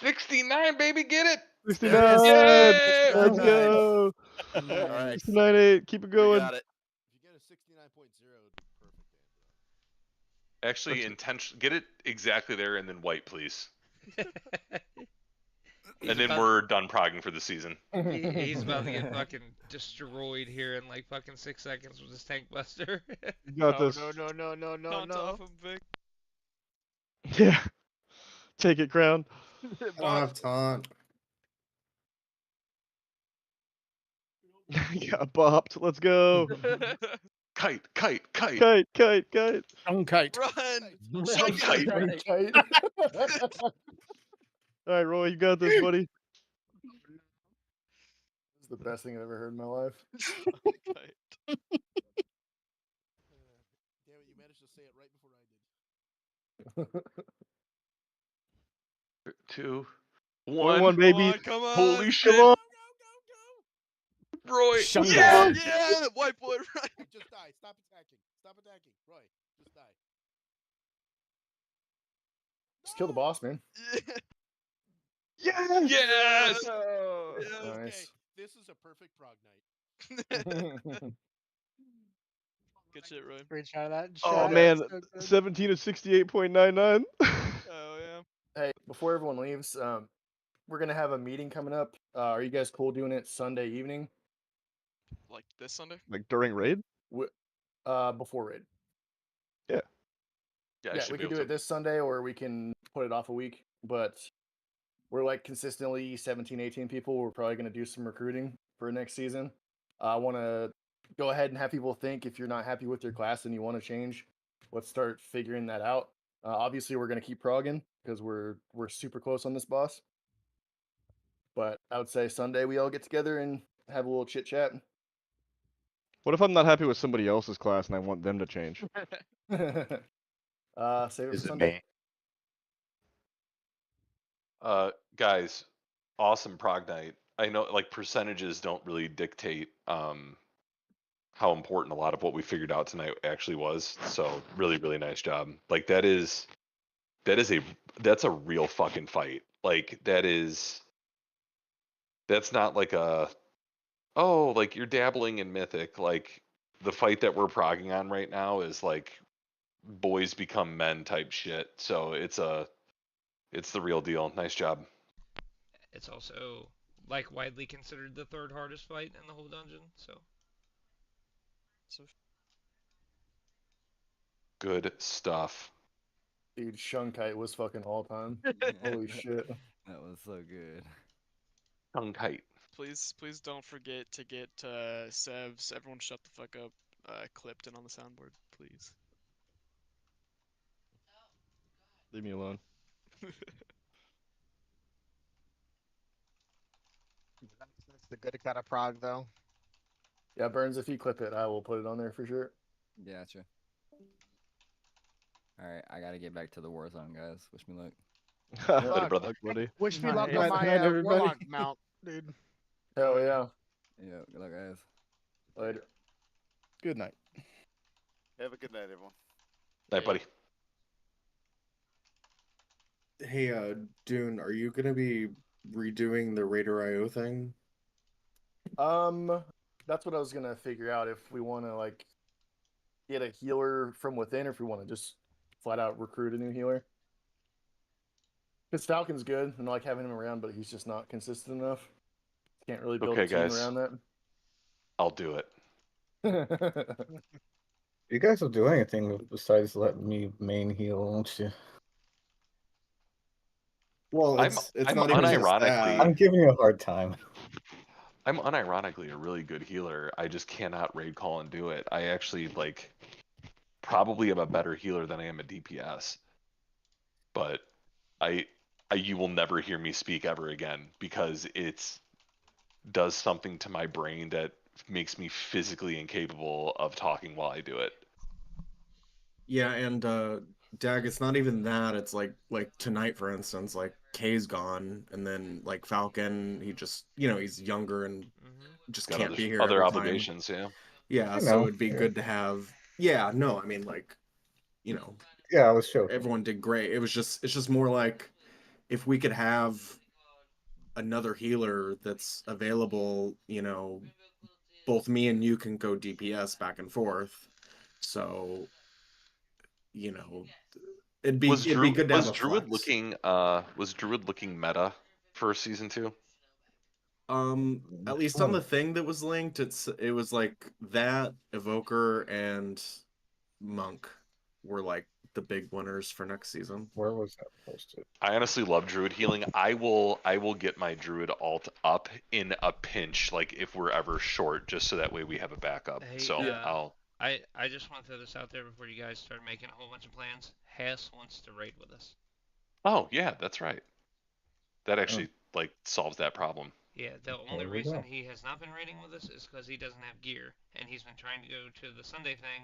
69, baby. Get it. 69. Yay! Let's go. All right. 69.8. Keep it going. We got it. If you get a 69.0, it would be perfect, Andrew. Actually, get it exactly there and then white, please. He's And then about- we're done progging for the season. He's about to get fucking destroyed here in like fucking 6 seconds with his tank buster. You got this. No, no. Taunt off him, Vic. Yeah. Take it, Crown. I don't have taunt. Got bopped. Let's go. Kite. Kite. On kite. Run! Some kite. Kite. All right, Roy, you got this, buddy. This is the best thing I've ever heard in my life. Kite. Damn it, you managed to say it right before I did. 2, 1, baby. Come on. Holy shit. Come on. Roy. Shunga. Yeah. Yeah, white boy, right? Just die. Stop attacking. Stop attacking. Roy, just die. Just kill the boss, man. Yeah. Yes. Yes. Yeah. Okay, Nice. this is a perfect prog night. Good shit, Roy. Screenshot of that. And Oh share it. man, So good. 17 of 68.99. Oh yeah. Hey, before everyone leaves, we're gonna have a meeting coming up. Are you guys cool doing it Sunday evening? Like this Sunday? Like during raid? Before raid. Yeah. Yeah, I Yeah, should we be can able do to. it this Sunday, or we can put it off a week. But we're like consistently 17, 18 people. We're probably gonna do some recruiting for next season. I want to go ahead and have people think if you're not happy with your class and you want to change, let's start figuring that out. Obviously, we're gonna keep progging because we're super close on this boss. But I would say Sunday we all get together and have a little chit chat. What if I'm not happy with somebody else's class and I want them to change? Save it for Is it Sunday. me? Guys, awesome prog night. I know like percentages don't really dictate how important a lot of what we figured out tonight actually was. So really nice job. Like that's a real fucking fight. Like that's not like like you're dabbling in mythic. Like the fight that we're progging on right now is like boys become men type shit. So it's the real deal. Nice job. It's also like widely considered the third hardest fight in the whole dungeon. So Good stuff. Dude, Shunkite was fucking all time. Holy shit. That was so good. Tongue kite. Please don't forget to get Sev's "Everyone Shut the Fuck Up" clipped in on the soundboard, please. Leave me alone. That's the good kind of prog, though. Yeah, Burns, if you clip it, I will put it on there for sure. Gotcha. Alright, I gotta get back to the war zone, guys. Wish me luck. Later, brother. Buddy. Wish me Nice. luck Good on night, my everybody. warlock mount, dude. Hell yeah. Yeah, good luck, guys. Later. Good night. Have a good night, everyone. Night, buddy. Hey, Dune, are you gonna be redoing the Raider IO thing? That's what I was gonna figure out if we want to like get a healer from within, or if we want to just flat out recruit a new healer. Because Falcon's good and I like having him around, but he's just not consistent enough. Can't really build Okay, a team guys. around I'll do it. that. You guys will do anything besides let me main heal, won't you? Well, I'm it's not even just that. I'm giving you a hard time. I'm unironically a really good healer. I just cannot raid call and do it. I actually like probably am a better healer than I am a DPS. But you will never hear me speak ever again because it's does something to my brain that makes me physically incapable of talking while I do it. Yeah, and Dag, it's not even that. It's like tonight, for instance, like Kay's gone, and then like Falcon, he just he's younger and just Got can't be here other every time. obligations, yeah. Yeah, I so know, it'd be yeah. good to have. Yeah, no, I mean like, Yeah, I was joking. everyone did great. It's just more like if we could have another healer that's available, both me and you can go DPS back and forth. So, it'd be good to have a Druid flex. was Druid looking meta for season 2? At least on the thing that was linked, it was like that Evoker and Monk were like the big winners for next season. Where was that posted? I honestly love Druid healing. I will get my Druid alt up in a pinch, like if we're ever short, just so that way we have a backup. Hey, So I just want to throw this out there before you guys start making a whole bunch of plans. Hess wants to raid with us. Oh yeah, that's right. That actually like solves that problem. Yeah, the only There we reason go. he has not been raiding with us is because he doesn't have gear, and he's been trying to go to the Sunday thing